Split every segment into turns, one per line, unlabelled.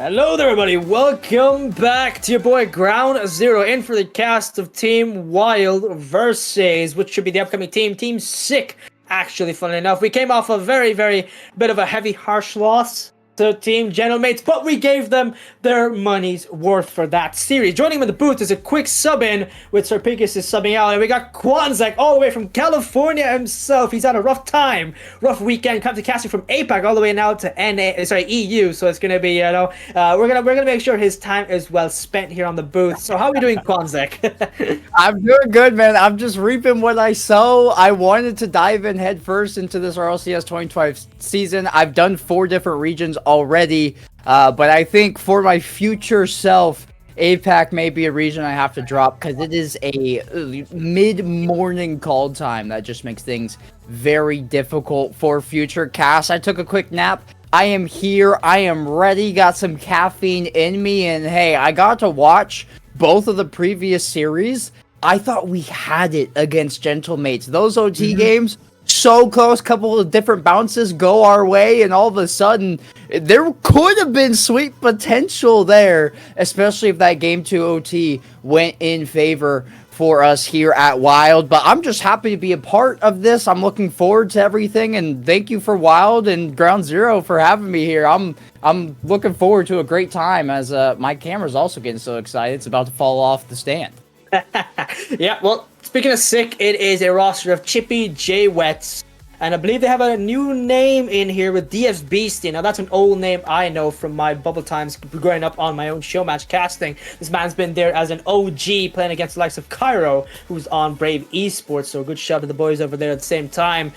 Hello there, everybody. Welcome back to your boy Ground Zero, in for the cast of Team Wild versus, which should be the upcoming Team Sick. Actually, funnily enough, we came off a very bit of a heavy, harsh loss to Team Gentlemates, but we gave them their money's worth for that series. Joining him in the booth is a quick sub-in with SirPigasus subbing out, and we got Quanzek all the way from California himself. He's had a rough weekend, come to casting from APAC all the way now to EU, so it's gonna be, we're gonna make sure his time is well spent here on the booth. So how are we doing, Quanzek?
I'm doing good, man. I'm just reaping what I sow. I wanted to dive in head first into this RLCS 2012 season. I've done 4 different regions already, but I think for my future self, APAC may be a region I have to drop because it is a mid-morning call time that just makes things very difficult for future casts. I took a quick nap. I am here. I am ready. Got some caffeine in me, and hey, I got to watch both of the previous series. I thought we had it against Gentlemates. Those OT games, so close, couple of different bounces go our way, and all of a sudden, there could have been sweet potential there, especially if that Game 2 OT went in favor for us here at Wild. But I'm just happy to be a part of this. I'm looking forward to everything, and thank you for Wild and Ground Zero for having me here. I'm looking forward to a great time, as my camera's also getting so excited it's about to fall off the stand.
Yeah, well, speaking of sick, it is a roster of Chippy, J-Wets, and I believe they have a new name in here with DF's Beastie. Now, that's an old name I know from my bubble times growing up on my own show match casting. This man's been there as an OG playing against the likes of Cairo, who's on Brave Esports, so a good shout to the boys over there at the same time.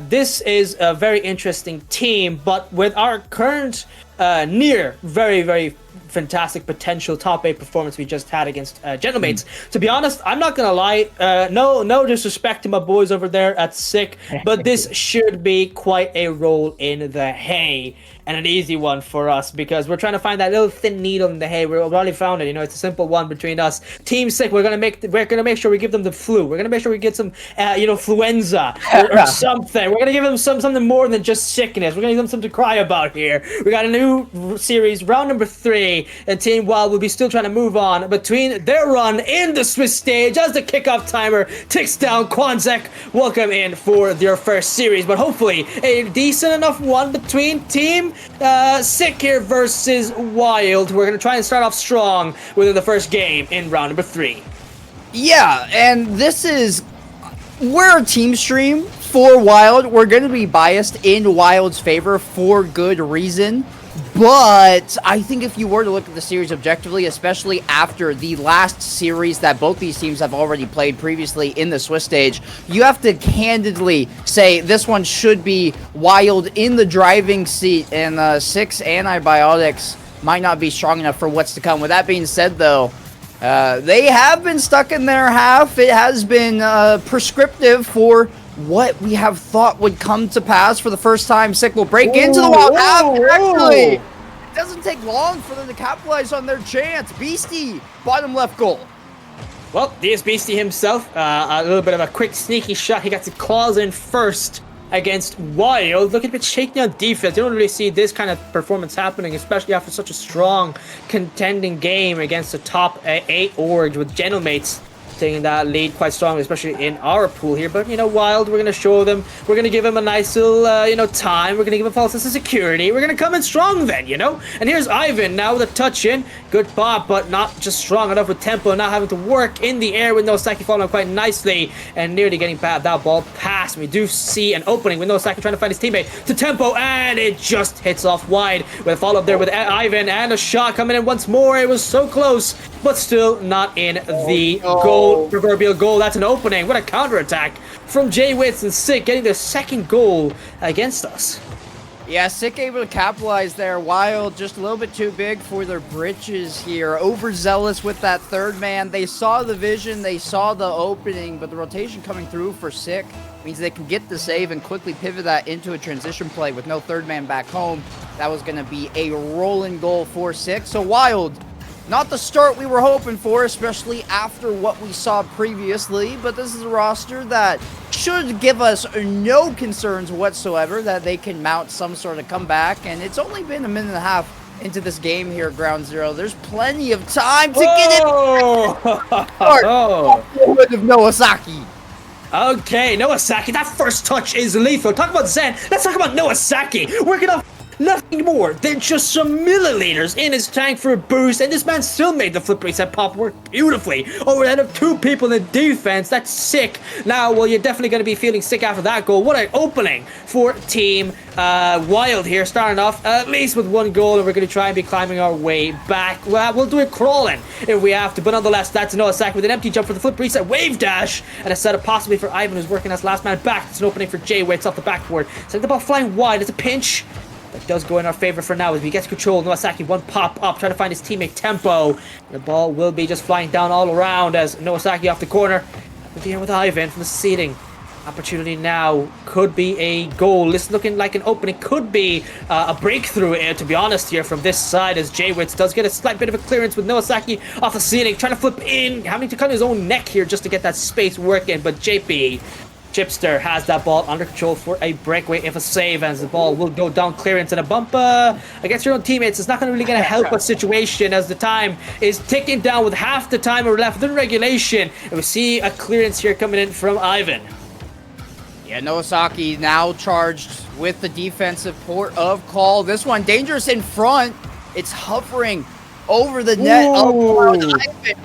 This is a very interesting team, but with our current near very fantastic potential top 8 performance we just had against Gentlemates. To be honest, I'm not gonna lie, no disrespect to my boys over there at Sick, but this should be quite a roll in the hay, and an easy one for us, because we're trying to find that little thin needle in the hay. We've already found it. It's a simple one between us. Team Sick, we're gonna make sure we give them the flu. We're gonna make sure we get some fluenza or something. We're gonna give them something more than just sickness. We're gonna give them something to cry about here. We got a new series, round number 3, and Team Wild will be still trying to move on between their run in the Swiss stage as the kickoff timer ticks down. Quanzek, welcome in for your first series, but hopefully a decent enough one between Team Sick here versus Wild. We're gonna try and start off strong within the first game in round number 3.
Yeah, and we're a team stream for Wild. We're going to be biased in Wild's favor for good reason. But I think if you were to look at the series objectively, especially after the last series that both these teams have already played previously in the Swiss stage, you have to candidly say this one should be Wild in the driving seat, and 6 antibiotics might not be strong enough for what's to come. With that being said, though, they have been stuck in their half. It has been prescriptive for what we have thought would come to pass for the first time. Sick will break into the wild half. Actually, it doesn't take long for them to capitalize on their chance. Beastie, bottom left goal.
Well, DS Beastie himself, a little bit of a quick sneaky shot. He got the claws in first against Wild. Looking a bit shaky on defense. You don't really see this kind of performance happening, especially after such a strong contending game against the top 8 orgs with Gentlemates taking that lead quite strongly, especially in our pool here. But, Wild, we're going to show them. We're going to give him a nice little, time. We're going to give him a false sense of security. We're going to come in strong then, And here's Ivan now with a touch in. Good pop, but not just strong enough with tempo, not having to work in the air with Nosaki following quite nicely and nearly getting that ball past. We do see an opening with Nosaki trying to find his teammate to tempo, and it just hits off wide with a follow-up there with Ivan, and a shot coming in once more. It was so close, but still not in the proverbial goal. That's an opening. What a counterattack from J-Wits, and Sick getting their second goal against us.
Yeah, Sick able to capitalize there. Wild just a little bit too big for their britches here. Overzealous with that third man. They saw the vision, they saw the opening, but the rotation coming through for Sick means they can get the save and quickly pivot that into a transition play with no third man back home. That was going to be a rolling goal for Sick. So Wild, not the start we were hoping for, especially after what we saw previously, but this is a roster that should give us no concerns whatsoever that they can mount some sort of comeback, and it's only been a minute and a half into this game here, Ground Zero. There's plenty of time to get it.
Oh!
Of Nowasaki.
Okay, Nowasaki, that first touch is lethal. Talk about Zen, let's talk about Nowasaki. Working off nothing more than just some milliliters in his tank for a boost, and this man still made the flip reset pop work beautifully over the head of 2 people in defense. That's sick. Now, well, you're definitely going to be feeling sick after that goal. What an opening for Team Wild here, starting off at least with 1 goal, and we're going to try and be climbing our way back. Well, we'll do it crawling if we have to, but nonetheless, that's Nowasaki with an empty jump for the flip reset, wave dash, and a setup possibly for Ivan, who's working as last man back. It's an opening for Jay Wits off the backboard. So the ball flying wide. It's a pinch. That does go in our favor for now as we get control. Nowasaki, 1 pop up, trying to find his teammate Tempo. The ball will be just flying down all around as Nowasaki off the corner. Here with Ivan from the seating. Opportunity now could be a goal. This looking like an opening. Could be a breakthrough, to be honest, here from this side as J-Wits does get a slight bit of a clearance with Nowasaki off the ceiling. Trying to flip in, having to cut his own neck here just to get that space working. But JP Chipster has that ball under control for a breakaway if a save, as the ball will go down clearance, and a bump against your own teammates. It's not really going to help a situation as the time is ticking down with half the time left within regulation. And we see a clearance here coming in from Ivan.
Yeah, Nowasaki now charged with the defensive port of call. This one dangerous in front. It's hovering over the net.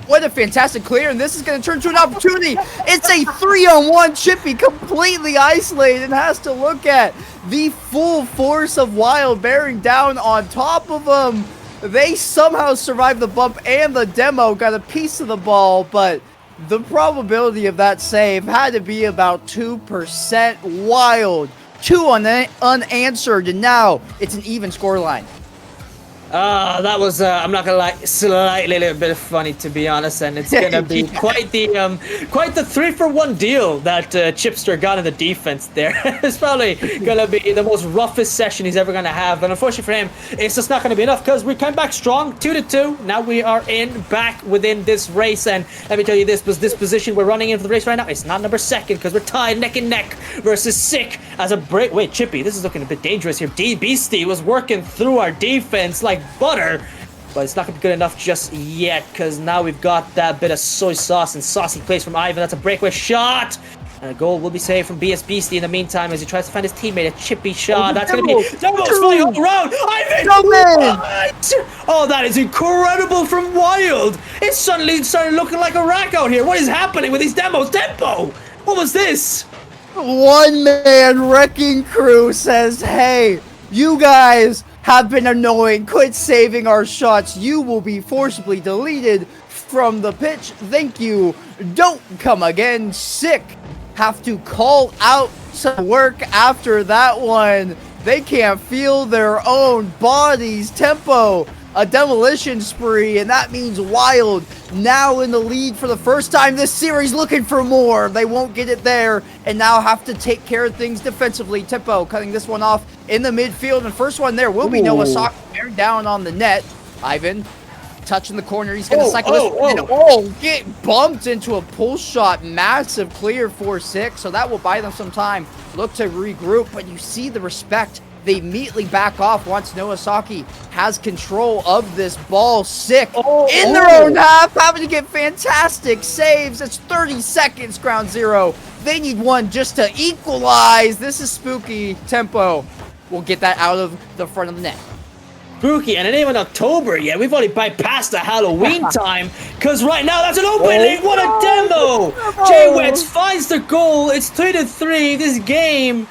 What a fantastic clear, and this is going to turn to an opportunity. It's a 3-on-1. Chippy completely isolated and has to look at the full force of Wild bearing down on top of them. They somehow survived the bump, and the demo got a piece of the ball, but the probability of that save had to be about 2%. Wild 2 unanswered, and now it's an even scoreline.
That was, I'm not gonna lie, slightly a little bit funny, to be honest, and it's gonna be quite the 3-for-1 deal that Chipster got in the defense there. It's probably gonna be the most roughest session he's ever gonna have, and unfortunately for him, it's just not gonna be enough because we came back strong, 2-2. Now we are back within this race, and let me tell you, this position we're running into the race right now. It's not number 2nd because we're tied neck and neck versus Sick as a break. Wait, Chippy, this is looking a bit dangerous here. Beastie was working through our defense like butter, but it's not gonna be good enough just yet because now we've got that bit of soy sauce and saucy plays from Ivan. That's a breakaway shot, and a goal will be saved from BS Beastie in the meantime as he tries to find his teammate. A chippy shot. That's gonna be Demo's flying all around. Ivan, what? Oh, that is incredible from Wild. It's suddenly started looking like a rack out here. What is happening with these demos? Tempo, what was this?
One-man wrecking crew says, hey, you guys have been annoying. Quit saving our shots. You will be forcibly deleted from the pitch. Thank you. Don't come again. Sick. Have to call out some work after that one. They can't feel their own bodies. Tempo. A demolition spree, and that means Wild now in the lead for the first time this series, looking for more. They won't get it there, and now have to take care of things defensively. Tempo cutting this one off in the midfield, and first one there will be Nowasaki bearing down on the net. Ivan touching the corner. He's going to cycle this one in. Get bumped into a pull shot. Massive clear for 6, so that will buy them some time. Look to regroup, but you see the respect. They immediately back off once Nowasaki has control of this ball. Sick in their own half, having to get fantastic saves. It's 30 seconds, Ground Zero. They need one just to equalize. This is spooky. Tempo will get that out of the front of the net.
Spooky, and it ain't even October yet. We've already bypassed the Halloween time, because right now that's an opening. What a demo! J-Wets finds the goal. It's 3-3. This game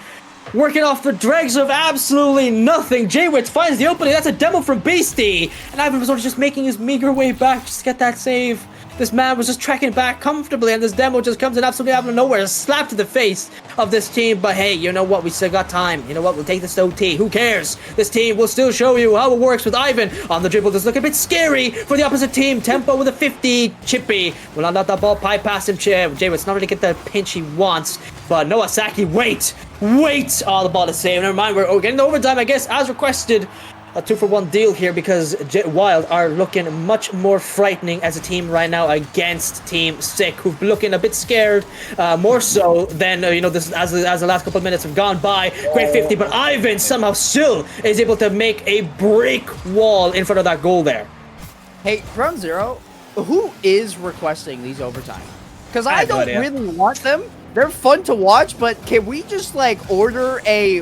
working off the dregs of absolutely nothing. J-Wits finds the opening. That's a demo from Beastie. And Ivan was just making his meager way back just to get that save. This man was just tracking back comfortably, and this demo just comes in absolutely out of nowhere. A slap to the face of this team. But hey, you know what? We still got time. You know what? We'll take this to OT. Who cares? This team will still show you how it works with Ivan on the dribble. Does look a bit scary for the opposite team. Tempo with a 50. Chippy will not let that ball pie past him. J-Wits not really get the pinch he wants. But Nowasaki, wait! Oh, the ball is saved. Never mind. We're getting the overtime, I guess, as requested. a 2-for-1 deal here because Wild are looking much more frightening as a team right now against Team Sick, who've been looking a bit scared, more so than this as the last couple of minutes have gone by. Great 50, but Ivan somehow still is able to make a brick wall in front of that goal there.
Hey, Ground Zero, who is requesting these overtime? Because I don't really want them. They're fun to watch, but can we just like order a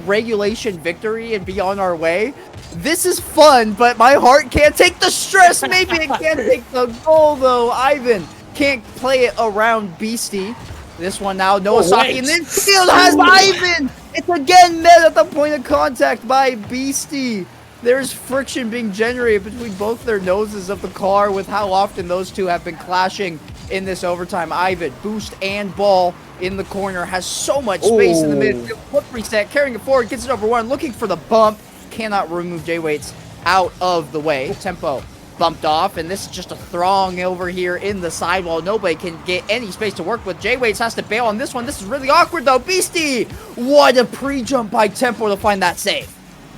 regulation victory and be on our way? This is fun, but my heart can't take the stress. Maybe it can't take the goal, though. Ivan can't play it around Beastie. This one now, Noah Saki, and then Field has Ivan. It's again met at the point of contact by Beastie. There's friction being generated between both their noses of the car with how often those two have been clashing in this overtime. Ivan, boost and ball in the corner, has so much space in the midfield. Flip reset, carrying it forward, gets it over one, looking for the bump. Cannot remove J-Waits out of the way. Tempo bumped off, and this is just a throng over here in the sidewall. Nobody can get any space to work with. J-Waits has to bail on this one. This is really awkward, though. Beastie! What a pre-jump by Tempo to find that save.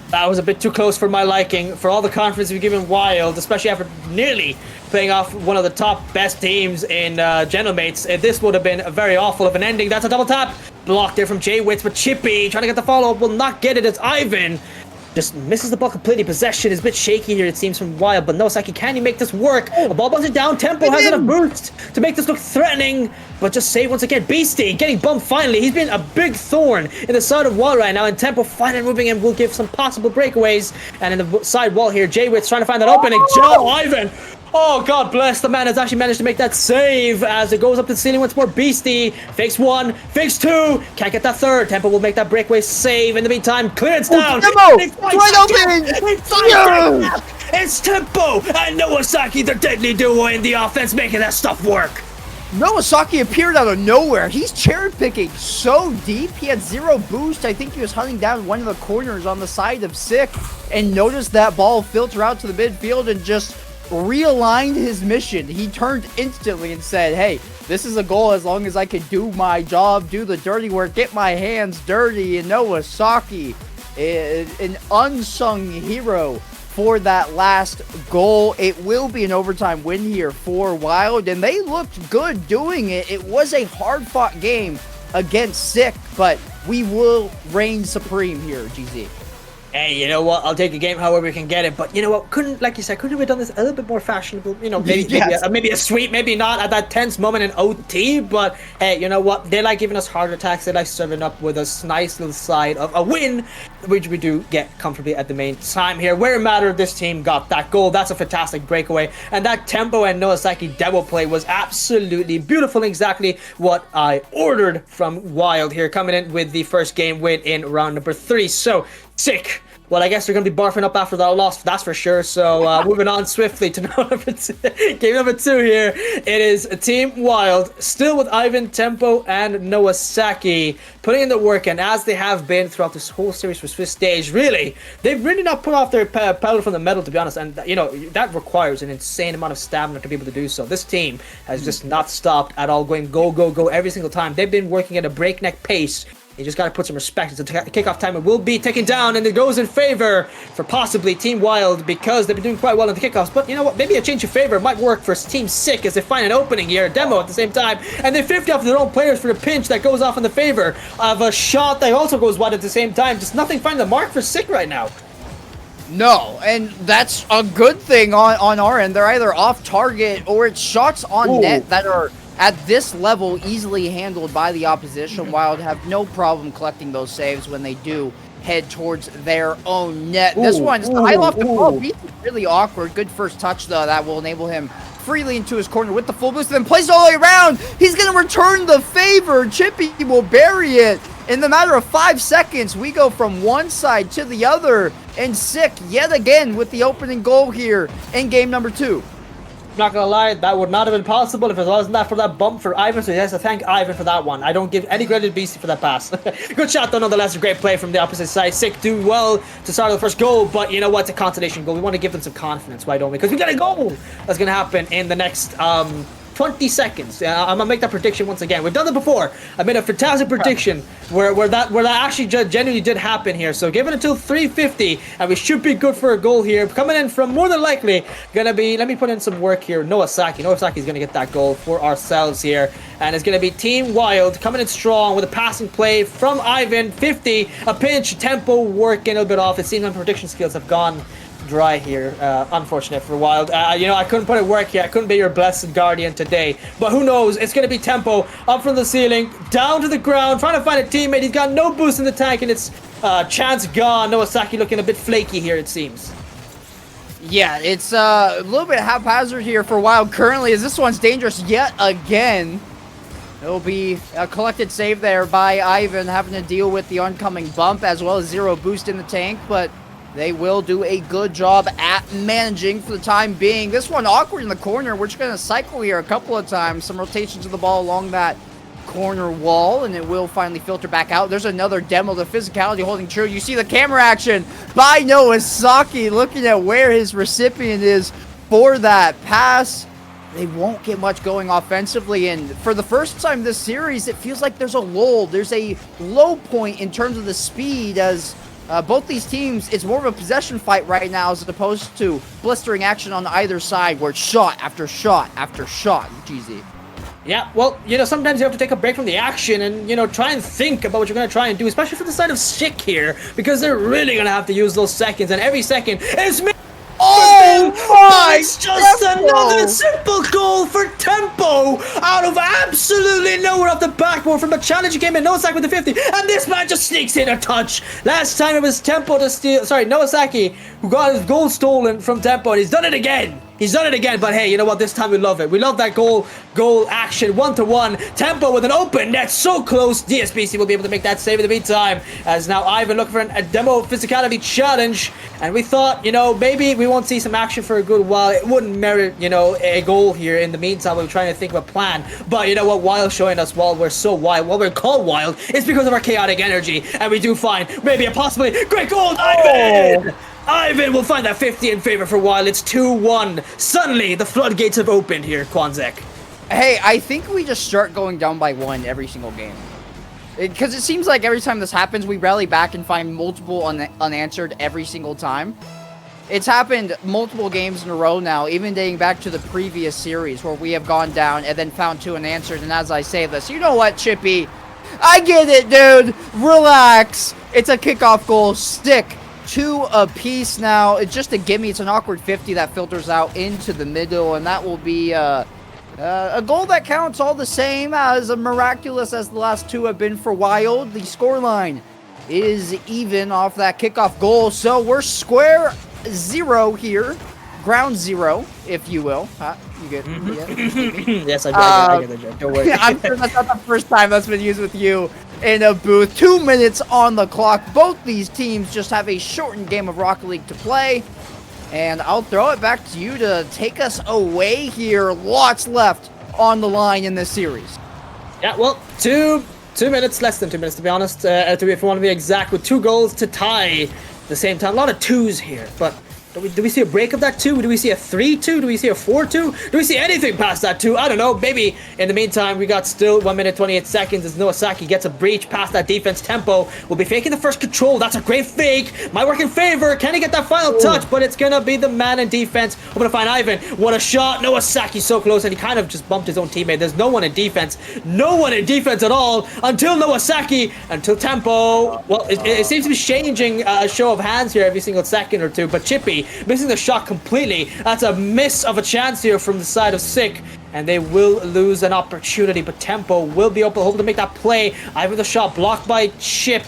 That was a bit too close for my liking. For all the confidence we've given Wild, especially after nearly playing off one of the top best teams in Gentlemates, this would have been very awful of an ending. That's a double tap. Blocked there from J-Wits, but Chippy trying to get the follow-up will not get it. It's Ivan. Just misses the ball completely. Possession is a bit shaky here, it seems, from Wild. But no, Saki, can he make this work? A ball bounces down. Tempo has enough boost to make this look threatening. But just save once again. Beastie getting bumped finally. He's been a big thorn in the side of Wild right now. And Tempo finally moving in will give some possible breakaways. And in the side wall here, J-Wit's trying to find that opening. Joe Ivan! Oh, God bless. The man has actually managed to make that save as it goes up to the ceiling once more. Beastie fakes one, fakes two. Can't get that third. Tempo will make that breakaway save. In the meantime, clearance down.
Tempo! Right open!
It's Tempo and Noah Saki, the deadly duo in the offense, making that stuff work.
Noah Saki appeared out of nowhere. He's cherry picking so deep. He had zero boost. I think he was hunting down one of the corners on the side of Sick and noticed that ball filter out to the midfield and just realigned his mission. He turned instantly and said, hey, this is a goal as long as I can do my job, do the dirty work, get my hands dirty. And Noah Saki, an unsung hero for that last goal. It will be an overtime win here for Wild, and they looked good doing it. It was a hard-fought game against Sick, but we will reign supreme here, GZ.
Hey, you know what? I'll take a game however we can get it. But you know what? Like you said, couldn't we have done this a little bit more fashionable? You know, maybe a sweep, maybe not at that tense moment in OT. But hey, you know what? They like giving us heart attacks. They like serving up with a nice little side of a win, which we do get comfortably at the main time here. Where it mattered, this team got that goal. That's a fantastic breakaway. And that Tempo and Noah Saki double play was absolutely beautiful. Exactly what I ordered from Wild here, coming in with the first game win in round number 3. So, Sick. Well, I guess they're going to be barfing up after that loss, that's for sure. So, moving on swiftly to game number 2 here. It is Team Wild, still with Ivan, Tempo, and Noah Saki, putting in the work, and as they have been throughout this whole series for Swiss stage, really, they've really not put off their pedal from the metal, to be honest. And, you know, that requires an insane amount of stamina to be able to do so. This team has just not stopped at all, going go, go, go every single time. They've been working at a breakneck pace. You just got to put some respect. It's a kickoff time. It will be taken down, and it goes in favor for possibly Team Wild because they've been doing quite well in the kickoffs. But you know what? Maybe a change of favor might work for Team Sick as they find an opening here, a demo at the same time, and they 50 off their own players for the pinch that goes off in the favor of a shot that also goes wide at the same time. Just nothing finding the mark for Sick right now.
No, and that's a good thing on our end. They're either off target or it's shots on net that are at this level easily handled by the opposition. Wild have no problem collecting those saves when they do head towards their own net. This one's high off the ball. Really awkward. Good first touch, though. That will enable him freely into his corner with the full boost, then plays it all the way around. He's going to return the favor. Chippy will bury it. In the matter of 5 seconds, we go from one side to the other, and Sick yet again with the opening goal here in game number 2.
Not gonna lie, that would not have been possible if it wasn't that for that bump for Ivan, so he has to thank Ivan for that one. I don't give any credit to Beastie for that pass. Good shot though, nonetheless, a great play from the opposite side. Sick do well to start the first goal, but you know what, it's a consolation goal. We want to give them some confidence, why don't we? Because we got a goal that's gonna happen in the next 20 seconds. I'm gonna make that prediction once again. We've done it before. I made a fantastic prediction where that actually genuinely did happen here. So give it until 3:50, and we should be good for a goal here. Coming in from more than likely gonna be. Let me put in some work here. Noah Saki. Noah Saki is gonna get that goal for ourselves here, and it's gonna be Team Wild coming in strong with a passing play from Ivan. 50, a pinch, tempo working a little bit off. It seems my prediction skills have gone dry here. Unfortunate for Wild. I couldn't put it work here. I couldn't be your blessed guardian today. But who knows? It's going to be tempo up from the ceiling, down to the ground, trying to find a teammate. He's got no boost in the tank, and it's chance gone. Noah Saki looking a bit flaky here, it seems.
Yeah, it's a little bit haphazard here for Wild currently, as this one's dangerous yet again. It'll be a collected save there by Ivan, having to deal with the oncoming bump as well as 0 boost in the tank, but they will do a good job at managing for the time being. This one awkward in the corner. We're just going to cycle here a couple of times. Some rotations of the ball along that corner wall, and it will finally filter back out. There's another demo. The physicality holding true. You see the camera action by Noah Saki, looking at where his recipient is for that pass. They won't get much going offensively, and for the first time this series, it feels like there's a lull. There's a low point in terms of the speed, as both these teams, it's more of a possession fight right now as opposed to blistering action on either side where it's shot after shot after shot. GZ.
Yeah, well, sometimes you have to take a break from the action and, try and think about what you're going to try and do, especially for the side of Sick here, because they're really going to have to use those seconds, and every second is
Oh my!
It's just another simple goal for Tempo out of absolutely nowhere off the backboard from a challenge. He came in, Noah Saki with the 50, and this man just sneaks in a touch. Last time it was Tempo to steal, Noah Saki who got his goal stolen from Tempo, and he's done it again. He's done it again, but hey, you know what? This time we love it. We love that goal action, 1-to-1. Tempo with an open net, so close. DSBC will be able to make that save in the meantime, as now Ivan looking for a demo physicality challenge, and we thought, maybe we won't see some action for a good while. It wouldn't merit, a goal here in the meantime. We're trying to think of a plan, but you know what? Wild showing us while we're so wild, while we're called wild, it's because of our chaotic energy, and we do find maybe a possibly great goal, Ivan! Ivan will find that 50 in favor for Wild. It's 2-1. Suddenly, the floodgates have opened here, Quanzek.
Hey, I think we just start going down by 1 every single game. Because it seems like every time this happens, we rally back and find multiple unanswered every single time. It's happened multiple games in a row now, even dating back to the previous series, where we have gone down and then found 2 unanswered. And as I say this, you know what, Chippy? I get it, dude. Relax. It's a kickoff goal. Stick. 2 apiece now. It's just a gimme. It's an awkward 50 that filters out into the middle, and that will be a goal that counts all the same, as miraculous as the last 2 have been for Wild. The scoreline is even off that kickoff goal, so we're square 0 here. Ground 0, if you will. You get it?
Yes, I get the joke. Don't worry.
I'm sure that's not the first time that's been used with you in a booth. 2 minutes on the clock. Both these teams just have a shortened game of Rocket League to play. And I'll throw it back to you to take us away here. Lots left on the line in this series.
Yeah, well, 2 minutes, less than 2 minutes to be honest. If we want to be exact, with 2 goals to tie at the same time. A lot of 2s here, but do we see a break of that 2? Do we see a 3-2? Do we see a 4-2? Do we see anything past that 2? I don't know. Maybe in the meantime, we got still 1 minute 28 seconds as Noah Saki gets a breach past that defense. Tempo will be faking the first control. That's a great fake. Might work in favor. Can he get that final touch? But it's going to be the man in defense. We're going to find Ivan. What a shot. Noah Saki so close, and he kind of just bumped his own teammate. There's no one in defense. No one in defense at all until Noah Saki, until Tempo. Well, it seems to be changing a show of hands here every single second or two, but Chippy missing the shot completely. That's a miss of a chance here from the side of Sick, and they will lose an opportunity, but Tempo will be able to make that play. Ivan the shot blocked by Chip,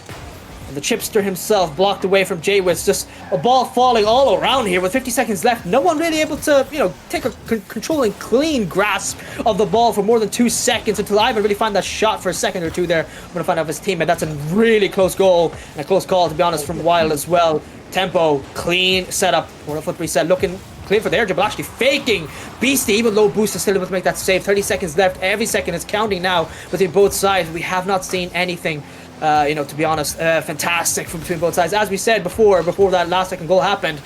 and the Chipster himself blocked away from Jaywitz. Just a ball falling all around here with 50 seconds left. No one really able to, take a controlling, clean grasp of the ball for more than 2 seconds until Ivan really find that shot for a second or two there. I'm gonna find out his teammate. That's a really close goal, and a close call, to be honest, from Wild as well. Tempo, clean setup. What a foot reset, looking clean for the air dribble, actually faking Beastie, even low boost is still able to make that save. 30 seconds left. Every second is counting now between both sides. We have not seen anything To be honest, fantastic from between both sides. As we said before that last second goal happened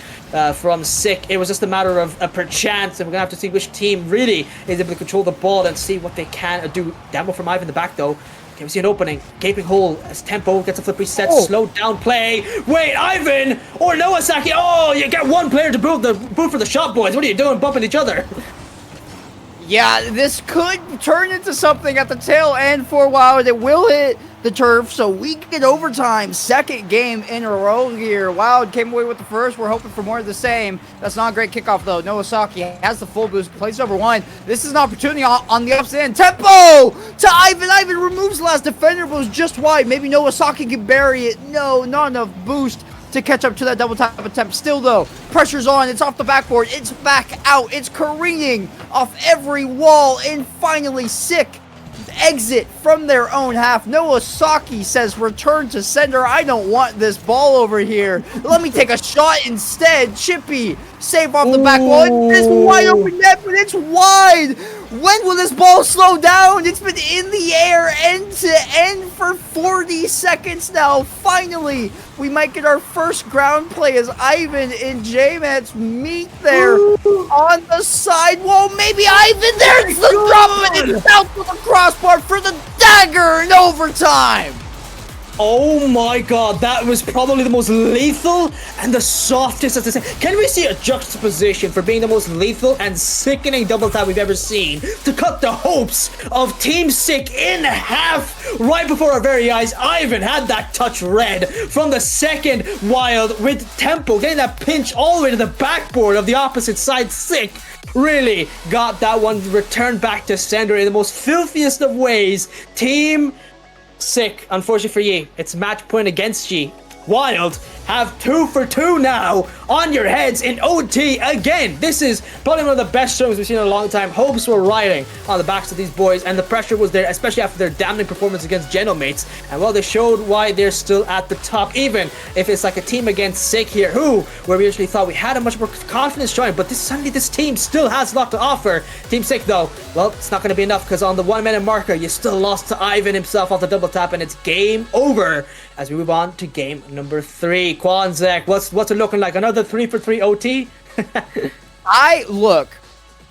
from Sick, it was just a matter of a perchance, and we're going to have to see which team really is able to control the ball and see what they can do. Demo from Ivan in the back, though. Can we see an opening? Gaping hole as Tempo gets a flip reset, slowed down play. Wait, Ivan or Nowasaki. Oh, you get one player to boot for the shot, boys. What are you doing, bumping each other?
Yeah, this could turn into something at the tail end for a while. It will hit the turf, so we get overtime. Second game in a row here. Wild came away with the first. We're hoping for more of the same. That's not a great kickoff, though. Nowasaki has the full boost, plays over one. This is an opportunity on the opposite end. Tempo to Ivan. Ivan removes the last defender, but was just wide. Maybe Nowasaki can bury it. No, not enough boost to catch up to that double tap attempt. Still, though, pressure's on. It's off the backboard. It's back out. It's careening off every wall. And finally, Sick exit from their own half. Nowasaki says, return to sender. I don't want this ball over here. Let me take a shot instead. Chippy, save off the back wall. It's wide open net, but it's wide. When will this ball slow down? It's been in the air end to end for 40 seconds now. Finally, we might get our first ground play as Ivan and J-Mats meet there on the sidewall. Maybe Ivan, there's the drop, and it's out to the crossbar for the dagger in overtime.
Oh my god, that was probably the most lethal and the softest of the same. Can we see a juxtaposition for being the most lethal and sickening double tap we've ever seen to cut the hopes of Team Sick in half right before our very eyes? Ivan had that touch red from the second Wild with Tempo getting that pinch all the way to the backboard of the opposite side. Sick really got that one returned back to sender in the most filthiest of ways. Team Sick, unfortunately for ye, it's match point against ye. Wild have 2 for 2 now on your heads in OT again. This is probably one of the best showings we've seen in a long time. Hopes were riding on the backs of these boys, and the pressure was there, especially after their damning performance against Geno mates. And well, they showed why they're still at the top, even if it's like a team against Sick here, where we usually thought we had a much more confidence showing, but suddenly this team still has a lot to offer. Team Sick, though, well, it's not going to be enough, because on the 1 minute marker, you still lost to Ivan himself off the double tap, and it's game over as we move on to game number 3. Quanzek, what's it looking like? Another 3 for 3 OT?
Look,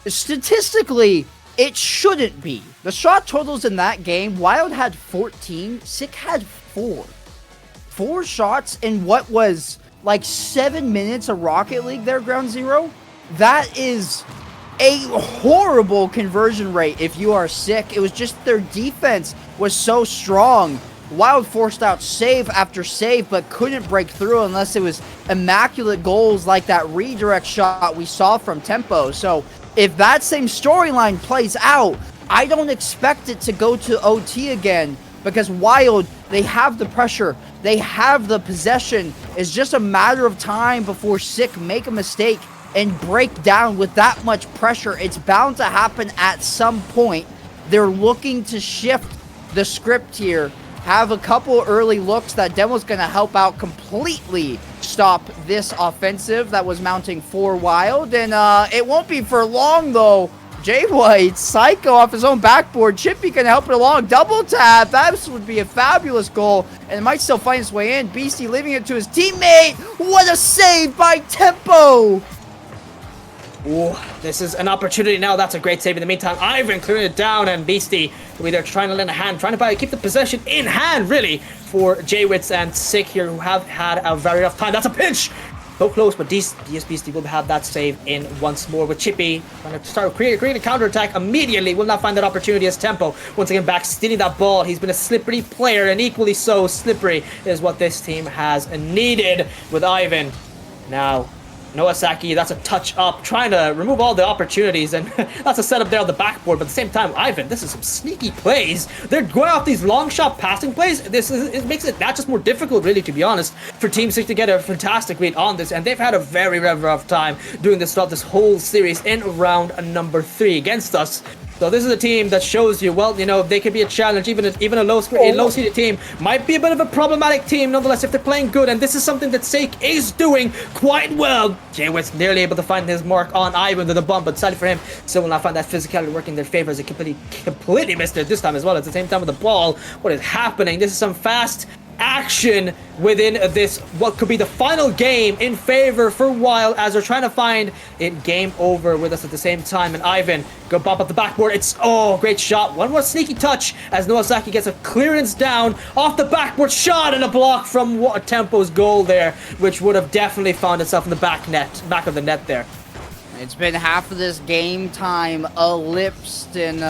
statistically, it shouldn't be. The shot totals in that game, Wild had 14, Sick had 4. 4 shots in what was like 7 minutes of Rocket League there, Ground Zero. That is a horrible conversion rate if you are Sick. It was just their defense was so strong. Wild forced out save after save, but couldn't break through unless it was immaculate goals like that redirect shot we saw from Tempo. So if that same storyline plays out, I don't expect it to go to OT again, because Wild, they have the pressure, they have the possession. It's just a matter of time before Sick make a mistake and break down. With that much pressure, it's bound to happen at some point. They're looking to shift the script here, have a couple early looks. That demo's going to help out completely stop this offensive that was mounting for Wild. And it won't be for long, though. Jay White, Psycho off his own backboard. Chippy can help it along. Double tap. That would be a fabulous goal. And it might still find its way in. Beastie leaving it to his teammate. What a save by Tempo.
Ooh, this is an opportunity now. That's a great save. In the meantime, Ivan clearing it down, and Beastie will be there trying to lend a hand, trying to keep the possession in hand, really, for J-Wits and Sick here, who have had a very rough time. That's a pinch! So close, but DS Beastie will have that save in once more, with Chippy trying to start creating a counter-attack immediately. Will not find that opportunity as Tempo once again back stealing that ball. He's been a slippery player, and equally so slippery is what this team has needed with Ivan. Now, Nowasaki, that's a touch up, trying to remove all the opportunities, and that's a setup there on the backboard. But at the same time, Ivan, this is some sneaky plays. They're going off these long shot passing plays. It makes it not just more difficult, really, to be honest, for Team 6 to get a fantastic read on this, and they've had a very, very rough time doing this throughout this whole series in round number 3 against us. So this is a team that shows you, well, you know, they could be a challenge. Even a low-seeded team might be a bit of a problematic team, nonetheless, if they're playing good. And this is something that Sake is doing quite well. J-Wit's nearly able to find his mark on Ivan to the bump, but sadly for him, still will not find that physicality working in their favor as he completely missed it this time as well. At the same time with the ball, what is happening? This is some fast action within this, what could be the final game in favor for Wild, as they're trying to find it game over with us at the same time. And Ivan, go bump up the backboard. It's, oh, great shot. One more sneaky touch as Nowasaki gets a clearance down off the backboard shot, and a block from Tempo's goal there, which would have definitely found itself in the back of the net there.
It's been half of this game time elapsed, and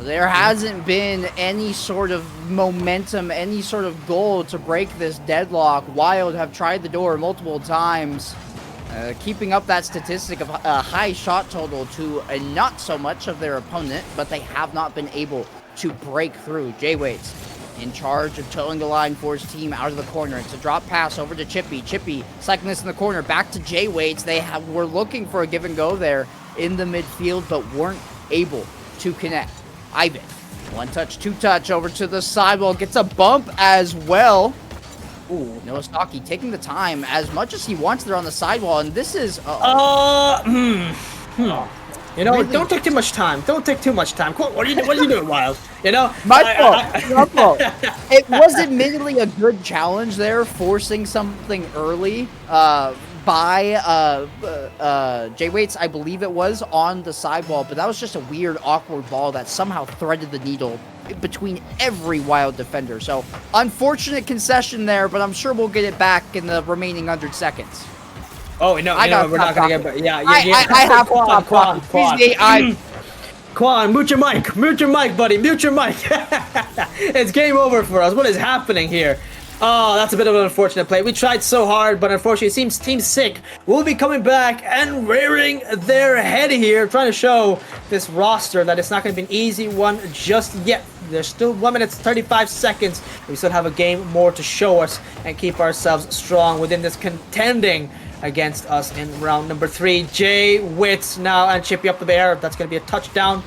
there hasn't been any sort of momentum, any sort of goal to break this deadlock. Wild have tried the door multiple times, keeping up that statistic of a high shot total to not so much of their opponent, but they have not been able to break through. J-Waits in charge of towing the line for his team out of the corner. It's a drop pass over to Chippy. Chippy cycling this in the corner, back to J-Waits. They were looking for a give and go there in the midfield, but weren't able to connect. Ivan, one touch, two touch over to the sidewall, gets a bump as well. Ooh, Nowasaki taking the time as much as he wants there on the sidewall, and this is...
You know, really? Don't take too much time. Don't take too much time. What are you doing, Wild? You know?
My fault. It was admittedly a good challenge there, forcing something early by J-Waits, I believe it was, on the sidewall. But that was just a weird, awkward ball that somehow threaded the needle between every Wild defender. So, unfortunate concession there, but I'm sure we'll get it back in the remaining 100 seconds.
Oh, no, we're not going to get... Yeah,
I have
Quan. Quan, mute your mic, buddy, mute your mic. It's game over for us. What is happening here? Oh, that's a bit of an unfortunate play. We tried so hard, but unfortunately, it seems Team Sick will be coming back and rearing their head here, trying to show this roster that it's not going to be an easy one just yet. There's still 1 minute 35 seconds. We still have a game more to show us and keep ourselves strong within this contending against us in round number 3. J-Wits now and Chippy up the air. That's going to be a touchdown.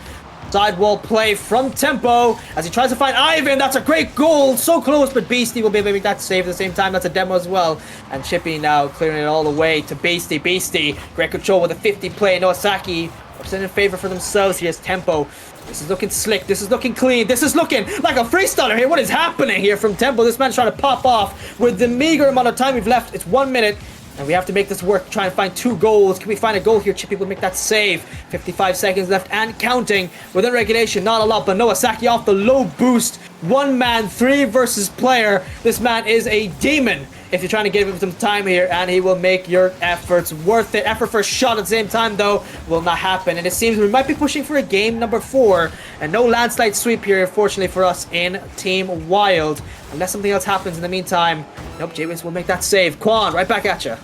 Sidewall play from Tempo as he tries to find Ivan. That's a great goal. So close, but Beastie will be able to make that save at the same time. That's a demo as well. And Chippy now clearing it all the way to Beastie. Beastie, great control with a 50 play. Nowasaki upset in favor for themselves. Here's Tempo. This is looking slick. This is looking clean. This is looking like a freestyler here. What is happening here from Tempo? This man's trying to pop off with the meager amount of time we've left. It's 1 minute. And we have to make this work, try and find 2 goals. Can we find a goal here? Chippy will make that save. 55 seconds left and counting. Within regulation, not a lot, but Nowasaki off the low boost. 1 man, 3 versus player. This man is a demon if you're trying to give him some time here, and he will make your efforts worth it. Effort for a shot at the same time, though, will not happen. And it seems we might be pushing for a game number 4. And no landslide sweep here, unfortunately, for us in Team Wild. Unless something else happens in the meantime. Nope, J-Wins will make that save. Quan, right back at you.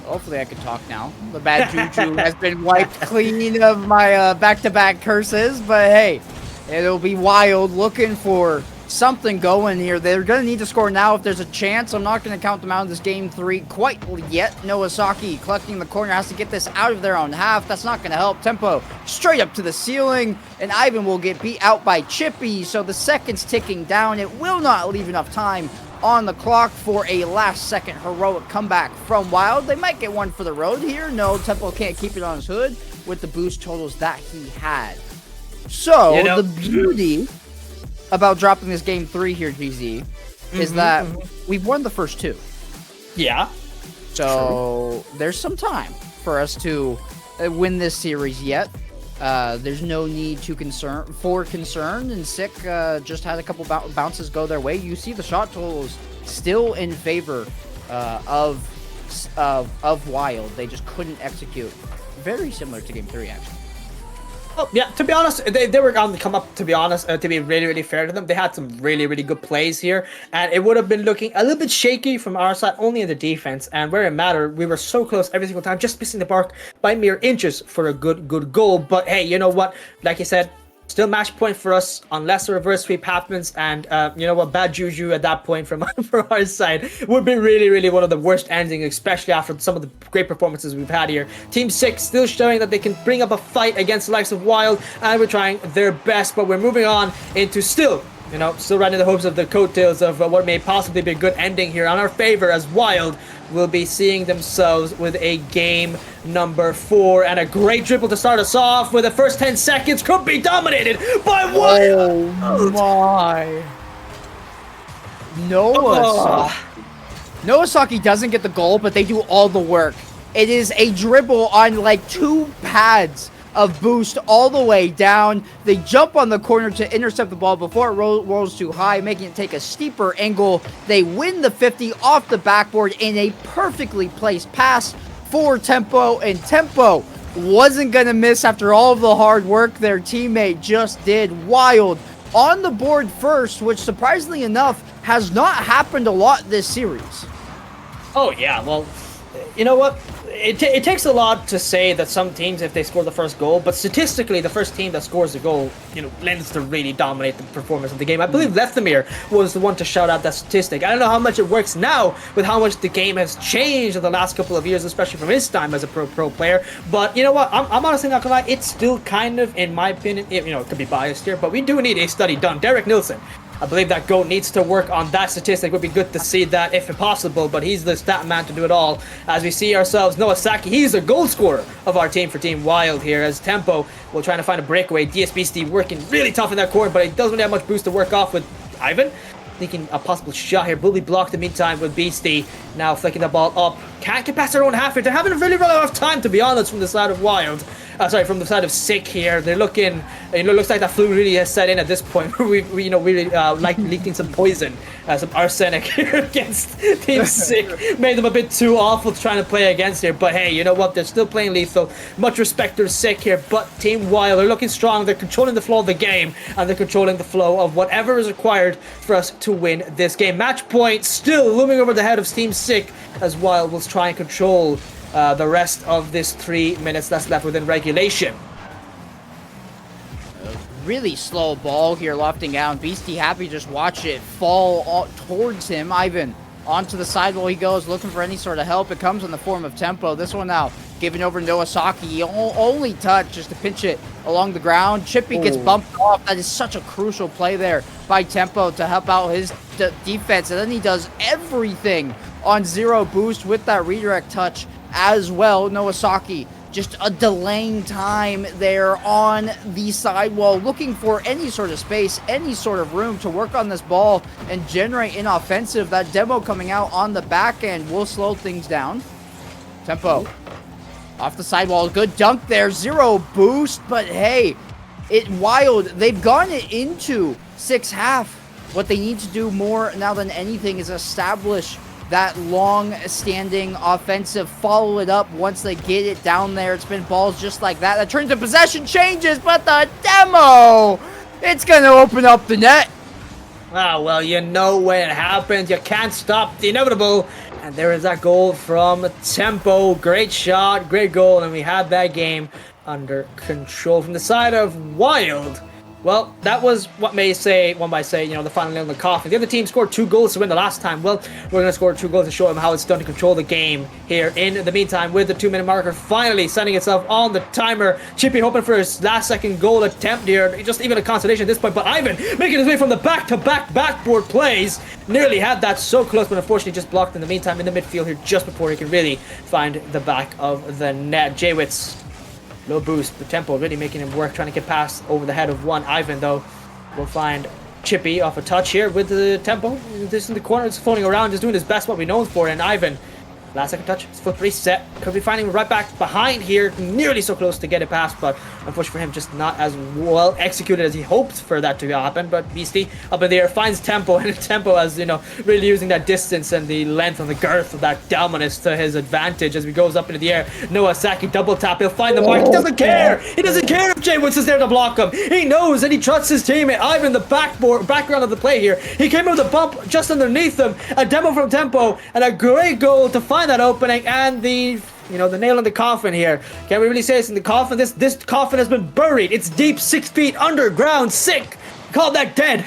Hopefully I can talk now. The bad juju has been wiped clean of my back-to-back curses, but hey, it'll be Wild looking for something going here. They're going to need to score now if there's a chance. I'm not going to count them out in this game 3 quite yet. Nowasaki collecting the corner, has to get this out of their own half. That's not going to help. Tempo straight up to the ceiling, and Ivan will get beat out by Chippy, so the seconds ticking down. It will not leave enough time on the clock for a last-second heroic comeback from Wild. They might get one for the road here. No, Tempo can't keep it on his hood with the boost totals that he had. So, the beauty about dropping this game 3 here, GZ, is that we've won the first 2.
Yeah.
So, there's some time for us to win this series yet. There's no need to concern, and Sick just had a couple bounces go their way. You see the shot totals still in favor of Wild. They just couldn't execute. Very similar to Game 3, actually.
Oh, yeah, to be honest, they were on the come up, to be honest, to be really, really fair to them. They had some really, really good plays here, and it would have been looking a little bit shaky from our side, only in the defense, and where it mattered, we were so close every single time, just missing the mark by mere inches for a good goal. But hey, you know what? Like you said, Still match point for us unless a reverse sweep happens, and you know what, bad juju at that point from our side would be really one of the worst endings, especially after some of the great performances we've had here. Team 6 still showing that they can bring up a fight against the likes of Wild, and we're trying their best, but we're moving on into still riding the hopes of the coattails of what may possibly be a good ending here on our favor, as Wild will be seeing themselves with a game number 4, and a great dribble to start us off with the first 10 seconds could be dominated by Wild.
Oh my. Noah Saki doesn't get the goal, but they do all the work. It is a dribble on like 2 pads of boost all the way down. They jump on the corner to intercept the ball before it rolls too high, making it take a steeper angle. They win the 50 off the backboard in a perfectly placed pass for Tempo, and Tempo wasn't going to miss after all of the hard work their teammate just did. Wild on the board first, which surprisingly enough has not happened a lot this series.
Oh yeah, well, you know what? It takes a lot to say that some teams, if they score the first goal, but statistically, the first team that scores the goal, lends to really dominate the performance of the game. I believe Lethamir was the one to shout out that statistic. I don't know how much it works now with how much the game has changed in the last couple of years, especially from his time as a pro player. But you know what? I'm honestly not gonna lie. It's still kind of, in my opinion, it could be biased here, but we do need a study done. Derek Nilsson, I believe that GOAT needs to work on that statistic. It would be good to see that if possible, but he's the stat man to do it all. As we see ourselves, Noah Saki, he's the goal scorer of our team for Team Wild here, as Tempo will try to find a breakaway. DSB Steve working really tough in that corner, but he doesn't really have much boost to work off with Ivan. Thinking a possible shot here. Bully blocked in the meantime with Beastie. Now flicking the ball up. Can't get past their own half here. They're having a really rough time, to be honest, from the side of Wild. From the side of Sick here. They're looking, looks like that flu really has set in at this point. we really like leaking some poison, some arsenic here against Team Sick. Made them a bit too awful to try to play against here. But hey, you know what? They're still playing lethal. Much respect to Sick here. But Team Wild, they're looking strong. They're controlling the flow of the game, and they're controlling the flow of whatever is required for us to win this game. Match point still looming over the head of Team Sick, as Wild will try and control the rest of this 3 minutes that's left within regulation.
Really slow ball here, lofting out. Beastie happy to just watch it fall towards him. Ivan onto the sidewall he goes, looking for any sort of help. It comes in the form of Tempo. This one now giving over Noah Saki. Only touch just to pinch it along the ground. Chippy gets bumped off. That is such a crucial play there by Tempo to help out his defense. And then he does everything on 0 boost with that redirect touch as well. Noah Saki just a delaying time there on the sidewall, looking for any sort of space, any sort of room to work on this ball and generate an offensive. That demo coming out on the back end will slow things down. Tempo off the sidewall, good dunk there, 0 boost, but hey, Wild, they've gone into 6-half. What they need to do more now than anything is establish that long-standing offensive, follow it up once they get it down there. It's been balls just like that. That turns to possession changes, but the demo, it's going to open up the net.
Ah, well, when it happens, you can't stop the inevitable. And there is that goal from Tempo. Great shot, great goal, and we have that game under control. From the side of Wild, well, that was what one might say, the final nail in the coffin. The other team scored 2 goals to win the last time. Well, we're going to score 2 goals to show them how it's done to control the game here. In the meantime, with the 2-minute marker finally setting itself on the timer, Chippy hoping for his last second goal attempt here. Just even a consolation at this point, but Ivan making his way from the back-to-back backboard plays. Nearly had that so close, but unfortunately just blocked in the meantime in the midfield here just before he can really find the back of the net. Jaywitz, low boost, the Tempo really making him work, trying to get past over the head of one. Ivan, though, will find Chippy off a touch here with the Tempo. This in the corner, just floating around, just doing his best, what we know him for. And Ivan, last second touch, his foot reset. Could be finding him right back behind here, nearly so close to get it past, but unfortunately for him, just not as well executed as he hoped for that to happen. But Beastie up in the air finds Tempo, and Tempo as really using that distance and the length and the girth of that dominance to his advantage as he goes up into the air. Noah Saki double tap, he'll find the mark. He doesn't care. He doesn't care if Jaywitz is there to block him. He knows and he trusts his teammate. Ivan, the background of the play here. He came in with a bump just underneath him. A demo from Tempo and a great goal to find that opening, and the the nail in the coffin here. Can we really say it's in the coffin? This coffin has been buried. It's deep 6 feet underground. Sick. Call that dead.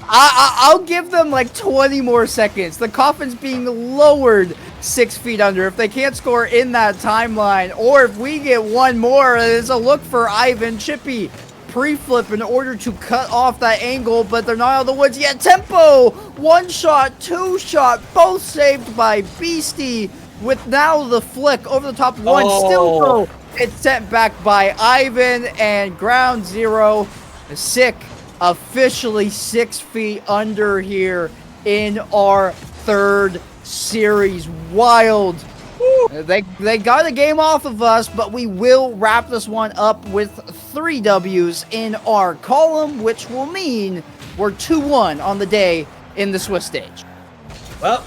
I'll give them like 20 more seconds. The coffin's being lowered 6 feet under. If they can't score in that timeline, or if we get one more, it's a look for Ivan. Chippy pre-flip in order to cut off that angle, but they're not out of the woods yet. Tempo! 1 shot, 2 shot, both saved by Beastie, with now the flick over the top one. Still though, it's sent back by Ivan, and ground zero. Sick. Officially 6 feet under here in our third series. Wild. They got a game off of us, but we will wrap this one up with 3 W's in our column, which will mean we're 2-1 on the day in the Swiss stage.
Well,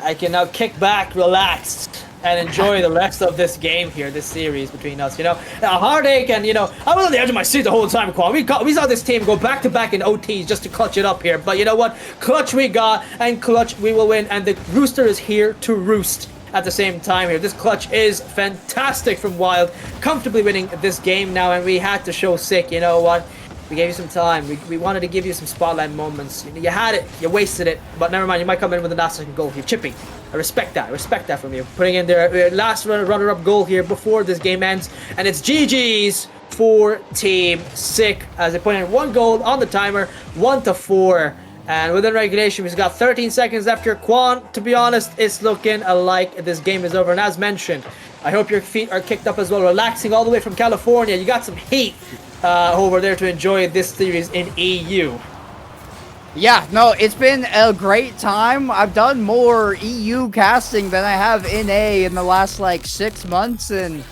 I can now kick back, relax, and enjoy the rest of this game here, this series between us. A heartache, and I was on the edge of my seat the whole time, Quan. We saw this team go back to back in OTs just to clutch it up here. But you know what? Clutch we got, and clutch we will win. And the rooster is here to roost at the same time here. This clutch is fantastic from Wild, comfortably winning this game now, and we had to show Sick. You know what? We gave you some time. We wanted to give you some spotlight moments. You had it. You wasted it. But never mind. You might come in with a last second goal here. Chipping. I respect that. I respect that from you. Putting in their last runner-up goal here before this game ends. And it's GG's for Team Sick as they put in 1 goal on the timer. 1-4. And within regulation, we've got 13 seconds left here. Quan, to be honest, it's looking like this game is over. And as mentioned, I hope your feet are kicked up as well. Relaxing all the way from California. You got some heat over there to enjoy this series in EU.
Yeah, no, it's been a great time. I've done more EU casting than I have NA in the last, 6 months, and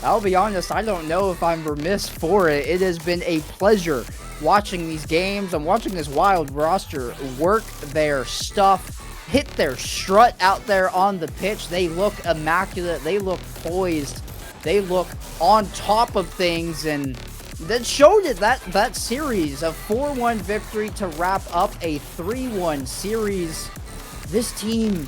I'll be honest, I don't know if I'm remiss for it. It has been a pleasure watching these games. I'm watching this Wild roster work their stuff, hit their strut out there on the pitch. They look immaculate. They look poised. They look on top of things, and that showed it, that series, a 4-1 victory to wrap up a 3-1 series. This team,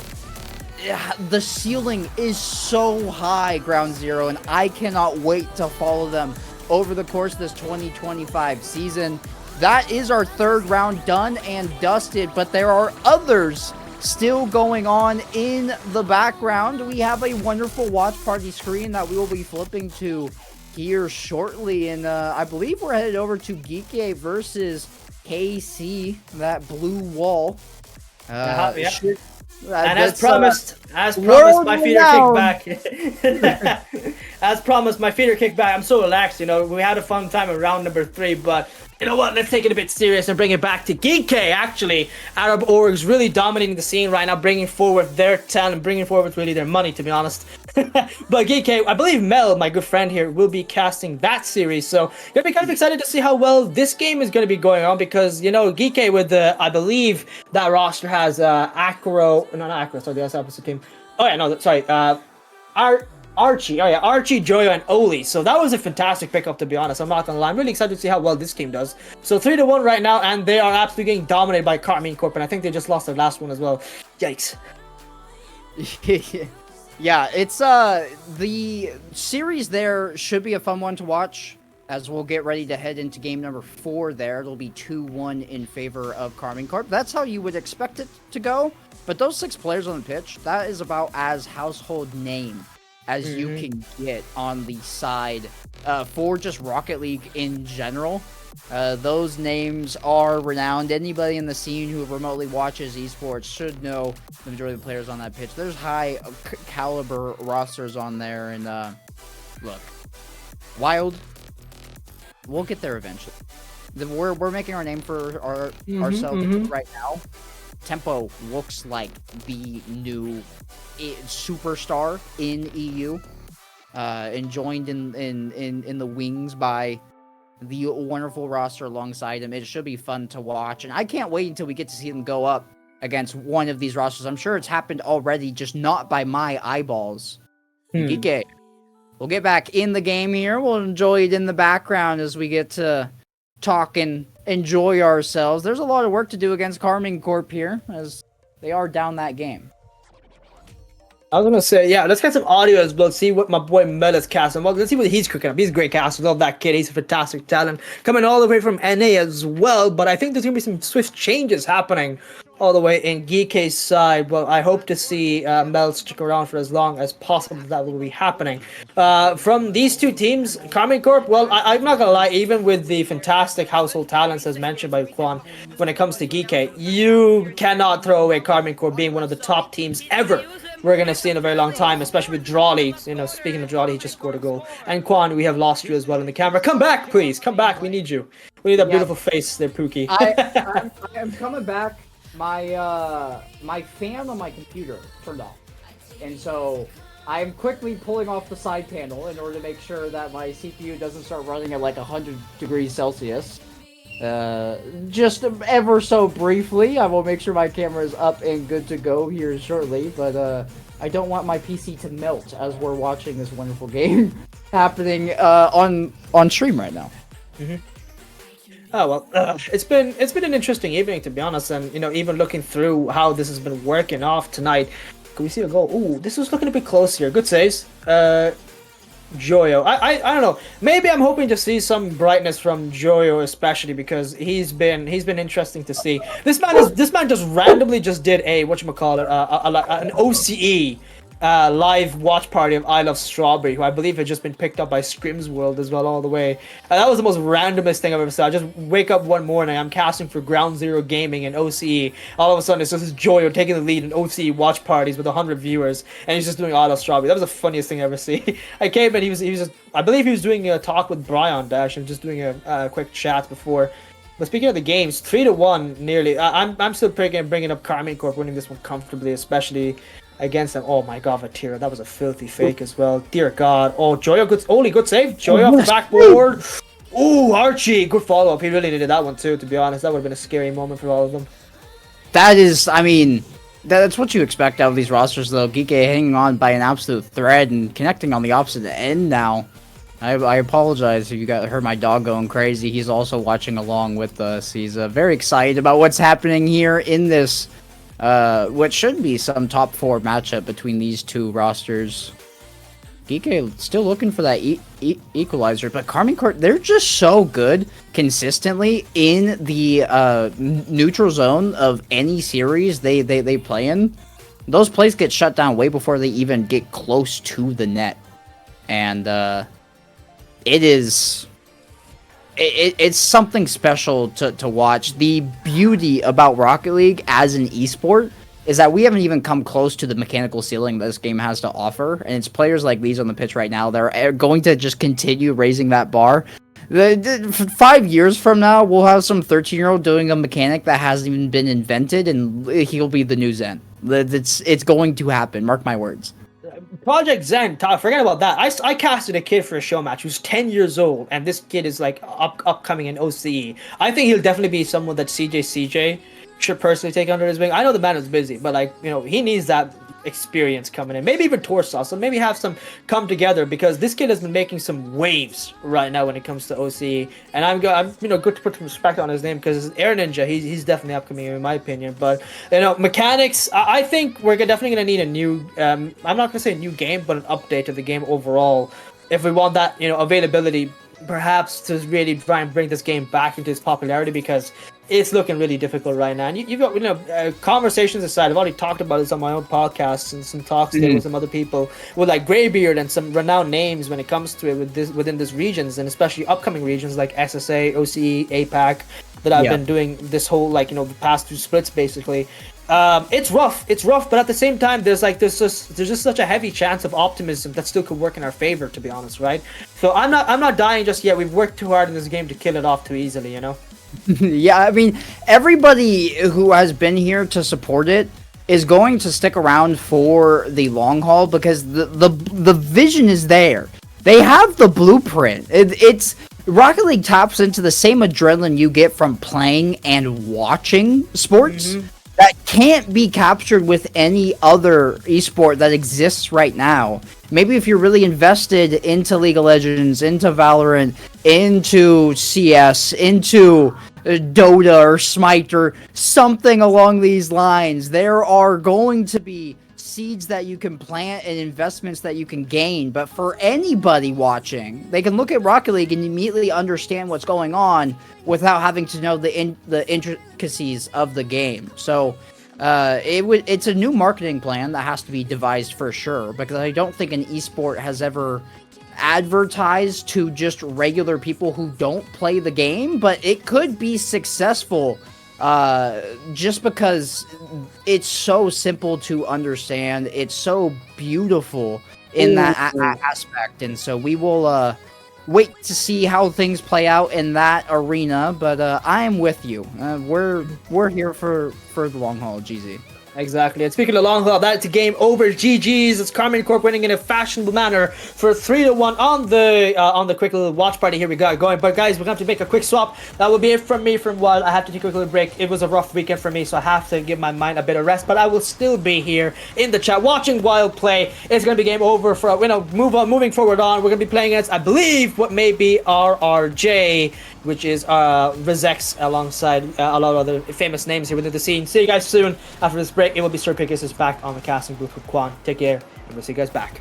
the ceiling is so high, Ground Zero, and I cannot wait to follow them over the course of this 2025 season. That is our 3rd round done and dusted, but there are others still going on in the background. We have a wonderful watch party screen that we will be flipping to here shortly, and I believe we're headed over to Geeky versus KC, that blue wall.
Yeah. And as promised, my feet are kicked back. As promised, my feet are kicked back. I'm so relaxed, we had a fun time in round number 3, but you know what? Let's take it a bit serious and bring it back to Geeky. Actually, Arab orgs really dominating the scene right now, bringing forward their talent, bringing forward really their money, to be honest. But Geeky, I believe Mel, my good friend here, will be casting that series. So gonna be kind of excited to see how well this game is going to be going on, because Geeky with I believe that roster has Acro, no, not Acro, sorry, that's the opposite team. Oh yeah, no, sorry, Archie, Archie, Joyo, and Oli. So that was a fantastic pickup, to be honest. I'm not gonna lie. I'm really excited to see how well this team does. So 3-1 right now, and they are absolutely getting dominated by Carmine Corp, and I think they just lost their last one as well. Yikes.
Yeah, it's the series there should be a fun one to watch, as we'll get ready to head into game number 4 there. It'll be 2-1 in favor of Carmine Corp. That's how you would expect it to go. But those 6 players on the pitch, that is about as household name as you can get on the side for just Rocket League in general. Those names are renowned. Anybody in the scene who remotely watches esports should know the majority of the players on that pitch. There's high caliber rosters on there, and look, Wild, we'll get there eventually. We're making our name for ourselves right now. Tempo looks like the new superstar in EU, and joined in the wings by the wonderful roster alongside him. It should be fun to watch, and I can't wait until we get to see them go up against one of these rosters. I'm sure it's happened already, just not by my eyeballs. Geeky, we'll get back in the game here. We'll enjoy it in the background as we get to talk and enjoy ourselves. There's a lot of work to do against Carmine Corp here, as they are down that game.
I was gonna say, yeah, let's get some audio as well. See what my boy Mel is casting. Well, let's see what he's cooking up. He's a great caster. Love that kid. He's a fantastic talent. Coming all the way from NA as well. But I think there's gonna be some swift changes happening all the way in GK's side. Well, I hope to see Mel stick around for as long as possible. That will be happening. From these two teams, Karmine Corp, well, I'm not gonna lie, even with the fantastic household talents as mentioned by Quan, when it comes to GK, you cannot throw away Karmine Corp being one of the top teams ever we're going to see in a very long time, especially with Drawley. You know, speaking of Drawley, he just scored a goal. And Quan, we have lost you as well in the camera. Come back, please. Come back. We need you. We need that beautiful face there, Pookie.
I'm coming back. My fan on my computer turned off. And so I'm quickly pulling off the side panel in order to make sure that my CPU doesn't start running at like 100 degrees Celsius. Just ever so briefly, I will make sure my camera is up and good to go here shortly, but I don't want my PC to melt as we're watching this wonderful game happening on stream right now.
Mm-hmm. Oh well, it's been an interesting evening, to be honest, and you know, even looking through how this has been working off tonight. Can we see a goal? Ooh, this was looking a bit close here. Good saves. Joyo. I don't know. Maybe I'm hoping to see some brightness from Joyo, especially because he's been interesting to see. This man just randomly just did a whatchamacallit, an OCE live watch party of I Love Strawberry, who I believe had just been picked up by Scrim's World as well all the way. That was the most randomest thing I've ever seen. I just wake up one morning, I'm casting for Ground Zero Gaming in OCE. All of a sudden, it's just this Joyo taking the lead in OCE watch parties with 100 viewers, and he's just doing I Love Strawberry. That was the funniest thing I ever seen. I came in, he was just, I believe he was doing a talk with Brian Dash and just doing a quick chat before. But speaking of the games, 3-1 nearly. I'm still bringing up Karmine Corp winning this one comfortably, especially against them. Oh my god, Vatira, that was a filthy fake as well. Dear god. Oh, Joyo, good save. Joyo off the backboard. Ooh, Archie, good follow-up. He really needed that one too, to be honest. That would have been a scary moment for all of them.
That is, I mean, that's what you expect out of these rosters, though. Geek hanging on by an absolute thread and connecting on the opposite end now. I apologize if you heard my dog going crazy. He's also watching along with us. He's very excited about what's happening here in this, what should be some top 4 matchup between these two rosters. Geek still looking for that equalizer, but Karmine Corp, they're just so good consistently in the neutral zone of any series they play in. Those plays get shut down way before they even get close to the net, and it's something special to watch. The beauty about Rocket League as an esport is that we haven't even come close to the mechanical ceiling this game has to offer, and it's players like these on the pitch right now that are going to just continue raising that bar. 5 years from now, we'll have some 13-year-old doing a mechanic that hasn't even been invented, and he'll be the new Zen. It's going to happen, mark my words.
Project Zen, forget about that. I casted a kid for a show match who's 10 years old, and this kid is like upcoming in OCE. I think he'll definitely be someone that CJ should personally take under his wing. I know the man is busy, but like, you know, he needs that experience coming in. Maybe even Torso, so maybe have some come together, because this kid has been making some waves right now when it comes to OCE, and I'm good to put some respect on his name, because Air Ninja, he's definitely upcoming in my opinion. But you know, mechanics, I think we're definitely gonna need a new I'm not gonna say a new game, but an update to the game overall if we want that, you know, availability perhaps to really try and bring this game back into its popularity, because it's looking really difficult right now. And you've got, you know, conversations aside, I've already talked about this on my own podcast and some talks there with some other people with like Greybeard and some renowned names when it comes to it within these regions, and especially upcoming regions like SSA, OCE, APAC, that I've been doing this whole, like, you know, the past 2 splits basically. It's rough, but at the same time, there's just such a heavy chance of optimism that still could work in our favor, to be honest, right? So I'm not dying just yet. We've worked too hard in this game to kill it off too easily, you know?
Yeah, I mean, everybody who has been here to support it is going to stick around for the long haul, because the vision is there. They have the blueprint. It's Rocket League taps into the same adrenaline you get from playing and watching sports. That can't be captured with any other esport that exists right now. Maybe if you're really invested into League of Legends, into Valorant, into CS, into Dota or Smite or something along these lines, there are going to be seeds that you can plant and investments that you can gain. But for anybody watching, they can look at Rocket League and immediately understand what's going on without having to know the intricacies of the game. So it's a new marketing plan that has to be devised for sure, because I don't think an esport has ever advertised to just regular people who don't play the game, but it could be successful just because it's so simple to understand. It's so beautiful in that aspect, and so we will wait to see how things play out in that arena. But I am with you. We're here for the long haul, GZ.
Exactly. And speaking of long haul, that's a game over. GG's. It's Karmine Corp winning in a fashionable manner for 3-1 on the quick little watch party here we got going. But guys, we're going to have to make a quick swap. That will be it from me for a while. I have to take a quick little break. It was a rough weekend for me, so I have to give my mind a bit of rest. But I will still be here in the chat watching Wild play. It's going to be game over for moving forward on. We're going to be playing against, I believe, what may be RRJ, which is Rizex, alongside a lot of other famous names here within the scene. See you guys soon after this break. It will be SirPigasus back on the casting booth with Quan. Take care, and we'll see you guys back.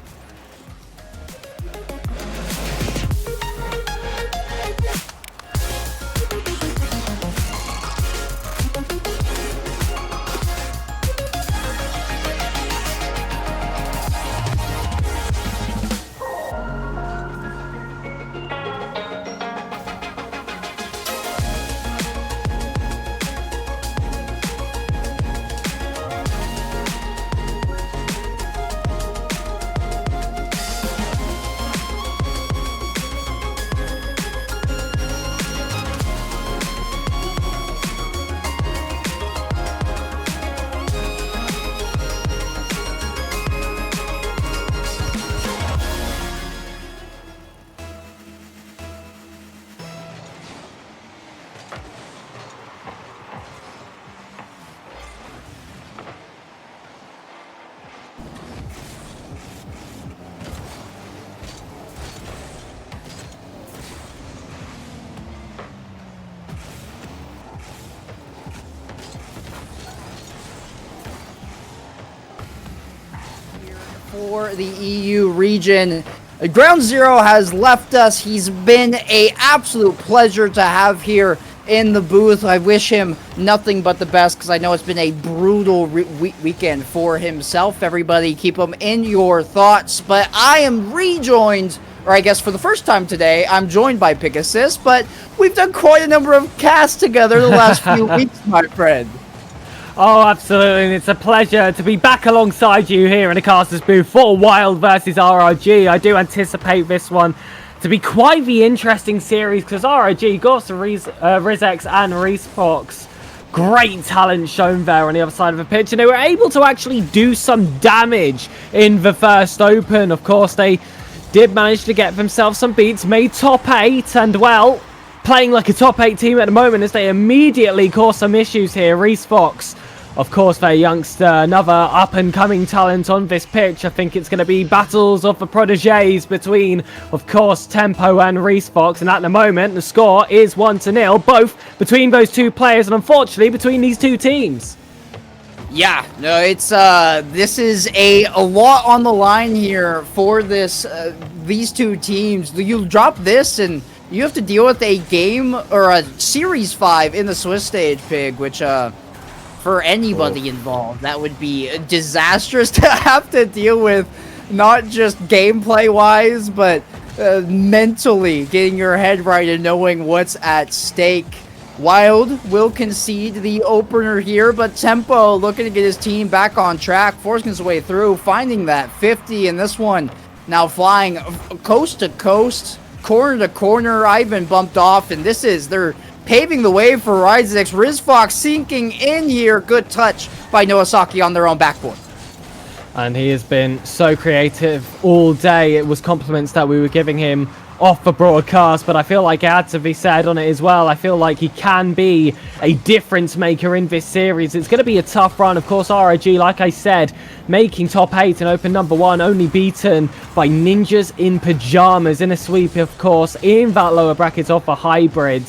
For the EU region, Ground Zero has left us. He's been an absolute pleasure to have here in the booth. I wish him nothing but the best, because I know it's been a brutal weekend for himself. Everybody keep him in your thoughts. But I am rejoined, or I guess for the first time today, I'm joined by Pigasus, but we've done quite a number of casts together the last few weeks, my friend.
Oh, absolutely, and it's a pleasure to be back alongside you here in the Casters booth for Wild versus RRG. I do anticipate this one to be quite the interesting series, because RRG got some Rizex and Respox. Great talent shown there on the other side of the pitch, and they were able to actually do some damage in the first open. Of course, they did manage to get themselves some beats, made top 8, and well, playing like a top 8 team at the moment as they immediately cause some issues here. Respox, of course, their youngster, another up-and-coming talent on this pitch. I think it's going to be battles of the protégés between, of course, Tempo and Respox. And at the moment, the score is 1-0, both between those two players, and unfortunately, between these two teams.
Yeah, no, it's this is a lot on the line here for this these two teams. You drop this and you have to deal with a game or a Series 5 in the Swiss stage, Pig, which for anybody involved, that would be disastrous to have to deal with, not just gameplay-wise, but mentally getting your head right and knowing what's at stake. Wild will concede the opener here, but Tempo looking to get his team back on track, forcing his way through, finding that 50, and this one now flying coast to coast, corner to corner. I've been bumped off, and they're paving the way for Rizex. Rizfox sinking in here. Good touch by Noasaki on their own backboard.
And he has been so creative all day. It was compliments that we were giving him off the broadcast, but I feel like it had to be said on it as well. I feel like he can be a difference maker in this series. It's going to be a tough run. Of course, RIG, like I said, making top 8 and open number 1, only beaten by Ninjas in Pajamas in a sweep, of course, in that lower bracket of the hybrid.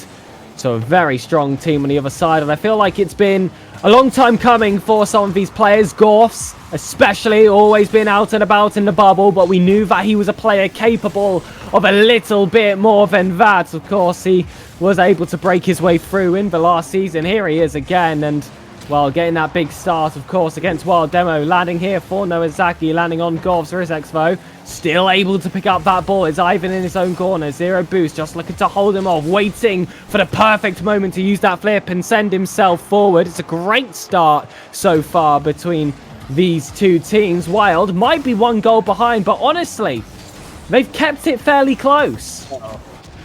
So a very strong team on the other side, and I feel like it's been a long time coming for some of these players. Gorfs, especially, always been out and about in the bubble, but we knew that he was a player capable of a little bit more than that. Of course, he was able to break his way through in the last season. Here he is again, and well, getting that big start, of course, against Wild Demo. Landing here for Noazaki, landing on Gorfs for his Expo. Still able to pick up that ball. It's Ivan in his own corner. Zero boost, just looking to hold him off. Waiting for the perfect moment to use that flip and send himself forward. It's a great start so far between these two teams. Wild might be 1 goal behind, but honestly, they've kept it fairly close.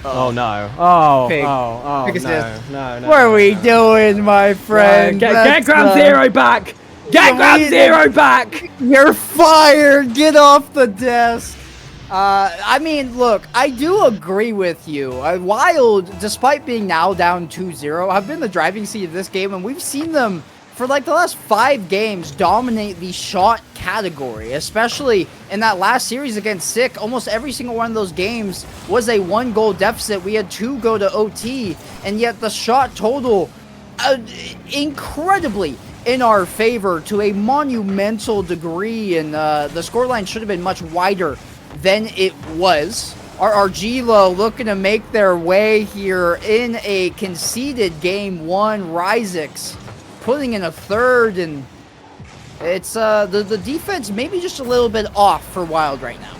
Oh no. Oh,
Pig.
oh,
Pig
no, no, no.
What are we doing, my friend?
Get Ground Zero back! Get Ground Zero back!
You're fired! Get off the desk! I mean, look, I do agree with you. Wild, despite being now down 2-0, have been the driving seat of this game, and we've seen them for like the last 5 games dominate the shot category, especially in that last series against Sick. Almost every single one of those games was a 1-goal deficit. We had 2 go to OT, and yet the shot total incredibly in our favor to a monumental degree, and the scoreline should have been much wider than it was. RRG Low looking to make their way here in a conceded game 1. Ryzex putting in a third, and it's the defense maybe just a little bit off for Wild right now.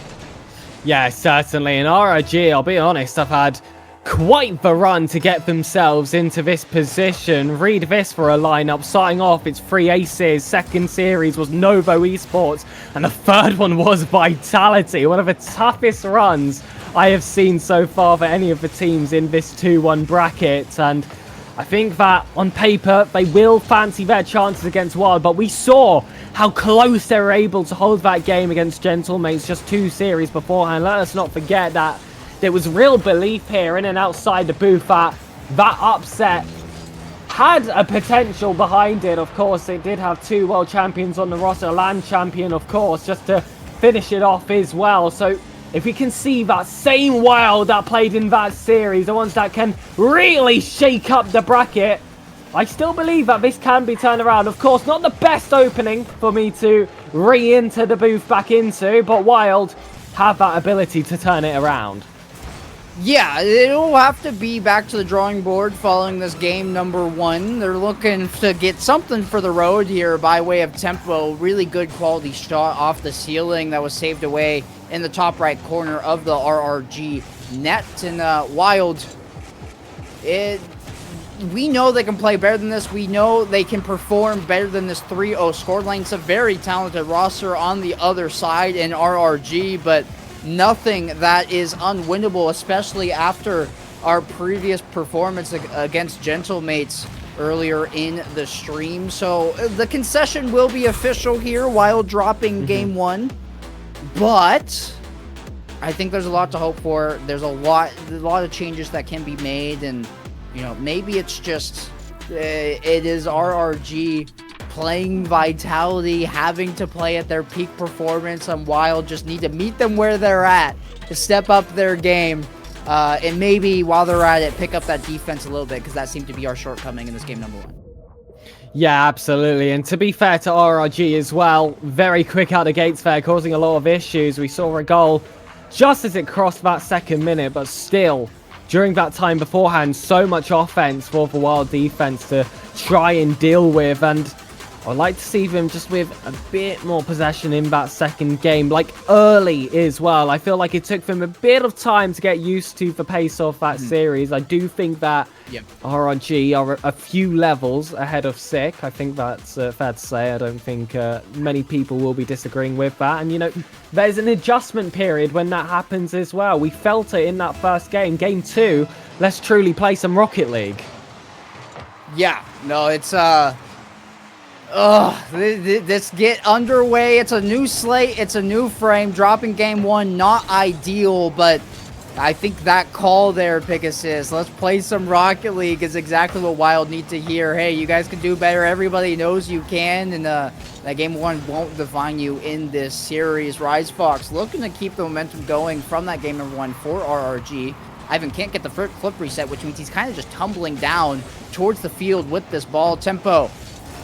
Yeah, certainly. And RRG, I'll be honest, have had quite the run to get themselves into this position. Read this for a lineup. Starting off, it's 3 aces. Second series was Novo Esports, and the third one was Vitality. One of the toughest runs I have seen so far for any of the teams in this 2-1 bracket. And I think that on paper they will fancy their chances against Wild, but we saw how close they were able to hold that game against Gentlemates just 2 series beforehand. Let us not forget that there was real belief here in and outside the booth that that upset had a potential behind it. Of course, it did have 2 world champions on the roster, land champion, of course, just to finish it off as well. So if we can see that same Wild that played in that series, the ones that can really shake up the bracket, I still believe that this can be turned around. Of course, not the best opening for me to re-enter the booth back into, but Wild have that ability to turn it around.
Yeah, it'll have to be back to the drawing board following this game number 1. They're looking to get something for the road here by way of tempo. Really good quality shot off the ceiling that was saved away in the top right corner of the RRG net. And Wild, we know they can play better than this. We know they can perform better than this 3-0 scoreline. It's a very talented roster on the other side in RRG, but nothing that is unwinnable, especially after our previous performance against Gentlemates earlier in the stream. So the concession will be official here, Wild dropping game 1, but I think there's a lot to hope for. There's a lot of changes that can be made, and you know, maybe it's just it is RRG playing Vitality, having to play at their peak performance, and Wild just need to meet them where they're at to step up their game, and maybe while they're at it, pick up that defense a little bit, because that seemed to be our shortcoming in this game number 1.
Yeah, absolutely. And to be fair to RRG as well, very quick out the gates there, causing a lot of issues. We saw a goal just as it crossed that 2nd minute, but still, during that time beforehand, so much offense for the Wild defense to try and deal with. And I'd like to see them just with a bit more possession in that 2nd game, like early as well. I feel like it took them a bit of time to get used to the pace of that series. I do think that RRG are a few levels ahead of Sick. I think that's fair to say. I don't think many people will be disagreeing with that. And, you know, there's an adjustment period when that happens as well. We felt it in that first game. Game 2, let's truly play some Rocket League.
Yeah, no, it's let's get underway. It's a new slate. It's a new frame. Dropping game 1, not ideal, but I think that call there, Pigasus, let's play some Rocket League, is exactly what Wild need to hear. Hey, you guys can do better. Everybody knows you can, and that game 1 won't define you in this series. Rise Fox looking to keep the momentum going from that game number 1 for RRG. Ivan can't get the flip reset, which means he's kind of just tumbling down towards the field with this ball. Tempo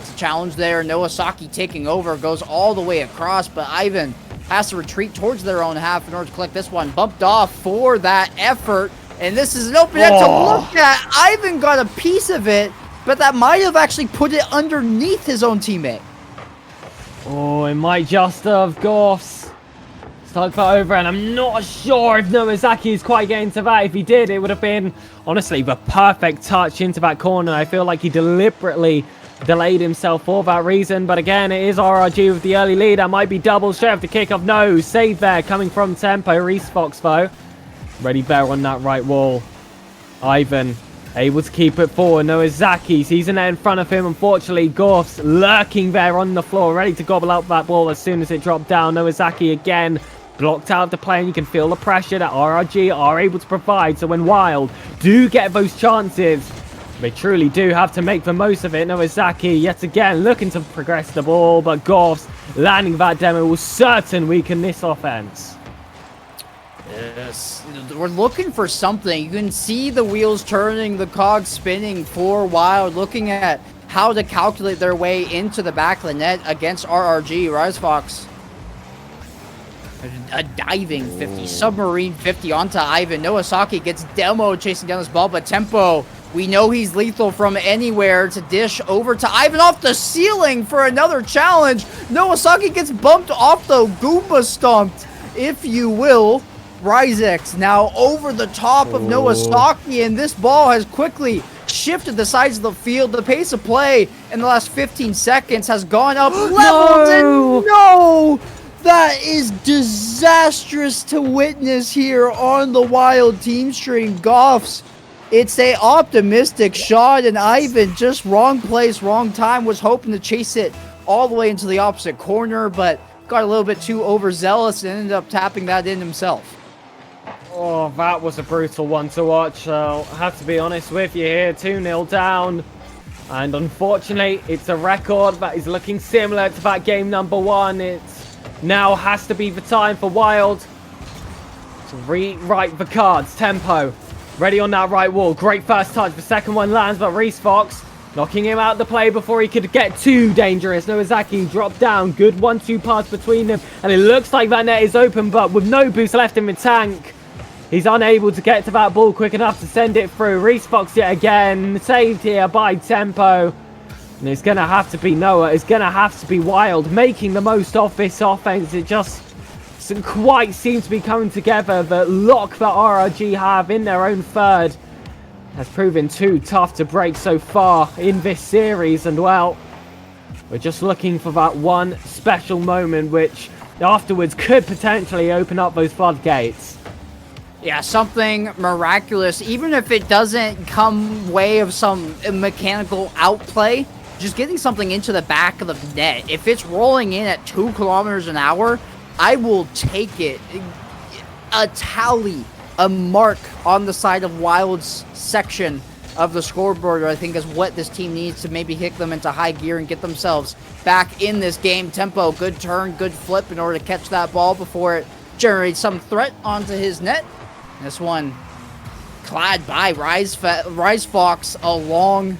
gets a challenge there. Nowasaki taking over, goes all the way across, but Ivan has to retreat towards their own half in order to collect this one. Bumped off for that effort, and this is an open net to look at. Ivan got a piece of it, but that might have actually put it underneath his own teammate.
Oh, it might just have. Goffs stuck that over, and I'm not sure if Nomazaki is quite getting to that. If he did, it would have been, honestly, the perfect touch into that corner. I feel like he deliberately delayed himself for that reason, but again, it is RRG with the early lead. That might be double straight off the kickoff. No, save there coming from Tempo. Reese Fox, though, ready bear on that right wall. Ivan able to keep it forward. Nowazaki sees an in front of him. Unfortunately, Goffs lurking there on the floor, ready to gobble up that ball as soon as it dropped down. Nowazaki again blocked out of the play, and you can feel the pressure that RRG are able to provide. So when Wild do get those chances, they truly do have to make the most of it. Nowazaki yet again looking to progress the ball, but Goffs landing that demo will certainly weaken this offense.
Yes, we're looking for something. You can see the wheels turning, the cogs spinning for Wild, looking at how to calculate their way into the back of the net against RRG. Rise Fox, a diving 50, submarine 50 onto Ivan. Nowasaki gets demoed chasing down this ball, but Tempo, we know he's lethal from anywhere to dish over to Ivan off the ceiling for another challenge. Nowasaki gets bumped off the Goomba stomped, if you will. Ryzex now over the top of Nowasaki, and this ball has quickly shifted the sides of the field. The pace of play in the last 15 seconds has gone up levels, and no! That is disastrous to witness here on the Wild team string. Goffs, it's a optimistic shot, and Ivan just wrong place, wrong time, was hoping to chase it all the way into the opposite corner, but got a little bit too overzealous and ended up tapping that in himself.
Oh, that was a brutal one to watch. I have to be honest with you here. 2-0 down. And unfortunately, it's a record that is looking similar to that game number 1. It now has to be the time for Wild to rewrite the cards. Tempo ready on that right wall. Great first touch. The second one lands, but Reese Fox knocking him out the play before he could get too dangerous. Nowazaki dropped down. Good 1-2 pass between them. And it looks like that net is open, but with no boost left in the tank, he's unable to get to that ball quick enough to send it through. Reese Fox yet again. Saved here by Tempo. And it's going to have to be Noah. It's going to have to be Wild making the most of this offense. It just doesn't quite seem to be coming together. The lock that RRG have in their own third has proven too tough to break so far in this series. And well, we're just looking for that one special moment which afterwards could potentially open up those floodgates.
Yeah, something miraculous, even if it doesn't come way of some mechanical outplay, just getting something into the back of the net. If it's rolling in at 2 kilometers an hour, I will take it. A tally, a mark on the side of Wild's section of the scoreboard, I think, is what this team needs to maybe kick them into high gear and get themselves back in this game. Tempo, good turn, good flip in order to catch that ball before it generates some threat onto his net. This one clad by Rise Fox along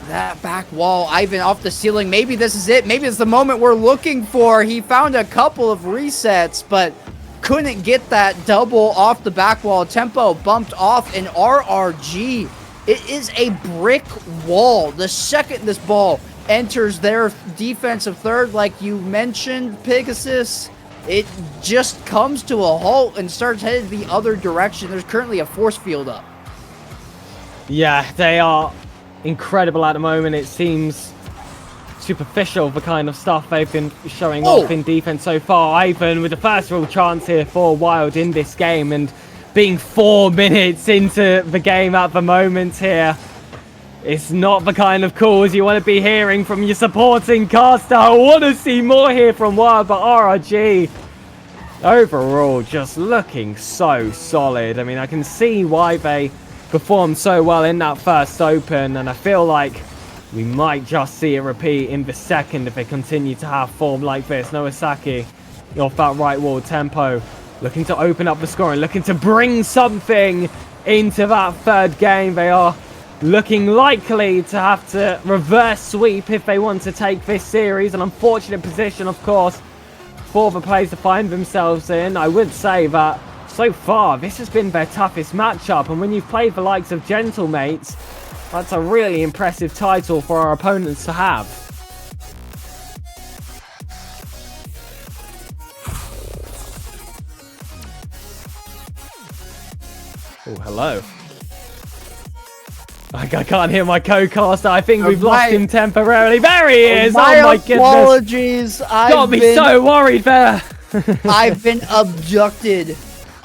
that back wall. Ivan off the ceiling. Maybe this is it. Maybe it's the moment we're looking for. He found a couple of resets, but couldn't get that double off the back wall. Tempo bumped off an RRG. It is a brick wall. The second this ball enters their defensive third, like you mentioned, Pegasus, it just comes to a halt and starts headed the other direction. There's currently a force field up.
Yeah, they are incredible at the moment. It seems superficial, the kind of stuff they've been showing off in defense so far. Ivan with the first real chance here for Wild in this game, and being 4 minutes into the game at the moment here, it's not the kind of calls you want to be hearing from your supporting caster. I want to see more here from Wild, but RRG overall just looking so solid. I mean, I can see why they performed so well in that first open, and I feel like we might just see a repeat in the second if they continue to have form like this. Nowasaki off that right wall. Tempo looking to open up the scoring, looking to bring something into that third game. They are looking likely to have to reverse sweep if they want to take this series. An unfortunate position, of course, for the players to find themselves in. I would say that so far, this has been their toughest matchup, and when you've played the likes of Gentlemates, that's a really impressive title for our opponents to have. Oh, hello. I can't hear my co-caster. I think we've lost him temporarily. There he is! Oh my goodness!
Apologies.
Got me so worried there.
I've been abducted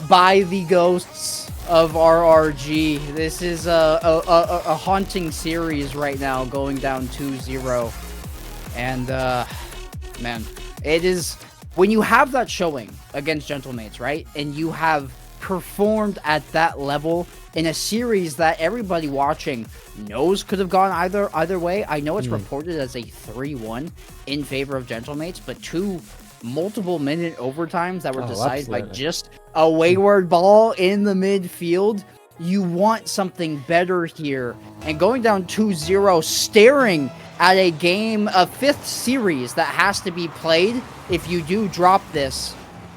by the ghosts of RRG. This is a haunting series right now, going down 2-0. And, man, it is... When you have that showing against Gentlemates, right? And you have performed at that level in a series that everybody watching knows could have gone either way. I know it's reported as a 3-1 in favor of Gentlemates, but 2 multiple minute overtimes that were decided by just a wayward ball in the midfield. You want something better here, and going down 2-0, staring at a game, a 5th series that has to be played if you do drop this.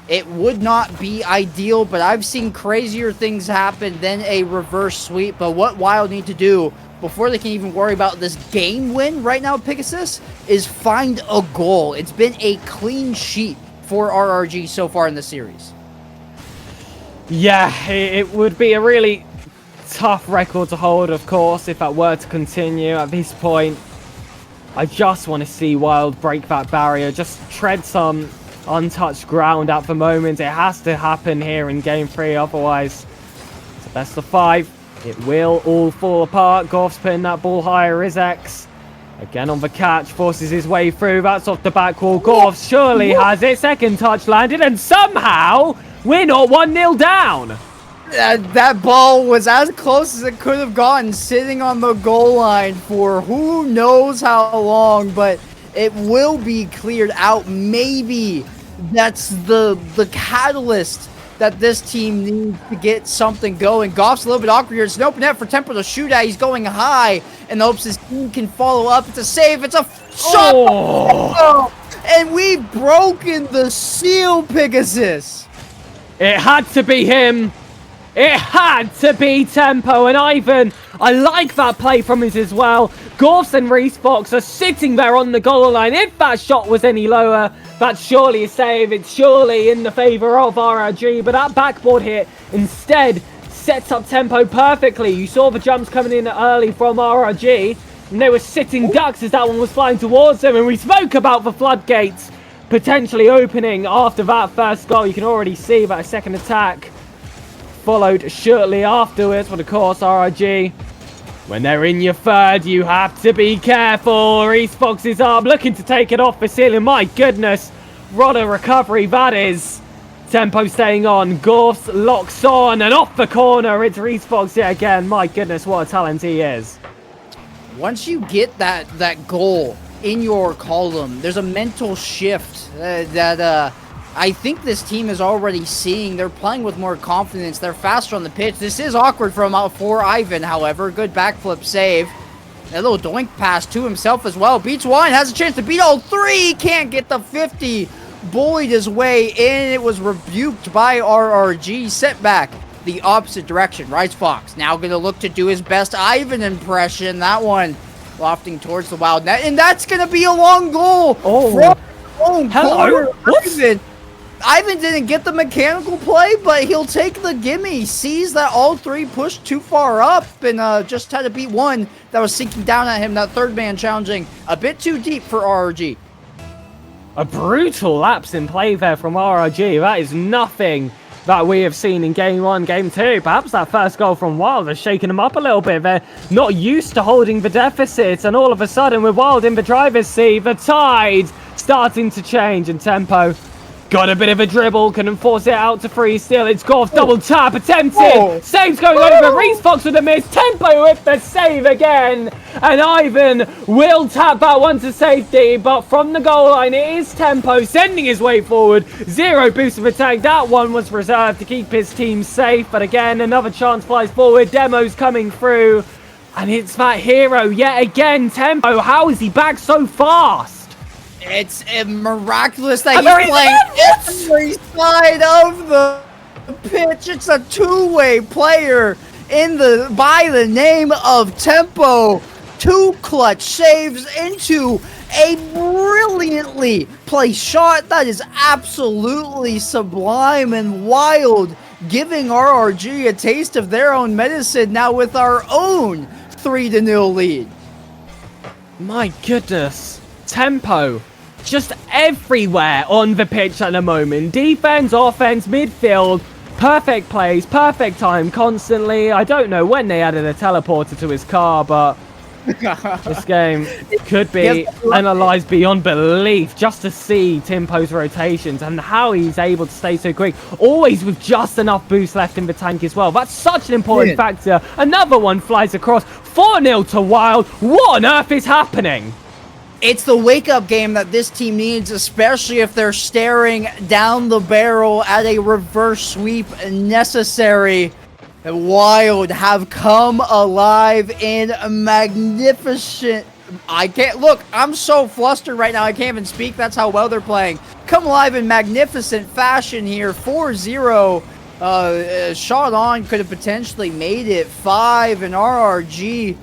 It would not be ideal, but I've seen crazier things happen than a reverse sweep. But what Wild need to do before they can even worry about this game win right now, Pigasus, is find a goal. It's been a clean sheet for RRG so far in the series.
Yeah, it would be a really tough record to hold, of course, if that were to continue at this point. I just want to see Wild break that barrier, just tread some untouched ground at the moment. It has to happen here in game 3, otherwise it's a best of 5. It will all fall apart. Goff's putting that ball higher. Rizex again on the catch, forces his way through. That's off the back wall. Goff surely has it. Second touch landed, and somehow we're not 1-0 down.
That ball was as close as it could have gotten, sitting on the goal line for who knows how long, but it will be cleared out. Maybe that's the catalyst that this team needs to get something going. Goff's a little bit awkward here. It's an open net for Tempo to shoot at. He's going high in the hopes his team can follow up. It's a save. It's a shot. Oh. And we've broken the seal, Pigasus.
It had to be him. It had to be Tempo, and Ivan, I like that play from him as well. Goffs and Reese Fox are sitting there on the goal line. If that shot was any lower, that's surely a save. It's surely in the favour of RRG, but that backboard hit instead sets up Tempo perfectly. You saw the jumps coming in early from RRG, and they were sitting ducks as that one was flying towards them, and we spoke about the floodgates potentially opening after that first goal. You can already see that a second attack followed shortly afterwards, but of course RRG, when they're in your third, you have to be careful. Reese Fox is up, looking to take it off the ceiling. My goodness, what a recovery that is. Tempo staying on, Goffs locks on, and off the corner, it's Reese Fox yet again. My goodness, what a talent he is.
Once you get that goal in your column, there's a mental shift that I think this team is already seeing. They're playing with more confidence. They're faster on the pitch. This is awkward for Ivan, however. Good backflip save. A little doink pass to himself as well. Beats one, has a chance to beat all 3. Can't get the 50. Bullied his way in. It was rebuked by RRG. Set back the opposite direction. Rice Fox now going to look to do his best Ivan impression. That one lofting towards the Wild net. And that's going to be a long goal. From home corner. Ivan didn't get the mechanical play, but he'll take the gimme. Sees that all 3 pushed too far up and just had to beat one that was sinking down at him. That third man challenging a bit too deep for RRG.
A brutal lapse in play there from RRG. That is nothing that we have seen in game 1, game 2. Perhaps that first goal from Wild has shaken them up a little bit. They're not used to holding the deficit, and all of a sudden with Wild in the driver's seat, the tide starting to change, and Tempo got a bit of a dribble, can enforce it out to free still. It's Goff, double tap, attempted. Saves going over. Reese Fox with a miss. Tempo with the save again. And Ivan will tap that one to safety. But from the goal line, it is Tempo sending his way forward. 0 boost of attack. That one was reserved to keep his team safe. But again, another chance flies forward. Demo's coming through. And it's that hero yet again, Tempo. How is he back so fast?
It's miraculous that he's playing every side of the pitch. It's a two-way player by the name of Tempo. 2 clutch saves into a brilliantly placed shot that is absolutely sublime and wild, giving RRG a taste of their own medicine now with our own 3-0 lead.
My goodness. Tempo just everywhere on the pitch at the moment. Defense, offense, midfield. Perfect plays, perfect time constantly. I don't know when they added a teleporter to his car, but this game could be analysed beyond belief just to see Tempo's rotations and how he's able to stay so quick, always with just enough boost left in the tank as well. That's such an important factor. Another one flies across. 4-0 to Wild. What on earth is happening?
It's the wake-up game that this team needs, especially if they're staring down the barrel at a reverse sweep necessary. Wild have come alive in magnificent... I'm so flustered right now, I can't even speak. That's how well they're playing. Come alive in magnificent fashion here. 4-0. Shot on could have potentially made it 5, and RRG...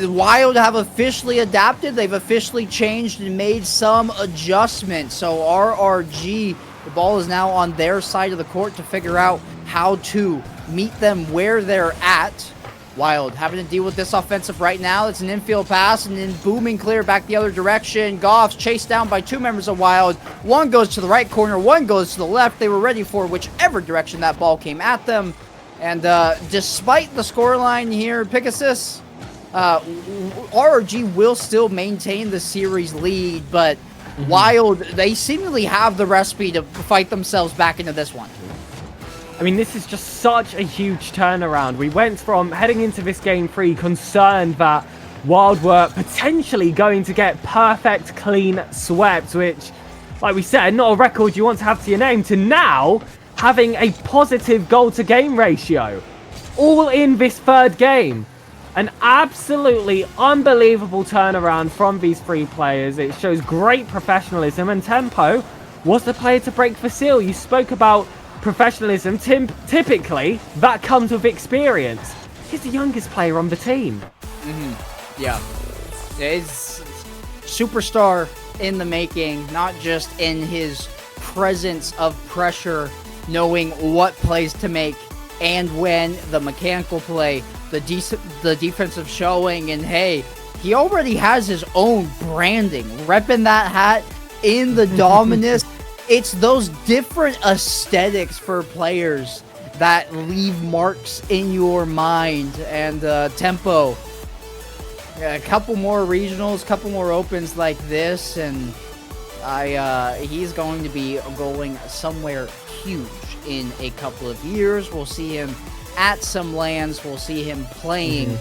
Wild have officially adapted. They've officially changed and made some adjustments. So RRG, the ball is now on their side of the court to figure out how to meet them where they're at. Wild having to deal with this offensive right now. It's an infield pass and then booming clear back the other direction. Goff's chased down by 2 members of Wild. One goes to the right corner, one goes to the left. They were ready for whichever direction that ball came at them. And despite the scoreline here, Pigasus, RRG will still maintain the series lead, but Wild, they seemingly have the recipe to fight themselves back into this one.
I mean, this is just such a huge turnaround. We went from heading into this game 3 concerned that Wild were potentially going to get perfect clean swept, which, like we said, not a record you want to have to your name, to now having a positive goal-to-game ratio. All in this 3rd game. An absolutely unbelievable turnaround from these 3 players. It shows great professionalism, and Tempo was the player to break the seal. You spoke about professionalism. Typically, that comes with experience. He's the youngest player on the team.
Yeah. He's superstar in the making, not just in his presence of pressure, knowing what plays to make and when, the mechanical play, the defensive showing, and hey, he already has his own branding, repping that hat in the Dominus. It's those different aesthetics for players that leave marks in your mind. And Tempo, a couple more regionals, couple more opens like this, and he's going to be going somewhere huge in a couple of years. We'll see him at some lands, we'll see him playing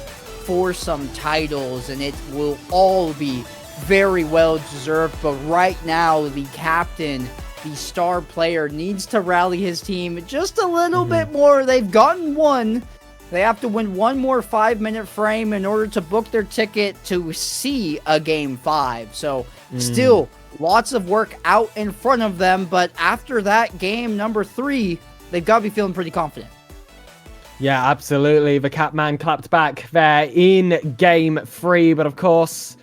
for some titles, and it will all be very well deserved. But right now, the captain, the star player, needs to rally his team just a little bit more. They've gotten one. They have to win one more 5-minute frame in order to book their ticket to see a game 5. So still lots of work out in front of them, but after that game number 3, they've got to be feeling pretty confident.
Yeah, absolutely. The Catman clapped back there in game 3, but of course,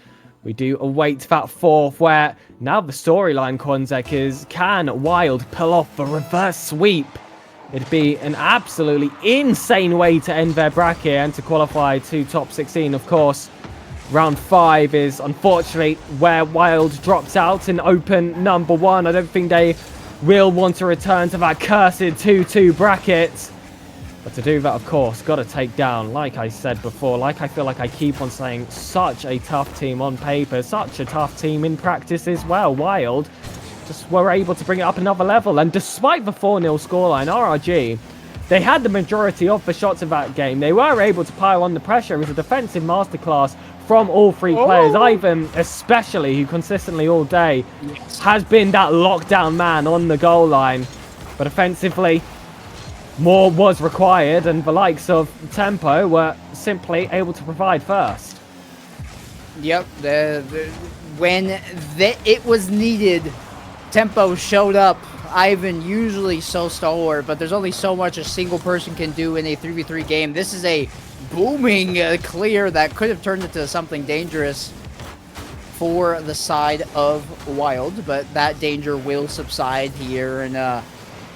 we do await that 4th, where now the storyline, Quanzek, is can Wild pull off the reverse sweep? It'd be an absolutely insane way to end their bracket and to qualify to top 16, of course. Round 5 is unfortunately where Wild drops out in open number 1. I don't think they will want to return to that cursed 2-2 bracket. But to do that, of course, got to take down, like I said before, like I feel like I keep on saying, such a tough team on paper, such a tough team in practice as well. Wild just were able to bring it up another level. And despite the 4-0 scoreline, RRG, they had the majority of the shots of that game. They were able to pile on the pressure. It was a defensive masterclass from all 3 players. Ivan, especially, who consistently all day has been that lockdown man on the goal line. But offensively, more was required, and the likes of Tempo were simply able to provide first.
Yep, when it was needed, Tempo showed up. Ivan usually so stalwart, but there's only so much a single person can do in a 3v3 game. This is a booming clear that could have turned into something dangerous for the side of Wild, but that danger will subside here. And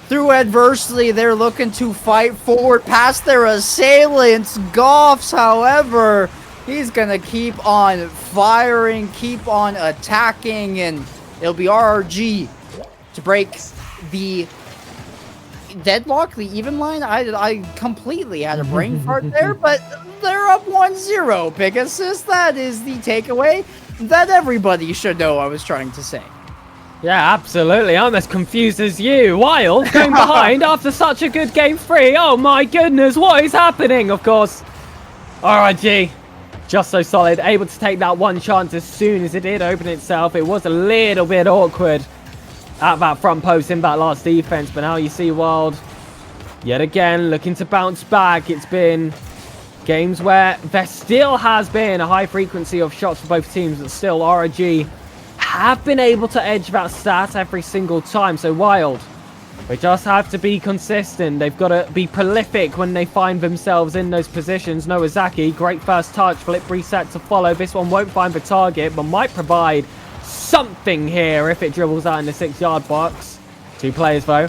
through adversity, they're looking to fight forward past their assailants. Goffs, however, he's going to keep on firing, keep on attacking, and it'll be RRG to break the deadlock, the even line. I completely had a brain fart there, but they're up 1-0, Pigasus. That is the takeaway that everybody should know I was trying to say.
Yeah, absolutely. I'm as confused as you. Wild going behind after such a good game 3. Oh my goodness, what is happening? Of course, RIG just so solid, able to take that one chance as soon as it did open itself. It was a little bit awkward at that front post in that last defense, but now you see Wild yet again looking to bounce back. It's been games where there still has been a high frequency of shots for both teams, but still RIG have been able to edge that stat every single time. So Wild, they just have to be consistent. They've got to be prolific when they find themselves in those positions. Noazaki, great first touch, flip reset to follow. This one won't find the target, but might provide something here if it dribbles out in the 6-yard box. 2 players though,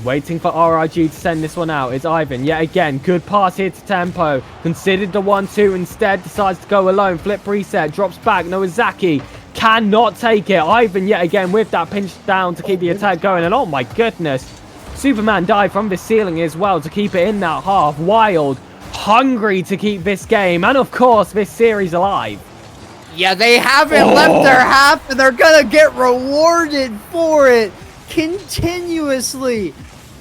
waiting for RIG to send this one out. It's Ivan yet again. Good pass here to Tempo. Considered the 1-2 instead. Decides to go alone. Flip reset. Drops back. Noazaki cannot take it. Ivan yet again with that pinch down to keep the attack going. And oh my goodness, Superman dive from the ceiling as well to keep it in that half. Wild hungry to keep this game and of course this series alive.
Yeah, they haven't left their half, and they're gonna get rewarded for it. Continuously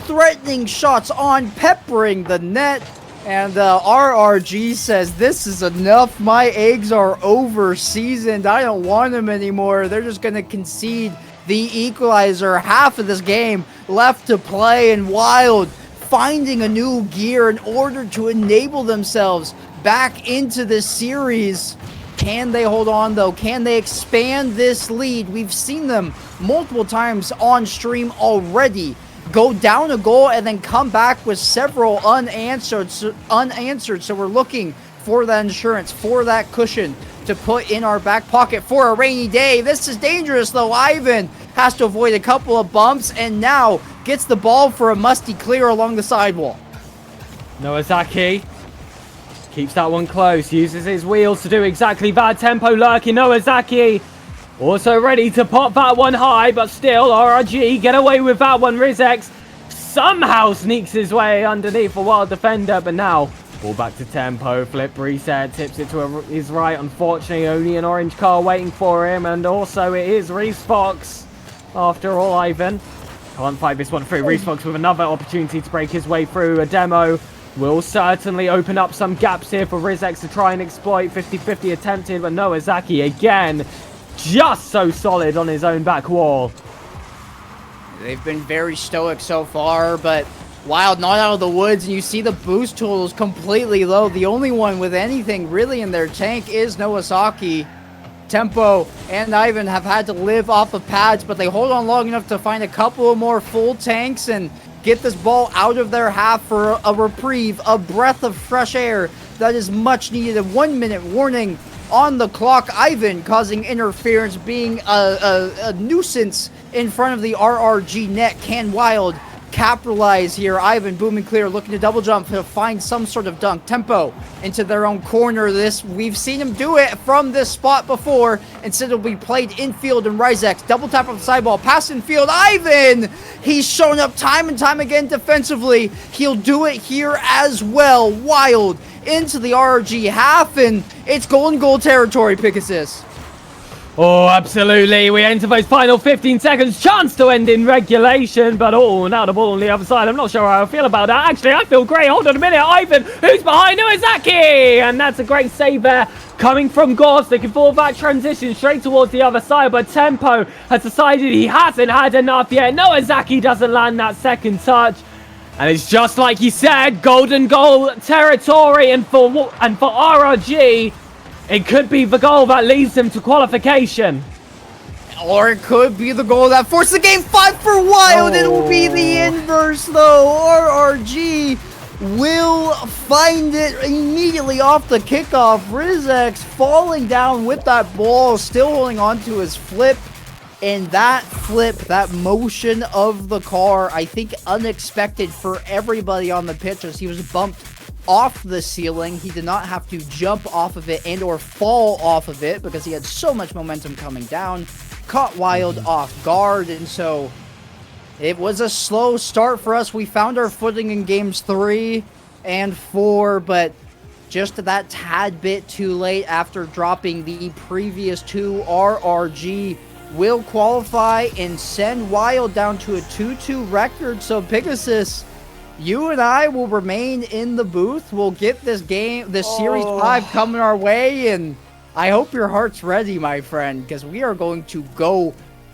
threatening shots on, peppering the net. And RRG says, this is enough. My eggs are over seasoned. I don't want them anymore. They're just gonna concede the equalizer. Half of this game left to play, and Wild finding a new gear in order to enable themselves back into this series. Can they hold on though? Can they expand this lead? We've seen them multiple times on stream already go down a goal and then come back with several unanswered. So we're looking for that insurance, for that cushion to put in our back pocket for a rainy day. This is dangerous though. Ivan has to avoid a couple of bumps and now gets the ball for a musty clear along the sidewall.
Noazaki keeps that one close, uses his wheels to do exactly that. Tempo lurking. Noazaki also ready to pop that one high, but still RRG get away with that one. Rizex somehow sneaks his way underneath a Wild defender, but now ball back to Tempo. Flip reset, tips it to his right. Unfortunately, only an orange car waiting for him, and also it is Reese Fox. After all, Ivan can't fight this one through. Reese Fox with another opportunity to break his way through. A demo will certainly open up some gaps here for Rizex to try and exploit. 50-50 attempted, but Noazaki again just so solid on his own back wall.
They've been very stoic so far, but Wild not out of the woods, and you see the boost tools completely low. The only one with anything really in their tank is Noazaki. Tempo and Ivan have had to live off of pads, but they hold on long enough to find a couple of more full tanks and get this ball out of their half for a reprieve, a breath of fresh air that is much needed. A 1-minute warning on the clock. Ivan causing interference, being a nuisance in front of the RRG net. Can Wild capitalize here? Ivan booming clear, looking to double jump to find some sort of dunk. Tempo into their own corner. This, we've seen him do it from this spot before. Instead it'll be played infield, and Rizex double tap on the sideball, pass infield. Ivan, he's shown up time and time again defensively. He'll do it here as well. Wild into the RRG half, and it's golden goal territory, Pigasus.
Oh, absolutely. We enter those final 15 seconds. Chance to end in regulation, but oh, now the ball on the other side. I'm not sure how I feel about that. Actually, I feel great. Hold on a minute. Ivan, who's behind Noazaki? And that's a great save there coming from Gors. Looking for that transition straight towards the other side, but Tempo has decided he hasn't had enough yet. Noazaki doesn't land that second touch. And it's just like you said, golden goal territory, and for RRG, it could be the goal that leads them to qualification.
Or it could be the goal that forced the game 5 for Wild. It will be the inverse, though. RRG will find it immediately off the kickoff. Rizex falling down with that ball, still holding on to his flip. And that flip, that motion of the car, I think unexpected for everybody on the pitch as he was bumped off the ceiling. He did not have to jump off of it and or fall off of it because he had so much momentum coming down. Caught Wild off guard, and so it was a slow start for us. We found our footing in games 3 and 4, but just that tad bit too late after dropping the previous 2. RRG will qualify and send Wild down to a 2-2 record. So Pigasus, you and I will remain in the booth. We'll get this Series 5 coming our way, and I hope your heart's ready, my friend, because we are going to go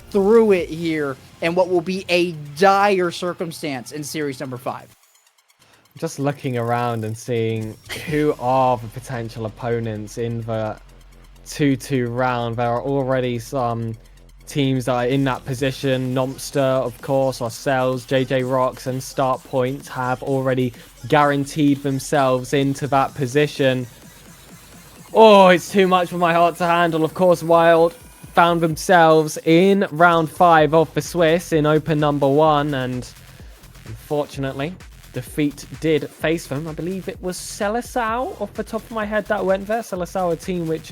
through it here in what will be a dire circumstance in Series number 5.
Just looking around and seeing who are the potential opponents in the 2-2 round. There are already some teams that are in that position. Nomster, of course, ourselves, JJ Rocks and Start Point have already guaranteed themselves into that position. Oh, it's too much for my heart to handle. Of course, Wild found themselves in round 5 of the Swiss in open number 1, and unfortunately, defeat did face them. I believe it was Seleção, off the top of my head, that went there. Seleção, a team which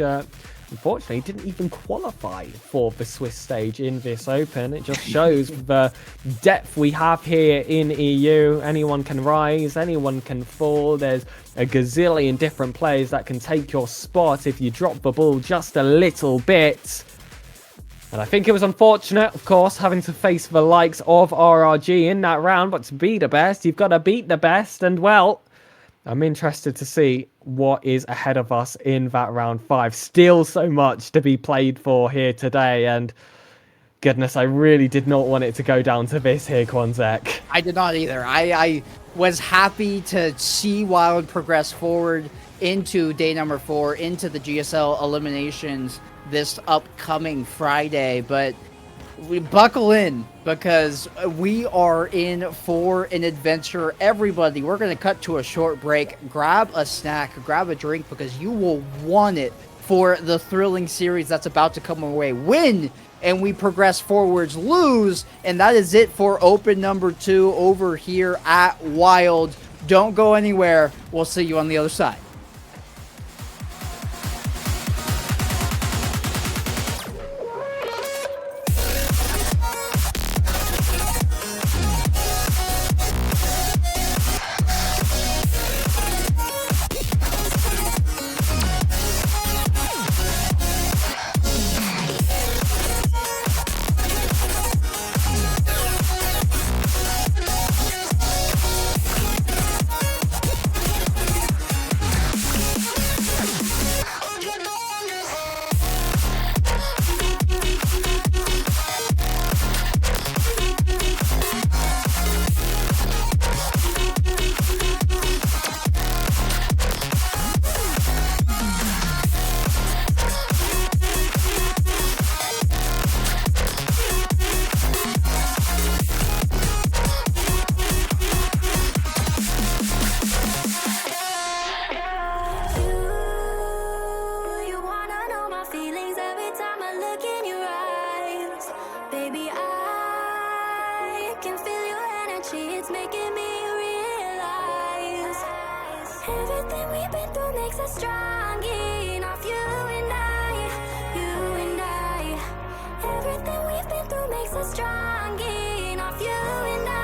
unfortunately didn't even qualify for the Swiss stage in this open. It just shows the depth we have here in EU. Anyone can rise, anyone can fall. There's a gazillion different players that can take your spot if you drop the ball just a little bit. And I think it was unfortunate, of course, having to face the likes of RRG in that round, but to be the best, you've got to beat the best. And well, I'm interested to see what is ahead of us in that round 5. Still so much to be played for here today, and goodness, I really did not want it to go down to this here, Quanzek.
I did not either. I was happy to see Wild progress forward into day number 4, into the GSL eliminations this upcoming Friday, but we buckle in because we are in for an adventure. Everybody, we're going to cut to a short break. Grab a snack, grab a drink, because you will want it for the thrilling series that's about to come our way. Win, and we progress forwards. Lose, and that is it for open number 2 over here at Wild. Don't go anywhere. We'll see you on the other side.
Everything we've been through makes us strong enough. You and I. Everything we've been through makes us strong enough. You and I.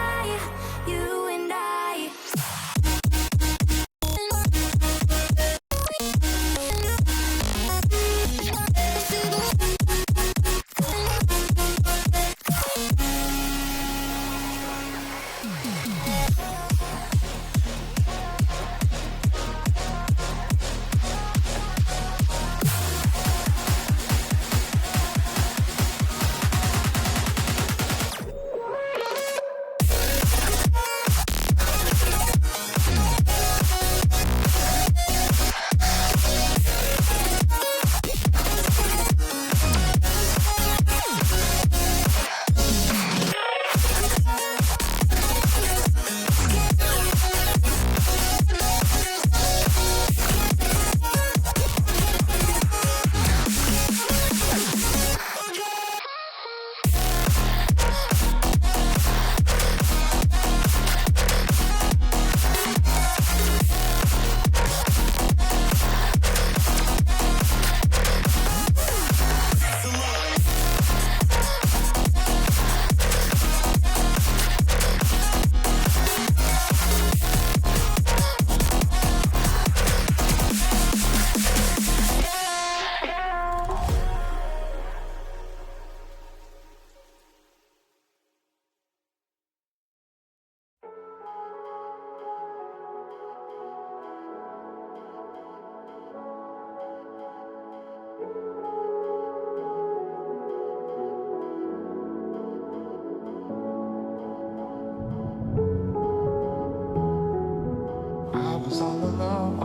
was all alone.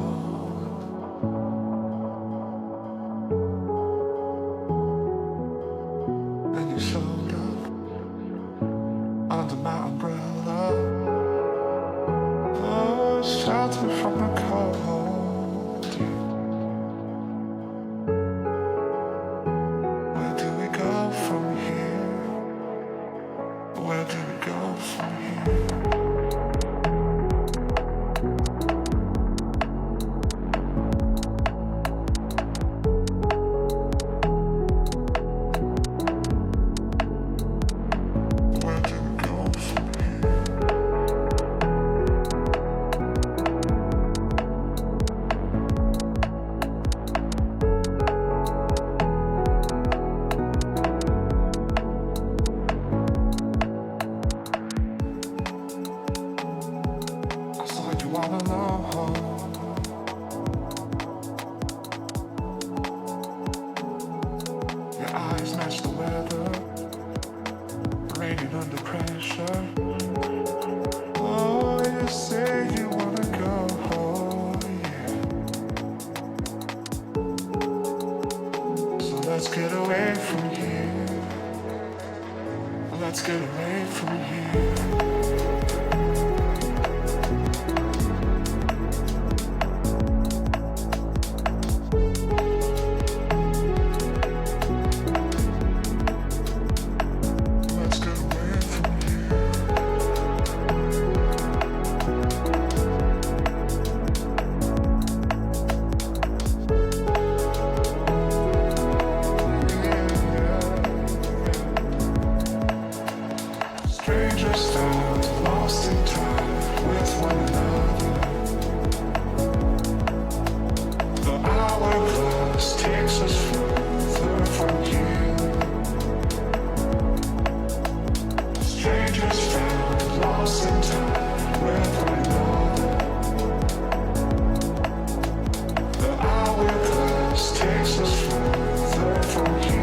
And you showed up under my umbrella. Oh, shelter from the cold. Where do we go from here? Where do we go from here? Where do we go from here? I saw you all alone. Your eyes match the weather, raining under pressure. Oh, you say you wanna go, yeah. So let's get away from here. Let's get away from here. Let's get away from here. Strangers found lost in time with one another. The hourglass takes us further from here. Strangers found lost in time with one another. The hourglass takes us further from here.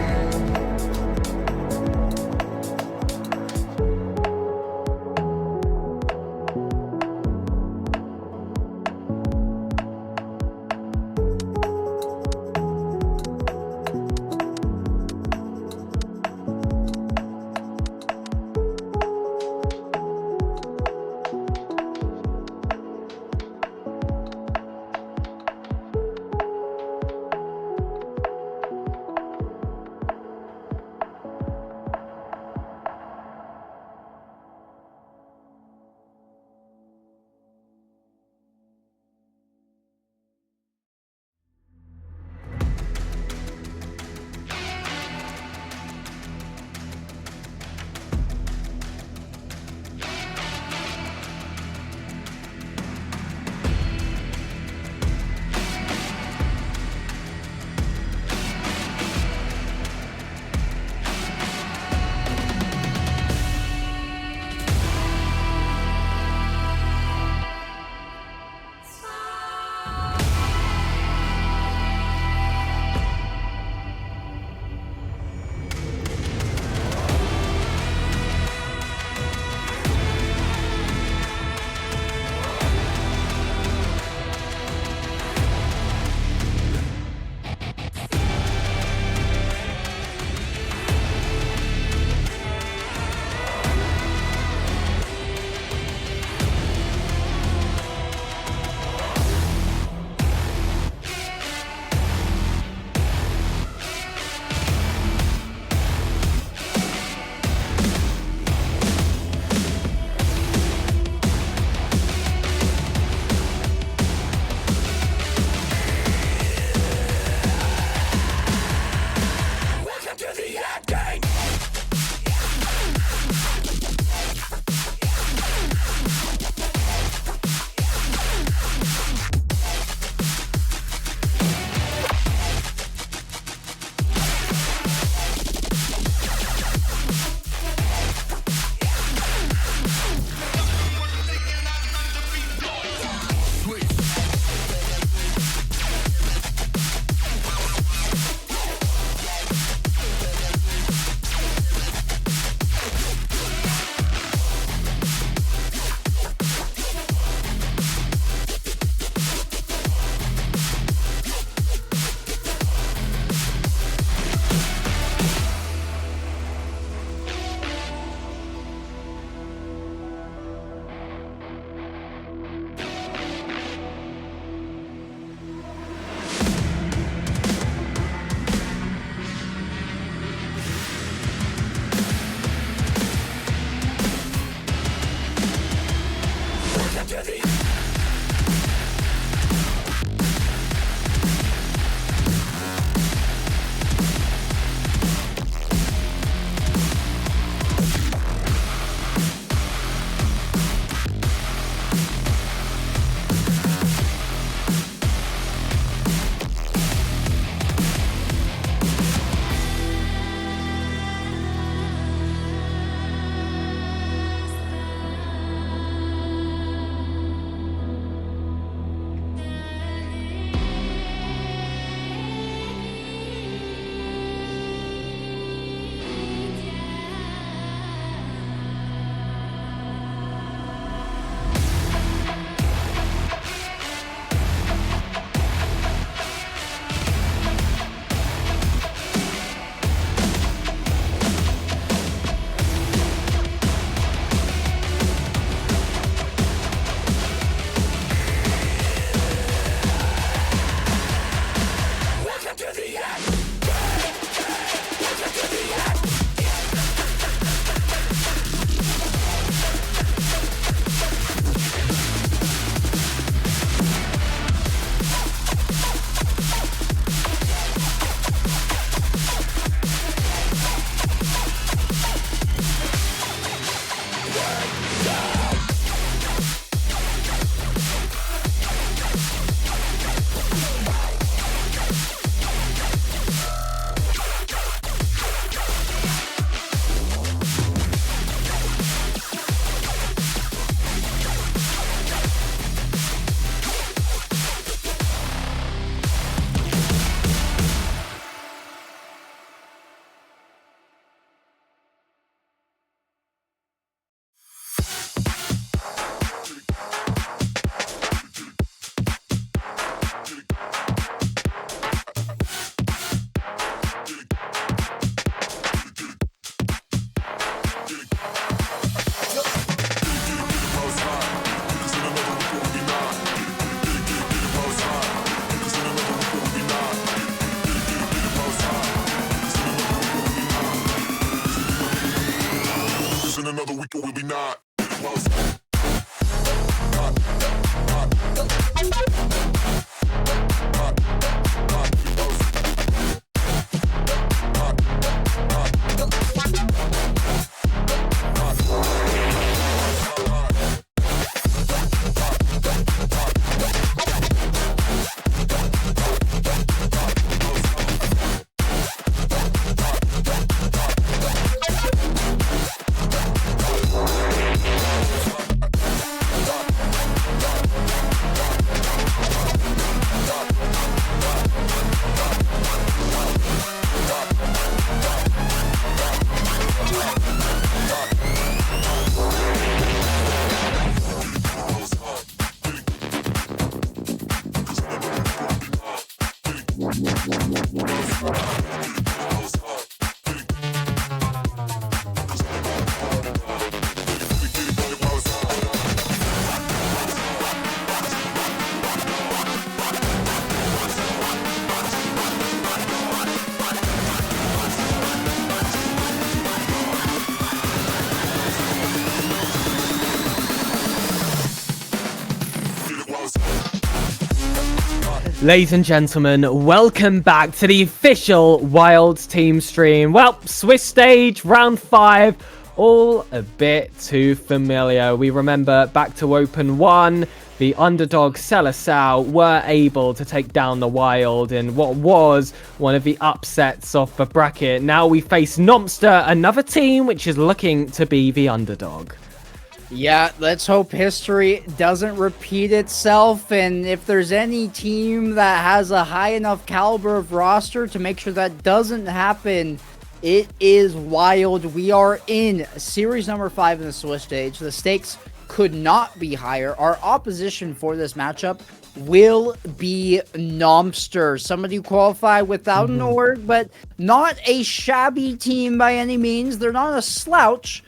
Will be not.
Ladies and gentlemen, welcome back to the official Wilds team stream. Well, Swiss stage, round 5, all a bit too familiar. We remember back to Open 1, the underdog Seleção were able to take down the Wild in what was one of the upsets of the bracket. Now we face Nomster, another team which is looking to be the underdog.
Yeah, let's hope history doesn't repeat itself, and if there's any team that has a high enough caliber of roster to make sure that doesn't happen, it is Wild. We are in series number 5 in the Swiss stage. The stakes could not be higher. Our opposition for this matchup will be Nomster, somebody who qualified without an org, but not a shabby team by any means. They're not a slouch.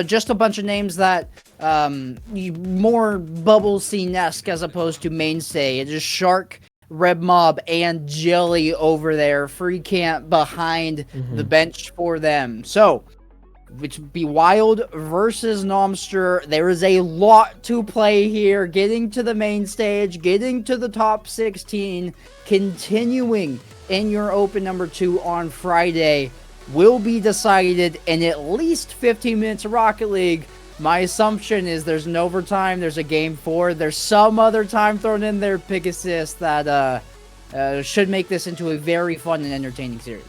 Just a bunch of names that more bubble scene-esque as opposed to mainstay. It is Shark, Red Mob, and Jelly over there. Free camp behind the bench for them. So, which would be Wild versus Nomster. There is a lot to play here. Getting to the main stage, getting to the top 16, continuing in your open number 2 on Friday will be decided in at least 15 minutes of Rocket League. My assumption is there's an overtime, there's a game 4, there's some other time thrown in there, Pigasus, that should make this into a very fun and entertaining series.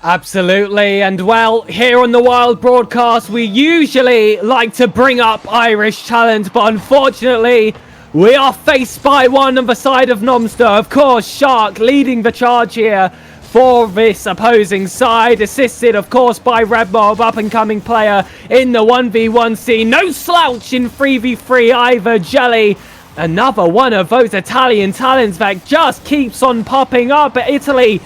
Absolutely, and well, here on the Wild broadcast, we usually like to bring up Irish talent, but unfortunately, we are faced by one on the side of Nomster. Of course, Shark leading the charge here for this opposing side, assisted, of course, by Redmob, up-and-coming player in the 1v1 scene. No slouch in 3v3 either, Jelly. Another one of those Italian talents that just keeps on popping up. Italy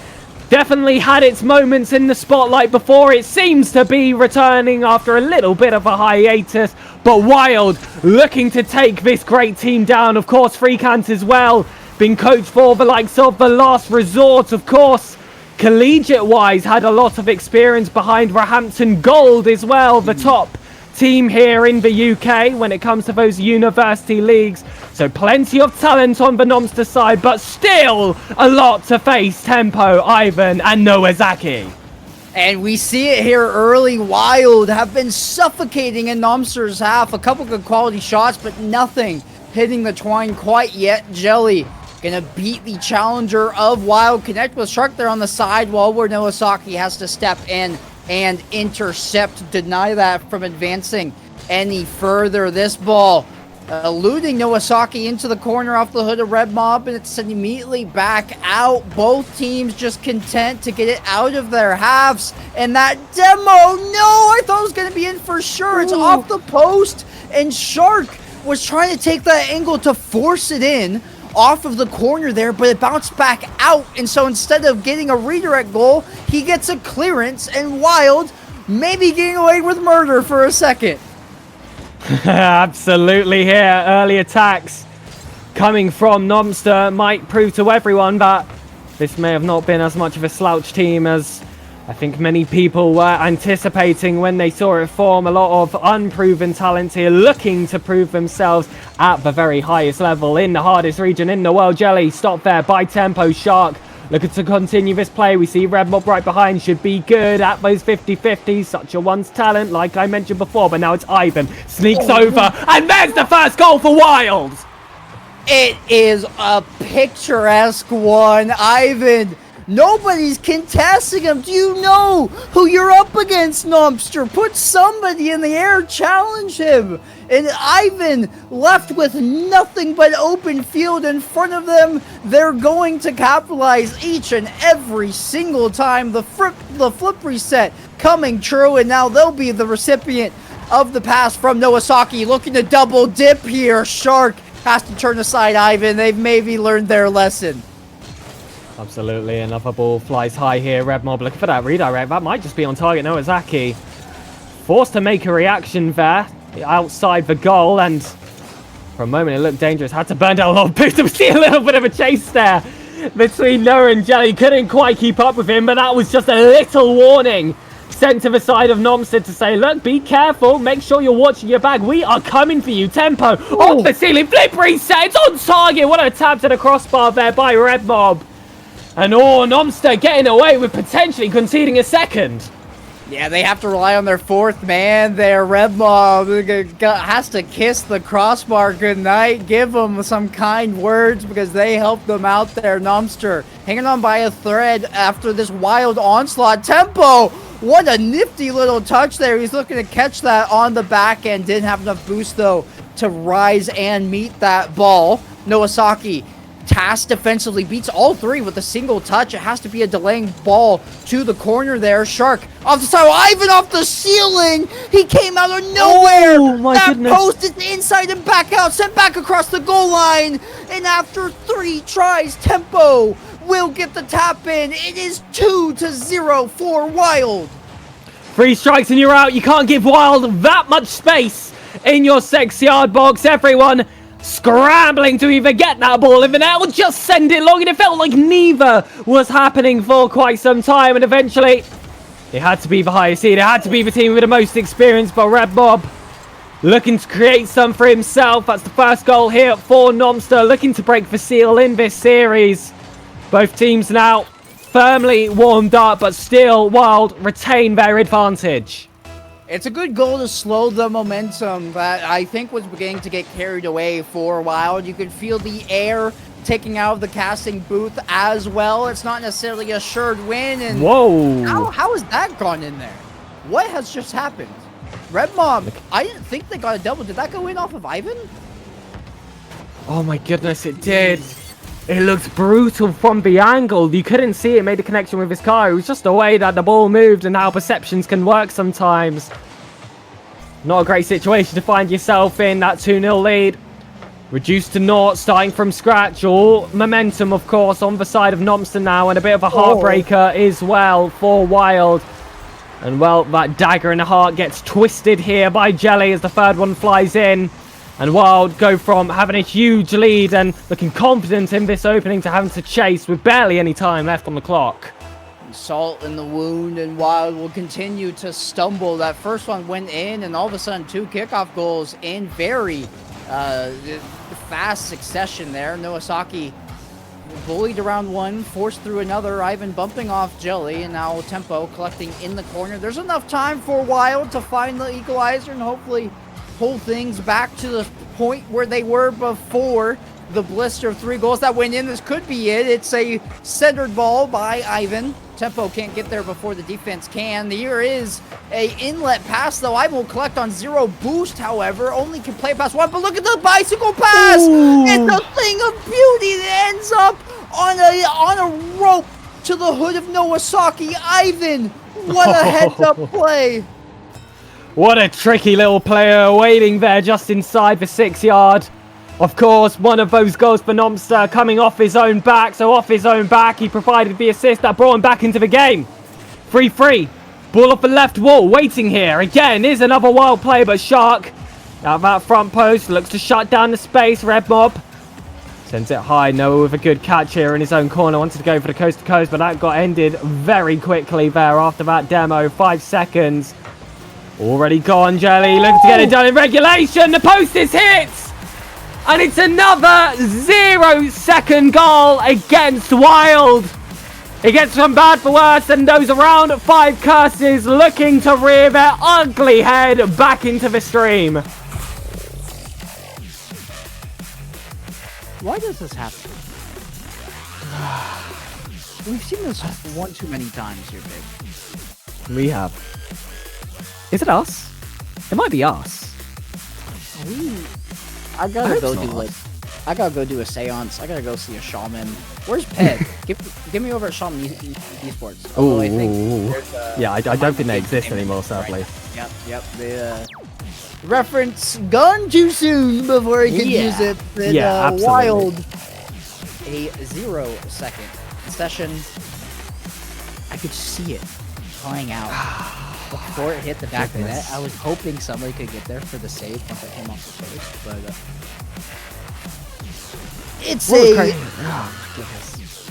definitely had its moments in the spotlight before. It seems to be returning after a little bit of a hiatus. But Wild looking to take this great team down. Of course, Freakant as well. Been coached for the likes of the Last Resort. Of course, collegiate-wise, had a lot of experience behind Roehampton Gold as well. The top team here in the UK when it comes to those university leagues. So plenty of talent on the Nomster side, but still a lot to face. Tempo, Ivan, and Nowazaki.
And we see it here early. Wild have been suffocating in Nomster's half. A couple good quality shots, but nothing hitting the twine quite yet. Jelly gonna beat the challenger of Wild. Connect with Shark there on the side, while where Nowazaki has to step in and intercept, deny that from advancing any further. This ball eluding Nowazaki into the corner off the hood of Red Mob, and it's immediately back out. Both teams just content to get it out of their halves. And that demo, no, I thought it was going to be in for sure. It's off the post, and Shark was trying to take that angle to force it in off of the corner there, but it bounced back out. And so instead of getting a redirect goal, he gets a clearance, and Wild maybe getting away with murder for a second.
Absolutely here. Early attacks coming from Nomster might prove to everyone that this may have not been as much of a slouch team as I think many people were anticipating when they saw it form. A lot of unproven talent here looking to prove themselves at the very highest level in the hardest region in the world. Jelly stopped there by Tempo. Shark looking to continue this play. We see Red Mob right behind. Should be good at those 50-50s. Such a once talent, like I mentioned before. But now it's Ivan. Sneaks over. And there's the first goal for Wild.
It is a picturesque one. Ivan, nobody's contesting him. Do you know who you're up against, Nomster? Put somebody in the air. Challenge him. And Ivan left with nothing but open field in front of them. They're going to capitalize each and every single time. The flip reset coming true, and now they'll be the recipient of the pass from Nowazaki. Looking to double dip here. Shark has to turn aside Ivan. They've maybe learned their lesson.
Absolutely. Another ball flies high here. Red Mob looking for that redirect. That might just be on target. Nowazaki forced to make a reaction there outside the goal, and for a moment it looked dangerous. Had to burn down a lot of boost. We see a little bit of a chase there between Noah and Jelly. Couldn't quite keep up with him, but that was just a little warning sent to the side of Nomster to say, look, be careful, make sure you're watching your back. We are coming for you. Tempo off the ceiling, flip reset, it's on target. What a tap to the crossbar there by Red Mob. And Nomster getting away with potentially conceding a second.
Yeah, they have to rely on their fourth man there. Red Mob has to kiss the crossbar goodnight. Give them some kind words because they helped them out there. Nomster hanging on by a thread after this wild onslaught. Tempo! What a nifty little touch there. He's looking to catch that on the back end. Didn't have enough boost, though, to rise and meet that ball. Nowazaki tasked defensively, beats all three with a single touch. It has to be a delaying ball to the corner there. Shark off the side, Ivan off the ceiling. He came out of nowhere.
Oh my goodness.
Post is inside and back out, sent back across the goal line. And after 3 tries, Tempo will get the tap in. It is 2-0 for Wild.
3 strikes and you're out. You can't give Wild that much space in your 6-yard box. Everyone scrambling to either get that ball in the net or just send it long, and it felt like neither was happening for quite some time, and eventually It had to be the highest seed. It had to be the team with the most experience, but Red Mob looking to create some for himself. That's the first goal here for Nomster, looking to break the seal in this series. Both teams now firmly warmed up, but still Wild retain their advantage.
It's a good goal to slow the momentum that I think was beginning to get carried away for a while. You could feel the air taking out of the casting booth as well. It's not necessarily a assured win. And
whoa.
How has that gone in there? What has just happened? Red Mob, I didn't think they got a double. Did that go in off of Ivan?
Oh my goodness, it did. It looked brutal from the angle. You couldn't see it made a connection with his car. It was just the way that the ball moved and how perceptions can work sometimes. Not a great situation to find yourself in. That 2-0 lead. Reduced to naught, starting from scratch. All momentum, of course, on the side of Nomster now. And a bit of a heartbreaker as well for Wild. And, well, that dagger in the heart gets twisted here by Jelly as the third one flies in. And Wild go from having a huge lead and looking confident in this opening to having to chase with barely any time left on the clock.
Salt in the wound, and Wild will continue to stumble. That first one went in, and all of a sudden 2 kickoff goals in very fast succession there. Noasaki bullied around one, forced through another. Ivan bumping off Jelly, and now Tempo collecting in the corner. There's enough time for Wild to find the equalizer and hopefully pull things back to the point where they were before the blister of 3 goals that went in. This could be it. It's a centered ball by Ivan. Tempo can't get there before the defense can. Here is a inlet pass, though. Ivan will collect on 0 boost, however. Only can play past 1, but look at the bicycle pass!
Ooh.
It's a thing of beauty that ends up on a rope to the hood of Noasaki. Ivan, what a heads-up play!
What a tricky little player waiting there just inside the 6-yard. Of course, one of those goals for Nomster coming off his own back. So off his own back, he provided the assist that brought him back into the game. 3-3. Ball off the left wall, waiting here. Again, is another Wild play, but Shark out of that front post looks to shut down the space. Red Mob sends it high. Noah with a good catch here in his own corner. Wanted to go for the coast to coast, but that got ended very quickly there after that demo. 5 seconds. Already gone, Jelly. Looking to get it done in regulation. The post is hit. And it's another 0-second goal against Wild. It gets from bad for worse, and those around 5 curses looking to rear their ugly head back into the stream.
Why does this happen? We've seen this one too many times here, babe.
We have. Is it us? It might be us.
I gotta go do a seance. I gotta go see a shaman. Where's Ped? give me over at Shaman Esports.
Oh,
I think there's,
I don't think they exist anymore, sadly.
Right. Yep. They reference gone too soon before I can use it. But,
absolutely.
Wild. A 0-second session. I could see it playing out before it hit the back of the net. I was hoping somebody could get there for the save once it came off the post, but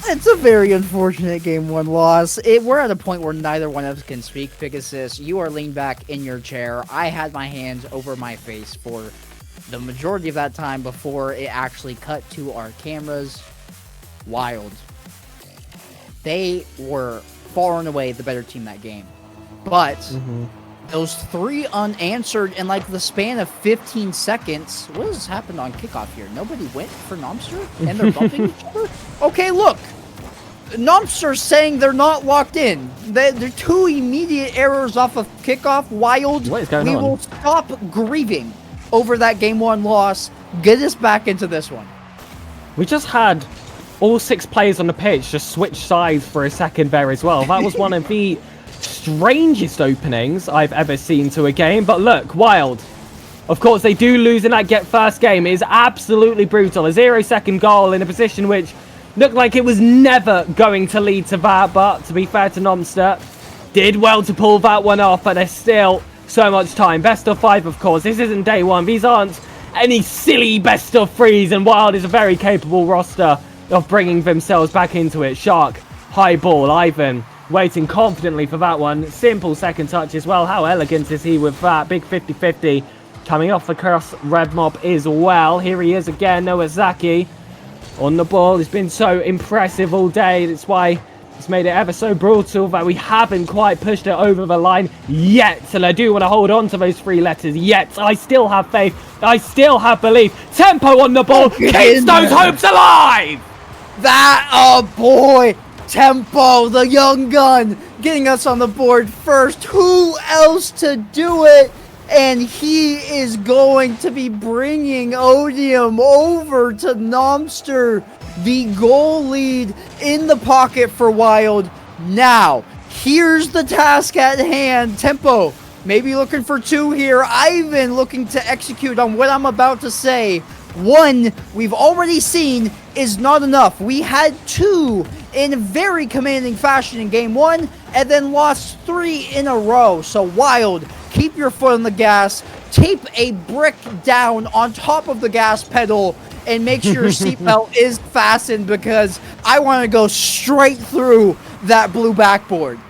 it's a very unfortunate game 1 loss. We're at a point where neither one of us can speak. Pigasus, you are leaned back in your chair. I had my hands over my face for the majority of that time before it actually cut to our cameras. Wild. They were far and away the better team that game. But those 3 unanswered in like the span of 15 seconds. What has happened on kickoff here? Nobody went for Nomster and they're bumping each other? Okay, look. Nomster's saying they're not locked in. They're 2 immediate errors off of kickoff. Wild.
What is going on?
We will stop grieving over that game 1 loss. Get us back into this one.
We just had all 6 players on the pitch just switch sides for a second there as well. That was one of the strangest openings I've ever seen to a game. But look, Wild. Of course, they do lose in that first game. It is absolutely brutal. A 0-second goal in a position which looked like it was never going to lead to that. But to be fair to Nomster, did well to pull that one off. But there's still so much time. Best of 5, of course. This isn't day 1. These aren't any silly best of 3s. And Wild is a very capable roster of bringing themselves back into it. Shark, high ball, Ivan waiting confidently for that one. Simple second touch as well. How elegant is he with that? Big 50-50 coming off across Red Mob as well. Here he is again, Nowazaki on the ball. He's been so impressive all day. That's why it's made it ever so brutal that we haven't quite pushed it over the line yet. And I do want to hold on to those 3 letters yet. I still have faith. I still have belief. Tempo on the ball. Keeps those hopes alive.
That, oh boy, Tempo, the young gun, getting us on the board first. Who else to do it? And he is going to be bringing Odium over to Nomster. The goal lead in the pocket for Wild. Now, here's the task at hand. Tempo, maybe looking for 2 here. Ivan looking to execute on what I'm about to say. 1, we've already seen, is not enough. We had 2 in very commanding fashion in game 1, and then lost 3 in a row. So Wild, keep your foot on the gas. Tape a brick down on top of the gas pedal and make sure your seatbelt is fastened, because I want to go straight through that blue backboard.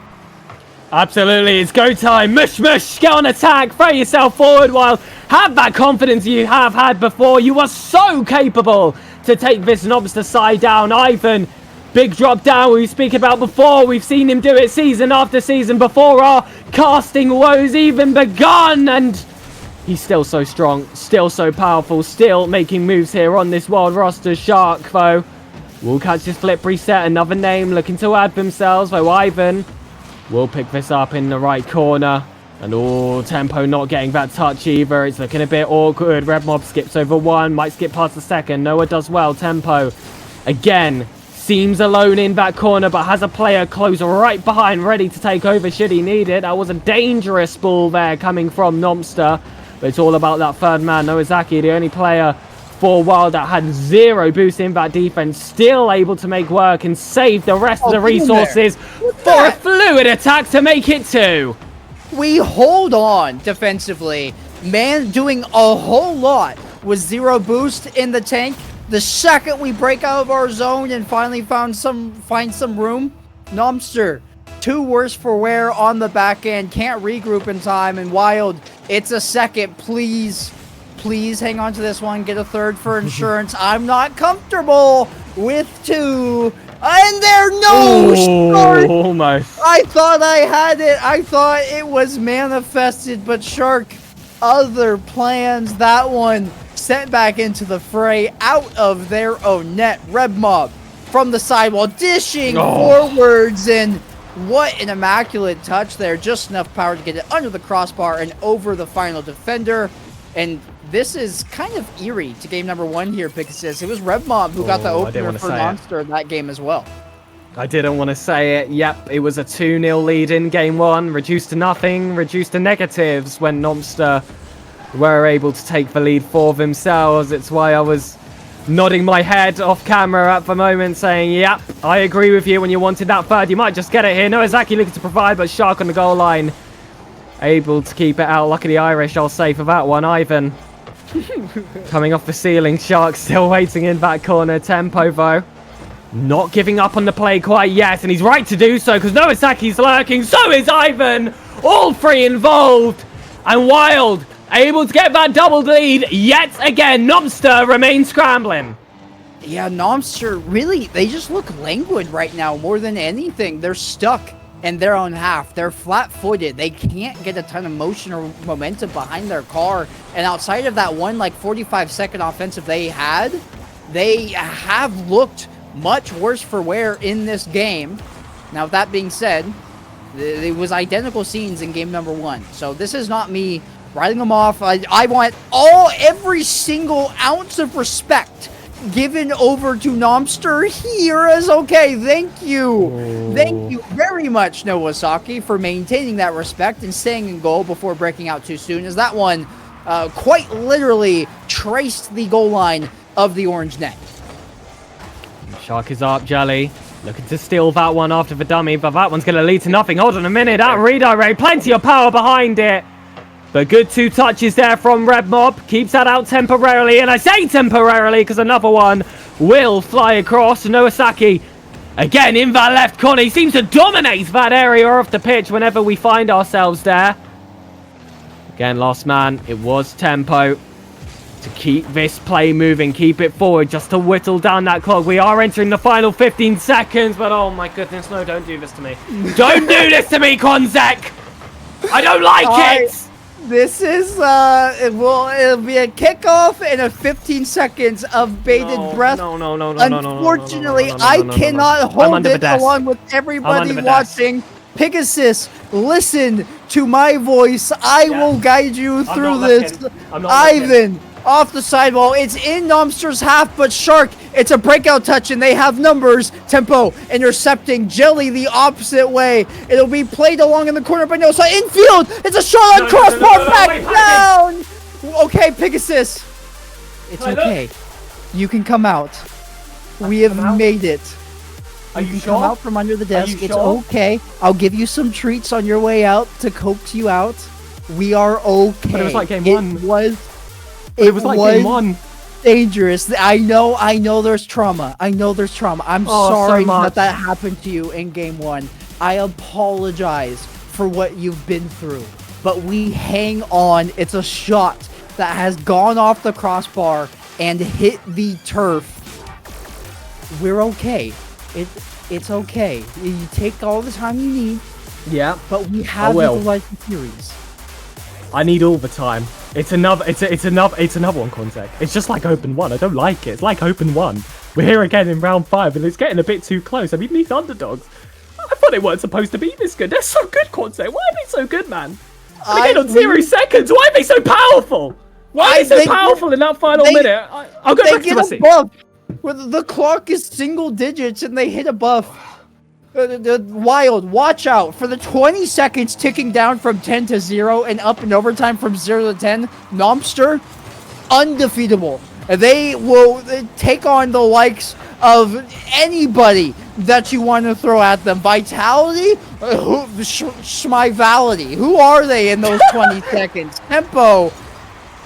Absolutely, it's go time. Mush, mush, get on attack, throw yourself forward, Wild. Have that confidence you have had before. You are so capable to take this Nobster side down. Ivan, big drop down we speak about before. We've seen him do it season after season before our casting woes even begun. And he's still so strong, still so powerful, still making moves here on this wild roster. Shark, though, will catch his flip reset. Another name looking to add themselves, though Ivan will pick this up in the right corner. And Tempo not getting that touch either. It's looking a bit awkward. Red Mob skips over 1, might skip past the second. Noah does well. Tempo, again, seems alone in that corner, but has a player close right behind, ready to take over should he need it. That was a dangerous ball there coming from Nomster. But it's all about that third man. Nowazaki, the only player for Wild that had 0 boost in that defense, still able to make work and save the rest of the resources for a fluid attack to make it 2.
We hold on defensively. Man doing a whole lot with 0 boost in the tank. The second we break out of our zone and finally find some room, Nomster, 2 worse for wear on the back end. Can't regroup in time. And Wild, it's a second. Please hang on to this one. Get a 3rd for insurance. I'm not comfortable with 2. And there, no! Shark!
Almost.
I thought I had it. I thought it was manifested, but Shark, other plans. That one sent back into the fray, out of their own net. Red Mob from the sidewall, dishing forwards, and what an immaculate touch there. Just enough power to get it under the crossbar and over the final defender. And this is kind of eerie to game number 1 here, Pigasus. It was Red Mob who got the opener for Monster in that game as well.
I didn't want to say it. Yep, it was a 2-0 lead in game 1, reduced to nothing, reduced to negatives when Nomster were able to take the lead for themselves. It's why I was nodding my head off camera at the moment, saying, yep, I agree with you. When you wanted that 3rd, you might just get it here. Nowazaki looking to provide, but Shark on the goal line, able to keep it out. Lucky the Irish, I'll say for that one. Ivan coming off the ceiling. Shark still waiting in that corner. Tempo, though, not giving up on the play quite yet, and he's right to do so because Nowasaki's lurking. So is Ivan. All 3 involved, and Wild able to get that double lead yet again. Nomster remains scrambling.
Yeah, Nomster, really, they just look languid right now more than anything. They're stuck in their own half. They're flat-footed. They can't get a ton of motion or momentum behind their car. And outside of that one, 45-second offensive they had, they have looked much worse for wear in this game. Now, with that being said, it was identical scenes in game number 1. So this is not me writing them off. I want every single ounce of respect given over to Nomster here as okay. Thank you. Thank you very much, Nowazaki, for maintaining that respect and staying in goal before breaking out too soon, as that one quite literally traced the goal line of the orange net.
Shark is up, Jelly. Looking to steal that one after the dummy, but that one's going to lead to nothing. Hold on a minute. That redirect, plenty of power behind it. But good 2 touches there from Red Mob. Keeps that out temporarily. And I say temporarily because another one will fly across. Nowazaki Again, in that left corner, he seems to dominate that area of the pitch whenever we find ourselves there. Again, last man, it was Tempo. To keep this play moving, keep it forward, just to whittle down that clock. We are entering the final 15 seconds, but oh my goodness, no, don't do this to me. Don't do this to me, Quanzek! I don't like it!
This is, it'll be a kickoff and a 15 seconds of bated breath.
No.
Unfortunately, I cannot hold it along with everybody watching. Pegasus, listen to my voice. I will guide you through this. Ivan, off the sidewall. It's in Nomster's half, but Shark, it's a breakout touch, and they have numbers. Tempo intercepting Jelly the opposite way. It'll be played along in the corner by Nosa. Infield, it's a shot on crossbar, back down. Okay, Pegasus, it's okay. You can come out. We have made it. You can come out from under the desk. It's okay. I'll give you some treats on your way out to coax you out. We are okay.
But it was like game one.
It was like game one. Dangerous. I know there's trauma. I'm sorry that happened to you in game one. I apologize for what you've been through. But we hang on. It's a shot that has gone off the crossbar and hit the turf. We're okay. It's okay. You take all the time you need.
Yeah.
But we have the Legend series.
I need all the time. It's another one, Quanzek. It's just like Open 1. I don't like it. It's like Open 1. We're here again in round 5, and it's getting a bit too close. I mean, these underdogs, I thought they weren't supposed to be this good. They're so good, Quanzek. Why are they so good, man? And again, on 0 seconds. Why are they so powerful? Why are they so powerful in that final minute? I'll go back to my seat.
Where the clock is single digits and they hit a buff. Wild, watch out for the 20 seconds ticking down from 10 to 0 and up in overtime from 0 to 10. Nomster, undefeatable. They will take on the likes of anybody that you want to throw at them. Vitality? Schmivality. Who are they in those 20 seconds? Tempo.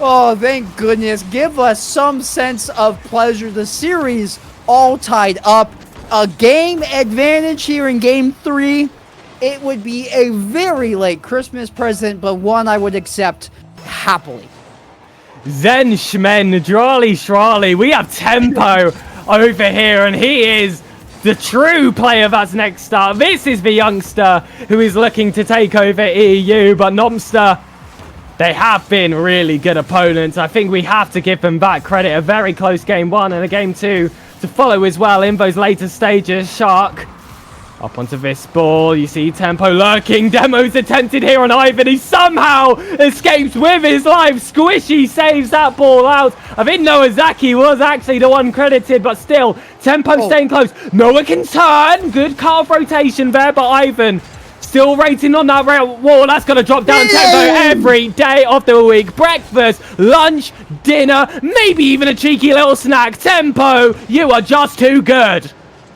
Oh, thank goodness. Give us some sense of pleasure. The series all tied up. A game advantage here in game 3. It would be a very late Christmas present, but one I would accept happily.
Zen Shmen, Drawley Shrawley. We have Tempo over here, and he is the true player that's next up. This is the youngster who is looking to take over EU, but Nomster, they have been really good opponents. I think we have to give them back credit. A very close game 1 and a game 2 to follow as well in those later stages. Shark up onto this ball. You see Tempo lurking. Demos attempted here on Ivan. He somehow escapes with his life. Squishy saves that ball out. I think Nowazaki was actually the one credited, but still, Tempo staying close. Noah can turn. Good calf rotation there, but Ivan still rating on that wall. That's going to drop down Tempo every day of the week. Breakfast, lunch, dinner, maybe even a cheeky little snack. Tempo, you are just too good.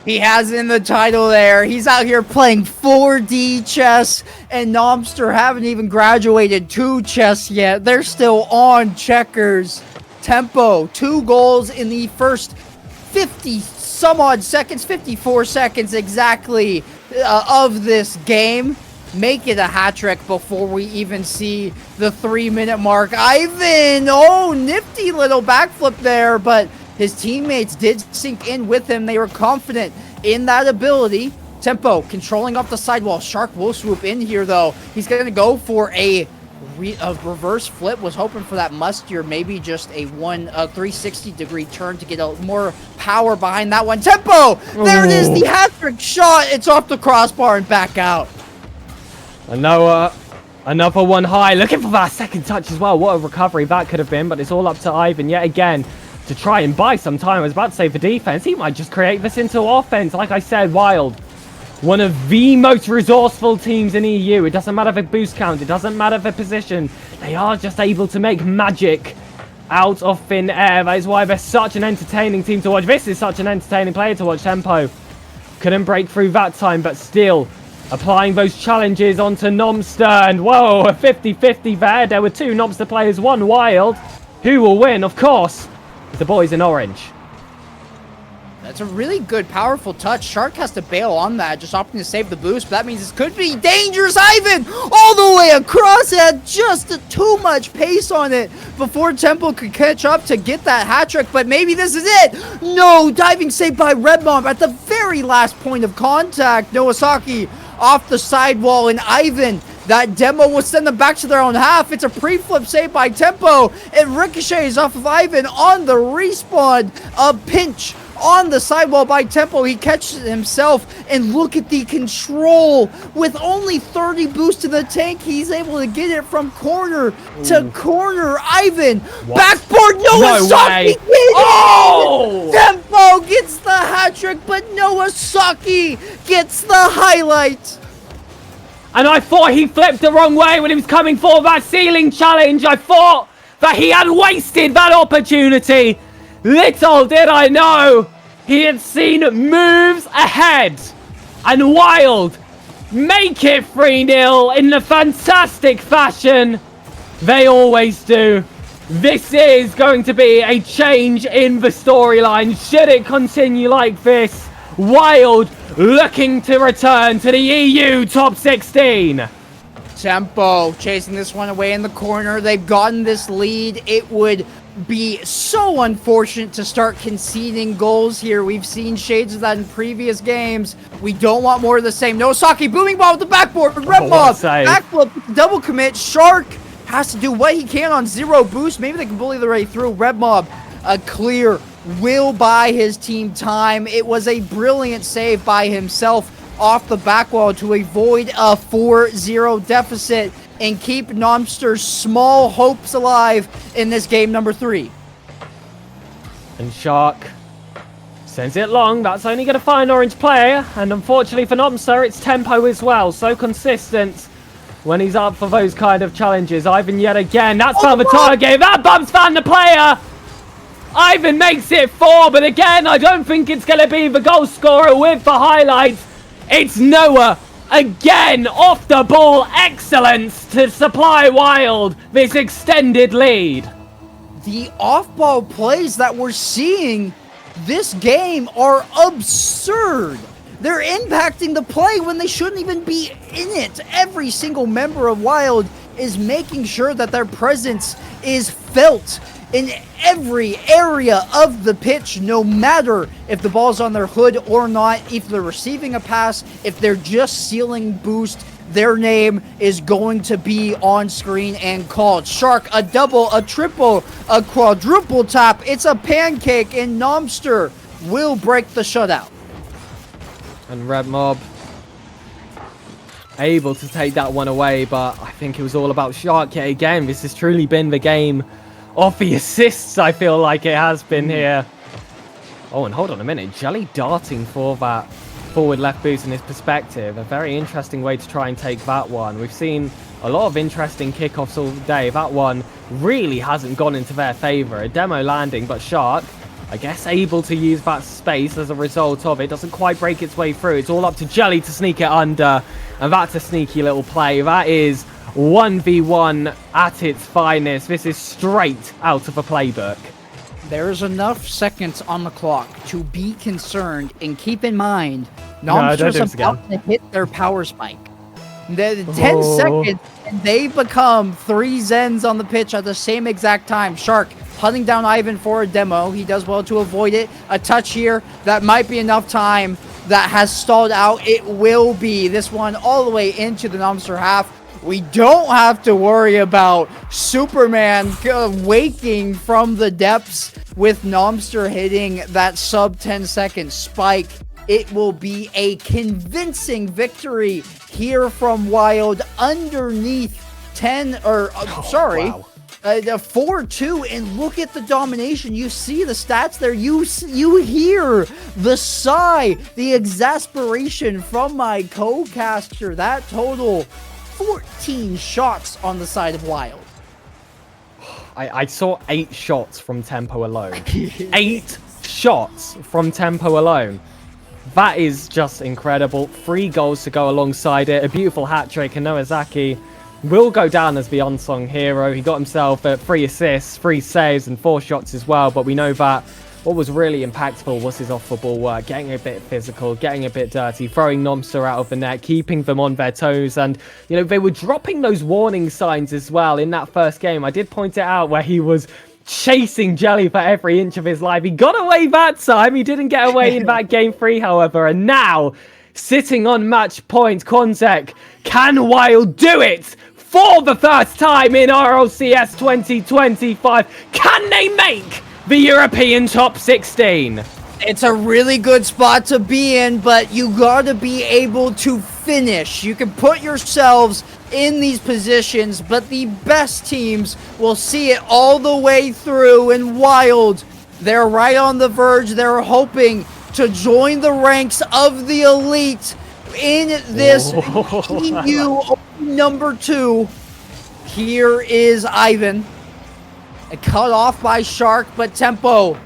He has in the title there. He's out here playing 4D chess, and Nomster haven't even graduated to chess yet. They're still on checkers. Tempo, 2 goals in the first 50 some odd seconds, 54 seconds exactly of this game. Make it a hat trick before we even see the 3-minute mark. Ivan, nifty little backflip there, but his teammates did sink in with him. They were confident in that ability. Tempo controlling off the sidewall. Shark will swoop in here though. He's going to go for a reverse flip. Was hoping for that mustier, maybe just a 360-degree turn to get a more power behind that one. Tempo! There it is, the hat-trick shot. It's off the crossbar and back out.
And Noah, another one high. Looking for that second touch as well. What a recovery that could have been, but it's all up to Ivan yet again to try and buy some time. I was about to say for defense. He might just create this into offense. Like I said, Wild, one of the most resourceful teams in EU. It doesn't matter the boost count. It doesn't matter the position. They are just able to make magic out of thin air. That is why they're such an entertaining team to watch. This is such an entertaining player to watch. Tempo couldn't break through that time, but still applying those challenges onto Nomster. And whoa, a 50-50 there. There were 2 Nomster players, 1 Wild. Who will win? Of course, the boys in orange.
That's a really good, powerful touch. Shark has to bail on that, just opting to save the boost, but that means this could be dangerous. Ivan all the way across, had just too much pace on it before Tempo could catch up to get that hat trick, but maybe this is it. No, diving save by Red Mob at the very last point of contact. Nowasaki off the sidewall, and Ivan, that demo will send them back to their own half. It's a pre-flip save by Tempo. It ricochets off of Ivan on the respawn. A pinch on the sidewall by Tempo. He catches himself, and look at the control. With only 30 boost in the tank, he's able to get it from corner to corner. Ivan, backboard, Nowasaki!
Oh!
Tempo gets the hat trick, but Nowasaki gets the highlight.
And I thought he flipped the wrong way when he was coming for that ceiling challenge. I thought that he had wasted that opportunity. Little did I know, he had seen moves ahead. And Wild make it 3-0 in the fantastic fashion they always do. This is going to be a change in the storyline. Should it continue like this, Wild looking to return to the EU top 16.
Tempo chasing this one away in the corner. They've gotten this lead. It would be so unfortunate to start conceding goals here. We've seen shades of that in previous games. We don't want more of the same. Nowasaki booming ball with the backboard. Red Mob backflip, double commit. Shark has to do what he can on 0 boost. Maybe they can bully their way through. Red Mob, a clear, will buy his team time. It was a brilliant save by himself off the back wall to avoid a 4-0 deficit and keep Nomster's small hopes alive in this game number 3.
And Shark sends it long. That's only going to find orange player. And unfortunately for Nomster, it's Tempo as well. So consistent when he's up for those kind of challenges. Ivan yet again. That's found the target. That bumps found the player. Ivan makes it 4. But again, I don't think it's going to be the goal scorer with the highlights. It's Noah. Again, off the ball, excellence to supply Wild this extended lead.
The off-ball plays that we're seeing this game are absurd. They're impacting the play when they shouldn't even be in it. Every single member of Wild is making sure that their presence is felt in every area of the pitch, no matter if the ball's on their hood or not, if they're receiving a pass, if they're just sealing boost, their name is going to be on screen and called. Shark, a double, a triple, a quadruple tap. It's a pancake, and Nomster will break the shutout.
And Red Mob able to take that one away, but I think it was all about Shark yet again. This has truly been the game of the assists, I feel like it has been here. Oh, and hold on a minute. Jelly darting for that forward left boost in his perspective. A very interesting way to try and take that one. We've seen a lot of interesting kickoffs all day. That one really hasn't gone into their favor. A demo landing, but Shark, I guess, able to use that space as a result of it. Doesn't quite break its way through. It's all up to Jelly to sneak it under. And that's a sneaky little play. That is 1v1 at its finest. This is straight out of a playbook.
There's enough seconds on the clock to be concerned, and keep in mind, Nomster's about to hit their power spike. The 10 seconds, and they become 3 Zens on the pitch at the same exact time. Shark hunting down Ivan for a demo. He does well to avoid it. A touch here. That might be enough time. That has stalled out. It will be. This one all the way into the Nomster half. We don't have to worry about Superman waking from the depths with Nomster hitting that sub 10-second spike. It will be a convincing victory here from Wild underneath 4-2, and look at the domination. You see the stats there. You hear the sigh, the exasperation from my co-caster. That total 14 shots on the side of Wild.
I saw 8 shots from Tempo alone. 8 shots from Tempo alone. That is just incredible. 3 goals to go alongside it. A beautiful hat trick, and Nowasaki will go down as the unsung hero. He got himself 3 assists, 3 saves, and 4 shots as well. But we know that what was really impactful was his off-the-ball work, getting a bit physical, getting a bit dirty, throwing Nomster out of the net, keeping them on their toes. And, you know, they were dropping those warning signs as well in that first game. I did point it out where he was chasing Jelly for every inch of his life. He got away that time. He didn't get away in that game 3, however. And now, sitting on match point, Quanzek, can Wild do it for the first time in RLCS 2025? Can they make the European top 16?
It's a really good spot to be in, but you gotta be able to finish. You can put yourselves in these positions, but the best teams will see it all the way through. And Wild, they're right on the verge. They're hoping to join the ranks of the elite in this EU number 2. Here is Ivan. Cut off by Shark, but Tempo,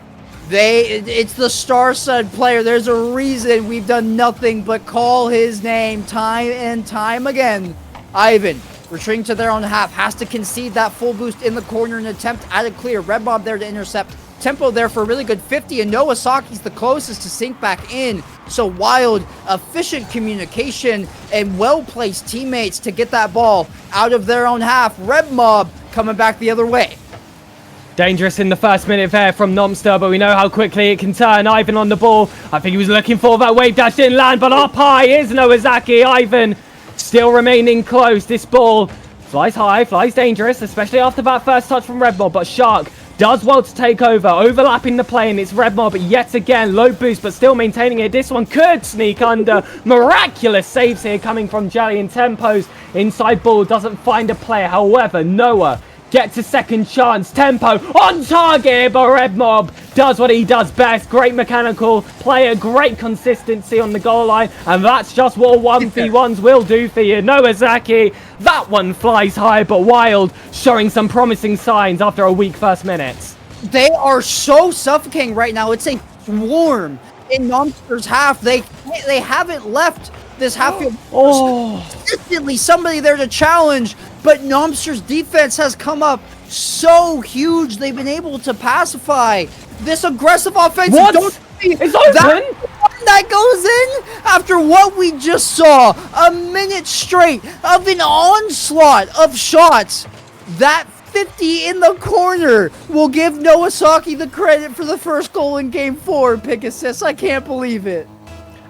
it's the star-studded player. There's a reason we've done nothing but call his name time and time again. Ivan, retreating to their own half, has to concede that full boost in the corner and attempt at a clear. Red Mob there to intercept. Tempo there for a really good 50, and Nowasaki's the closest to sink back in. So Wild, efficient communication and well-placed teammates to get that ball out of their own half. Red Mob coming back the other way.
Dangerous in the first minute there from Nomster, but we know how quickly it can turn. Ivan on the ball. I think he was looking for that wave dash, didn't land, but up high is Nowazaki. Ivan still remaining close. This ball flies high, flies dangerous, especially after that first touch from Red Mob, but Shark does well to take over, overlapping the play, and it's Red Mob yet again. Low boost, but still maintaining it. This one could sneak under. Miraculous saves here coming from Jelly and Tempo's inside ball doesn't find a player. However, Noah gets a second chance. Tempo on target, but Red Mob does what he does best. Great mechanical player, great consistency on the goal line, and that's just what 1v1s will do for you. Nowazaki, that one flies high, but Wild showing some promising signs after a weak first minutes.
They are so suffocating right now. It's a swarm in Nomster's half. They haven't left this half field. Consistently somebody there to challenge, but Nomster's defense has come up so huge. They've been able to pacify this aggressive offense.
What?
It's open. That goes in after what we just saw. A minute straight of an onslaught of shots. That 50 in the corner will give Nowasaki the credit for the first goal in Game 4. Pigasus, I can't believe it.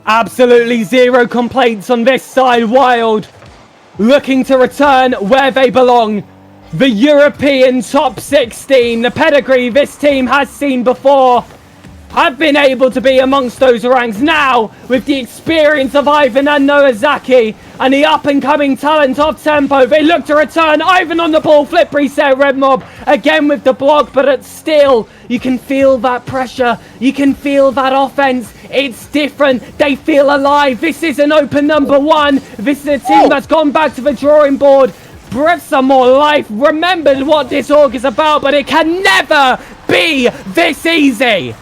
Absolutely zero complaints on this side. Wild looking to return where they belong. The European top 16. The pedigree this team has seen before. Have been able to be amongst those ranks now with the experience of Ivan and Nowazaki and the up-and-coming talent of Tempo. They look to return. Ivan on the ball, flip reset, Red Mob again with the block, but still you can feel that pressure. You can feel that offense. It's different. They feel alive. This is an open number 1. This is a team that's gone back to the drawing board, breathed some more life, remembered what this org is about, but it can never be this easy.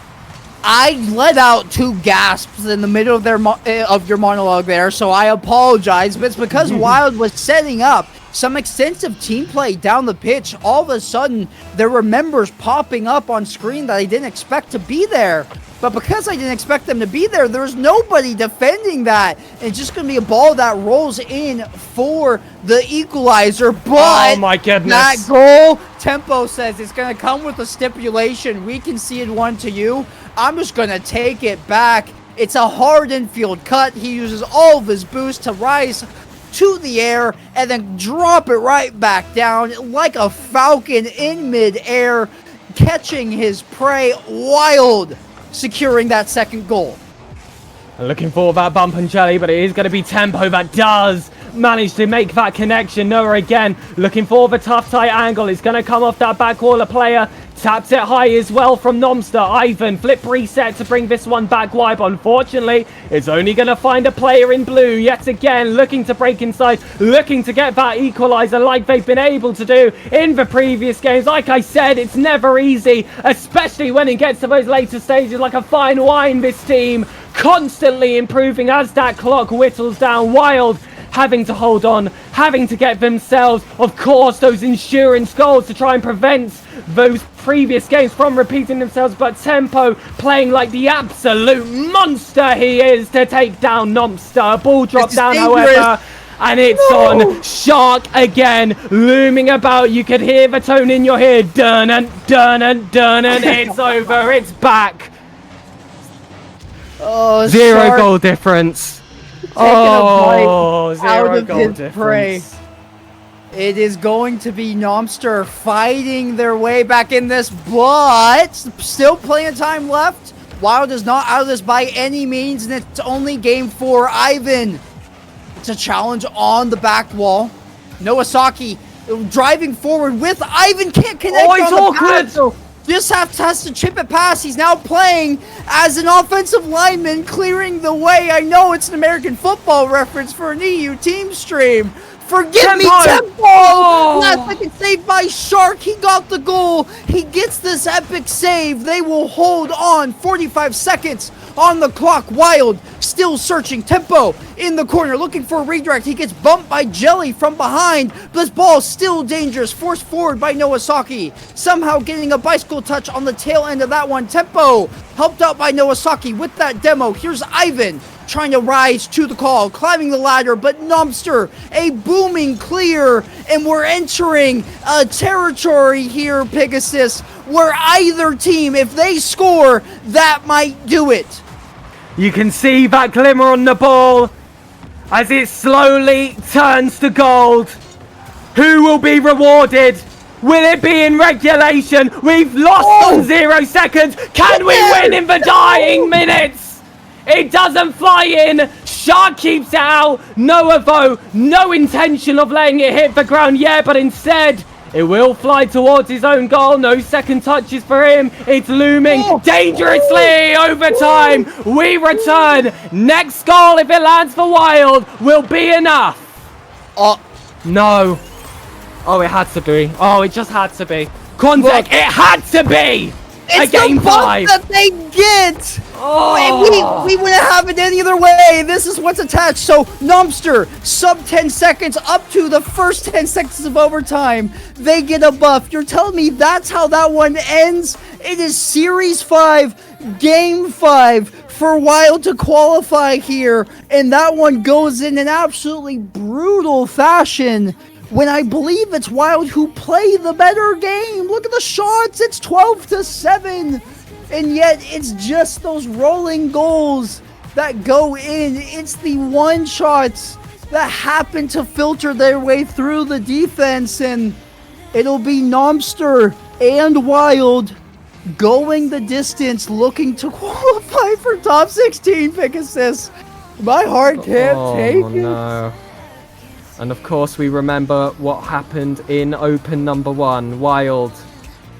I let out 2 gasps in the middle of your monologue there, so I apologize. But it's because Wild was setting up some extensive team play down the pitch. All of a sudden, there were members popping up on screen that I didn't expect to be there. But because I didn't expect them to be there, there's nobody defending that. It's just going to be a ball that rolls in for the equalizer. But
oh my goodness,
that goal, Tempo says it's going to come with a stipulation. We conceded 1 to you. I'm just going to take it back. It's a hard infield cut. He uses all of his boost to rise to the air and then drop it right back down like a falcon in midair, catching his prey. Wild securing that second goal.
Looking for that bump and Jelly, but it is going to be Tempo that does manage to make that connection. Noah again looking for the tough tight angle. It's going to come off that backwaller player. Taps it high as well from Nomster. Ivan, flip reset to bring this one back wide. But unfortunately, it's only going to find a player in blue yet again, looking to break inside, looking to get that equalizer like they've been able to do in the previous games. Like I said, it's never easy, especially when it gets to those later stages. Like a fine wine, this team constantly improving as that clock whittles down. Wild having to hold on, having to get themselves, of course, those insurance goals to try and prevent those previous games from repeating themselves, but Tempo playing like the absolute monster he is to take down Nomster. Ball drop down,
dangerous.
however, and it's on Shark again, looming about. You could hear the tone in your ear. Dun and dun and dun and it's over. It's back.
Oh,
Zero
Shark
goal difference.
taking a bite
Oh,
out
zero
of
goal
his prey.
difference.
It is going to be Nomster fighting their way back in this, but still plenty of time left. Wild is not out of this by any means, and it's only game 4. Ivan, it's a challenge on the back wall. Noasaki driving forward with Ivan, can't connect.
Oh, it's
on the
awkward.
pass, so just has to chip it past. He's now playing as an offensive lineman, clearing the way. I know it's an American football reference for an EU team stream. Forgive me, Tempo!
Oh.
Last second save by Shark. He got the goal. He gets this epic save. They will hold on. 45 seconds on the clock. Wild still searching. Tempo in the corner looking for a redirect. He gets bumped by Jelly from behind. This ball still dangerous. Forced forward by Noasaki. Somehow getting a bicycle touch on the tail end of that one. Tempo helped out by Noasaki with that demo. Here's Ivan trying to rise to the call, climbing the ladder, but Nomster, a booming clear, and we're entering a territory here, Pegasus, where either team, if they score, that might do it.
You can see that glimmer on the ball as it slowly turns to gold. Who will be rewarded? Will it be in regulation? We've lost on 0 seconds. Can we win in the dying minutes? It doesn't fly in. Shark keeps it out. Noah, though, no intention of letting it hit the ground yet, but instead, it will fly towards his own goal. No second touches for him. It's looming dangerously. Overtime. We return. Next goal, if it lands for Wild, will be enough. No. Oh, it had to be. Oh, it just had to be. Quanzek, it had to be.
It's
a game
the bump
5
that they get.
Oh.
We wouldn't have it any other way. This is what's attached. So Nomster, sub 10 seconds up to the first 10 seconds of overtime. They get a buff. You're telling me that's how that one ends? It is Series 5, Game 5 for Wild to qualify here. And that one goes in an absolutely brutal fashion. When I believe it's Wild who play the better game. Look at the shots. It's 12-7. And yet it's just those rolling goals that go in. It's the one shots that happen to filter their way through the defense. And it'll be Nomster and Wild going the distance, looking to qualify for top 16, Pegasus. My heart can't take it.
No. And of course we remember what happened in Open number 1. Wild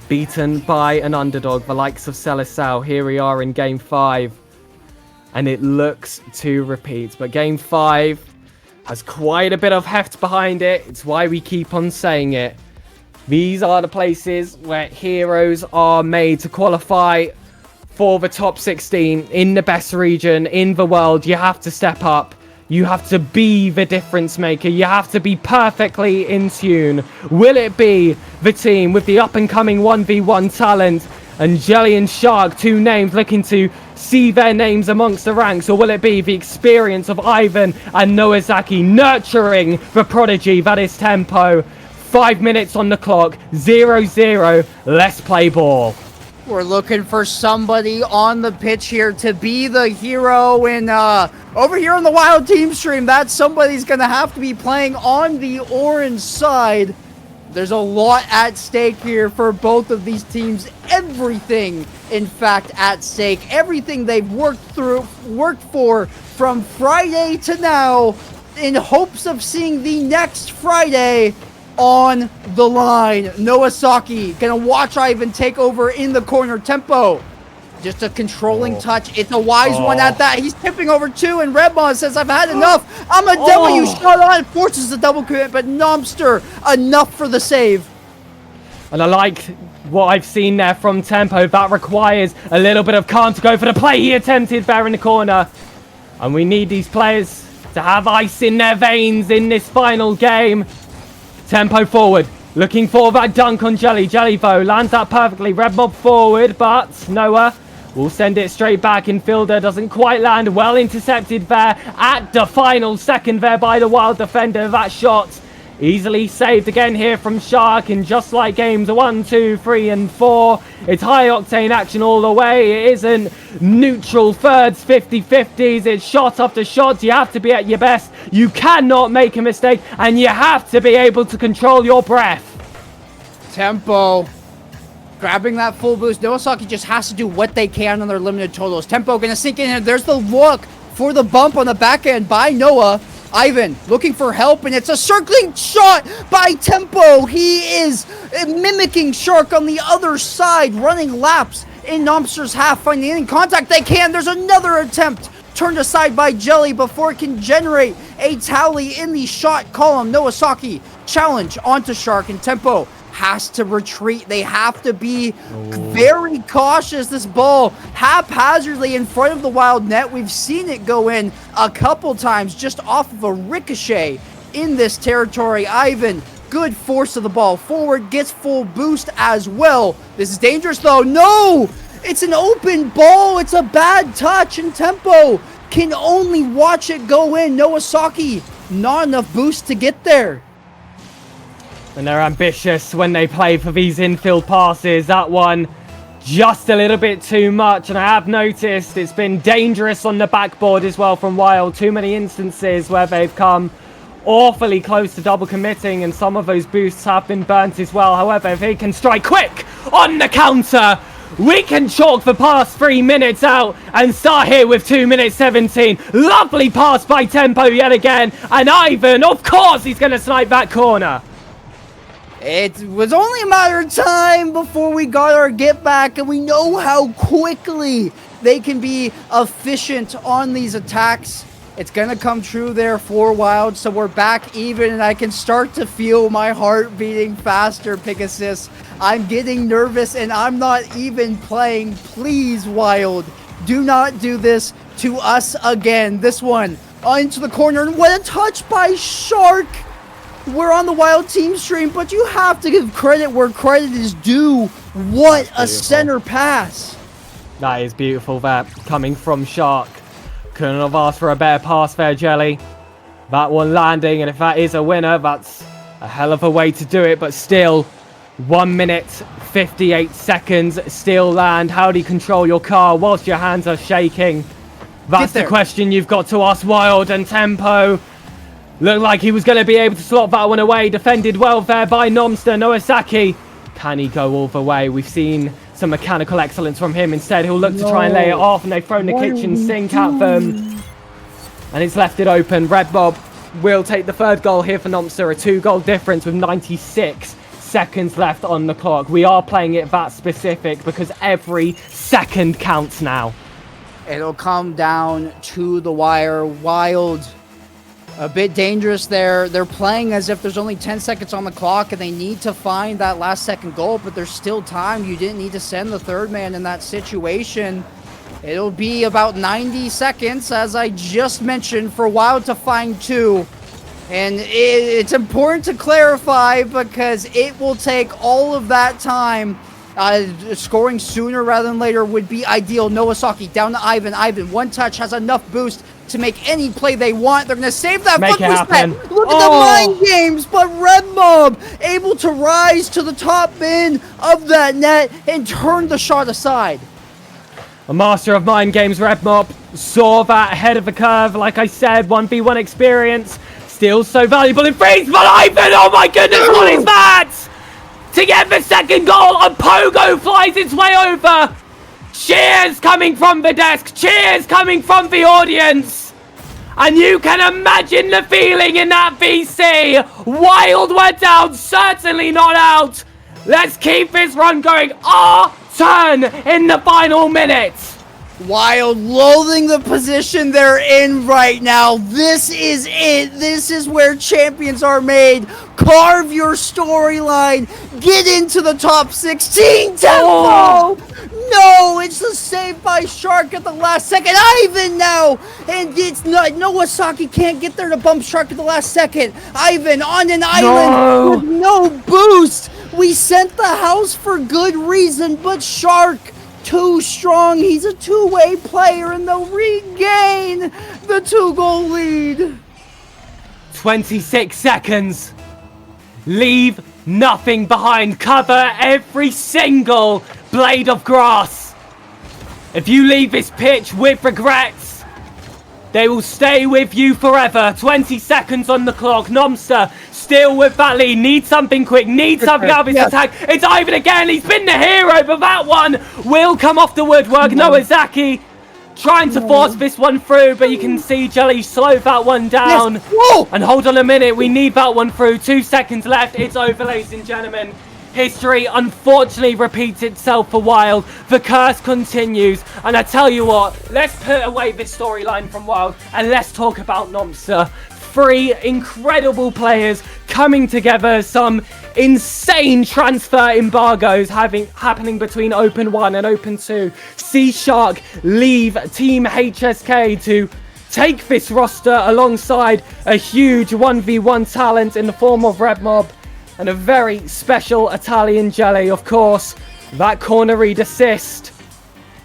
beaten by an underdog, the likes of Seleção. Here we are in Game 5. And it looks to repeat. But Game 5 has quite a bit of heft behind it. It's why we keep on saying it. These are the places where heroes are made to qualify for the top 16 in the best region in the world. You have to step up. You have to be the difference maker. You have to be perfectly in tune. Will it be the team with the up-and-coming 1v1 talent and Jelly and Shark, 2 names looking to see their names amongst the ranks? Or will it be the experience of Ivan and Noazaki nurturing the prodigy that is Tempo? 5 minutes on the clock, 0-0. Let's play ball.
We're looking for somebody on the pitch here to be the hero. And over here on the Wild team stream, that somebody's going to have to be playing on the orange side. There's a lot at stake here for both of these teams. Everything, in fact, at stake. Everything they've worked for from Friday to now in hopes of seeing the next Friday on the line. Noasaki gonna watch Ivan take over in the corner. Tempo, just a controlling touch. It's a wise one at that. He's tipping over 2, and Redmon says, I've had enough. I'm a demo you shot on. Forces the double commit, but Nomster, enough for the save.
And I like what I've seen there from Tempo. That requires a little bit of calm to go for the play he attempted there in the corner. And we need these players to have ice in their veins in this final game. Tempo forward. Looking for that dunk on Jelly. Jelly, though, lands that perfectly. Red Mob forward, but Noah will send it straight back. Infielder doesn't quite land. Well intercepted there at the final second there by the Wild defender. That shot easily saved again here from Shark. And just like games 1, 2, 3, and 4, it's high-octane action all the way. It isn't neutral thirds, 50-50s. It's shot after shot. You have to be at your best. You cannot make a mistake. And you have to be able to control your breath.
Tempo. Grabbing that full boost. Nowasaki just has to do what they can on their limited totals. Tempo gonna sink in here. There's the look for the bump on the back end by Noah. Ivan looking for help, and it's a circling shot by Tempo. He is mimicking Shark on the other side, running laps in Nomster's half, finding any contact they can. There's another attempt turned aside by Jelly before it can generate a tally in the shot column. Nowasaki challenge onto Shark, and Tempo has to retreat. They have to be very cautious. This ball haphazardly in front of the Wild net. We've seen it go in a couple times just off of a ricochet in this territory. Ivan, good force of the ball forward, gets full boost as well. This is dangerous though. No! It's an open ball. It's a bad touch, and Tempo can only watch it go in. Nowasaki, not enough boost to get there.
And they're ambitious when they play for these infield passes. That one just a little bit too much. And I have noticed it's been dangerous on the backboard as well from Wild. Too many instances where they've come awfully close to double committing, and some of those boosts have been burnt as well. However, if he can strike quick on the counter, we can chalk the past 3 minutes out and start here with 2 minutes 17. Lovely pass by Tempo yet again. And Ivan, of course, he's going to snipe that corner.
It was only a matter of time before we got our get back, and we know how quickly they can be efficient on these attacks. It's going to come true there for Wild, so we're back even, and I can start to feel my heart beating faster, Pigasus. I'm getting nervous, and I'm not even playing. Please, Wild, do not do this to us again. This one into the corner, and what a touch by Shark. We're on the Wild team stream, but you have to give credit where credit is due. What a center pass.
That is beautiful, that coming from Shark. Couldn't have asked for a better pass there, Jelly. That one landing, and if that is a winner, that's a hell of a way to do it. But still, 1 minute, 58 seconds, still land. How do you control your car whilst your hands are shaking? That's the question you've got to ask Wild. And Tempo looked like he was going to be able to slot that one away. Defended well there by Nomster. Nowasaki, can he go all the way? We've seen some mechanical excellence from him. Instead, he'll look to try and lay it off, and they've thrown the kitchen sink at them. And it's left it open. Red Mob will take the third goal here for Nomster. A 2-goal difference with 96 seconds left on the clock. We are playing it that specific because every second counts now.
It'll come down to the wire. Wild, a bit dangerous there. They're playing as if there's only 10 seconds on the clock and they need to find that last second goal, but there's still time. You didn't need to send the third man in that situation. It'll be about 90 seconds, as I just mentioned, for Wild to find 2. And it's important to clarify because it will take all of that time. Scoring sooner rather than later would be ideal. Nowasaki down to Ivan. Ivan, one touch, has enough boost to make any play they want. They're going to save that footless net. Look at the mind games, but Red Mob able to rise to the top bin of that net and turn the shot aside.
A master of mind games, Red Mob saw that ahead of the curve. Like I said, 1v1 experience, still so valuable in freeze. But Ivan, oh my goodness, what is that? To get the second goal, a pogo flies its way over. Cheers coming from the desk. Cheers coming from the audience. And you can imagine the feeling in that VC. Wild were down, certainly not out. Let's keep this run going. Our turn in the final minutes.
Wild loathing the position they're in right now. This is it. This is where champions are made. Carve your storyline. Get into the top 16. Tempo! No, it's the save saved by Shark at the last second. Ivan now! And it's not, Nowasaki can't get there to bump Shark at the last second. Ivan on an island with no boost. We sent the house for good reason, but Shark too strong. He's a two-way player and they'll regain the 2-goal lead.
26 seconds. Leave nothing behind. Cover every single blade of grass. If you leave this pitch with regrets, they will stay with you forever. 20 seconds on the clock. Nomster still with that lead. Needs something quick. Needs something out of his attack. It's Ivan again. He's been the hero, but that one will come off the woodwork. Nowazaki trying to force this one through, but you can see Jelly slow that one down.
Yes.
And hold on a minute. We need that one through. 2 seconds left. It's over, ladies and gentlemen. History unfortunately repeats itself for Wild. The curse continues. And I tell you what, let's put away this storyline from Wild and let's talk about Nomster. 3 incredible players coming together. Some insane transfer embargoes happening between Open 1 and Open 2. See Shark leave Team HSK to take this roster alongside a huge 1v1 talent in the form of Red Mob. And a very special Italian Jelly, of course. That corner read assist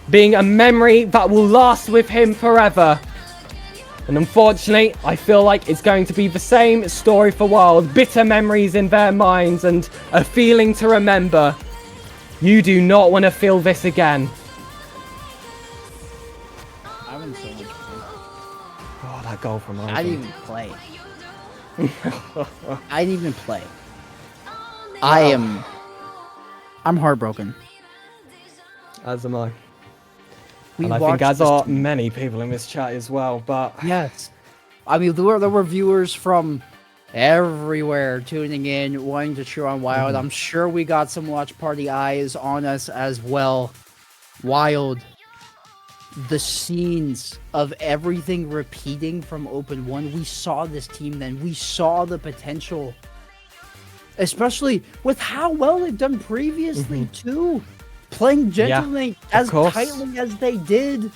being a memory that will last with him forever. And unfortunately, I feel like it's going to be the same story for Wild. Bitter memories in their minds and a feeling to remember. You do not want to feel this again.
I wouldn't so much.
Oh, that goal from Ivan.
I didn't even play. I didn't even play. I'm heartbroken.
As am I.
We
And I think
watched
as
this
are
team.
many people in this chat as well, but...
Yes. I mean, there were viewers from everywhere tuning in, wanting to cheer on Wild. I'm sure we got some watch party eyes on us as well. Wild. The scenes of everything repeating from Open 1. We saw this team then. We saw the potential. Especially with how well they've done previously, too. Playing gentlemen as tightly as they did.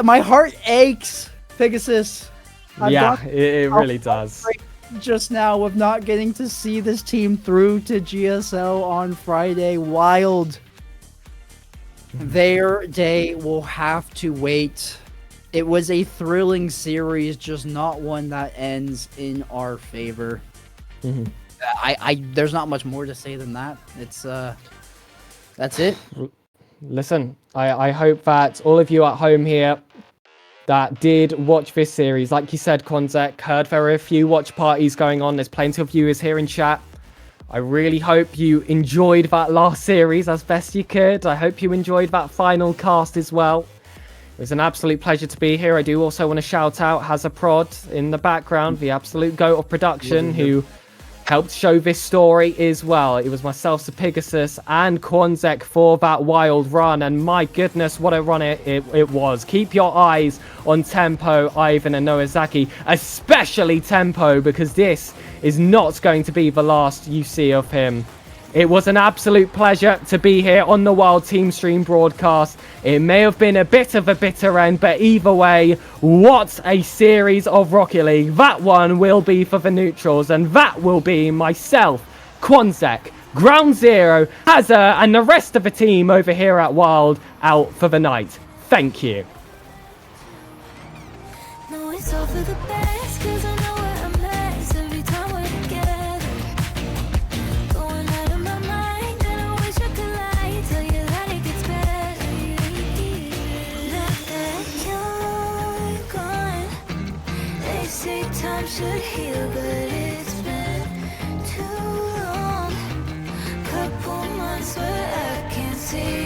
My heart aches, Pegasus.
Yeah, it really does.
Just now of not getting to see this team through to GSL on Friday. Wild. Their day will have to wait. It was a thrilling series, just not one that ends in our favor. There's not much more to say than that. It's that's it.
Listen, I hope that all of you at home here that did watch this series, like you said, Quanzek, heard there were a few watch parties going on. There's plenty of viewers here in chat. I really hope you enjoyed that last series as best you could. I hope you enjoyed that final cast as well. It was an absolute pleasure to be here. I do also want to shout out Hazaprod in the background, the absolute goat of production, who helped show this story as well. It was myself, SirPigasus, and Quanzek for that Wild run, and my goodness, what a run it was. Keep your eyes on Tempo, Ivan, and Nowazaki, especially Tempo, because this is not going to be the last you see of him. It was an absolute pleasure to be here on the Wild Team Stream broadcast. It may have been a bit of a bitter end, but either way, what a series of Rocket League. That one will be for the neutrals, and that will be myself, Quanzek, Ground Zero, Hazard, and the rest of the team over here at Wild out for the night. Thank you.
No, it's all for the best, 'cause I know where I'm at every time we're together. Going out of my mind, and I wish I could lie, tell you that it gets better. Now that you're gone, they say time should heal, but it's been too long. Couple months where I can't see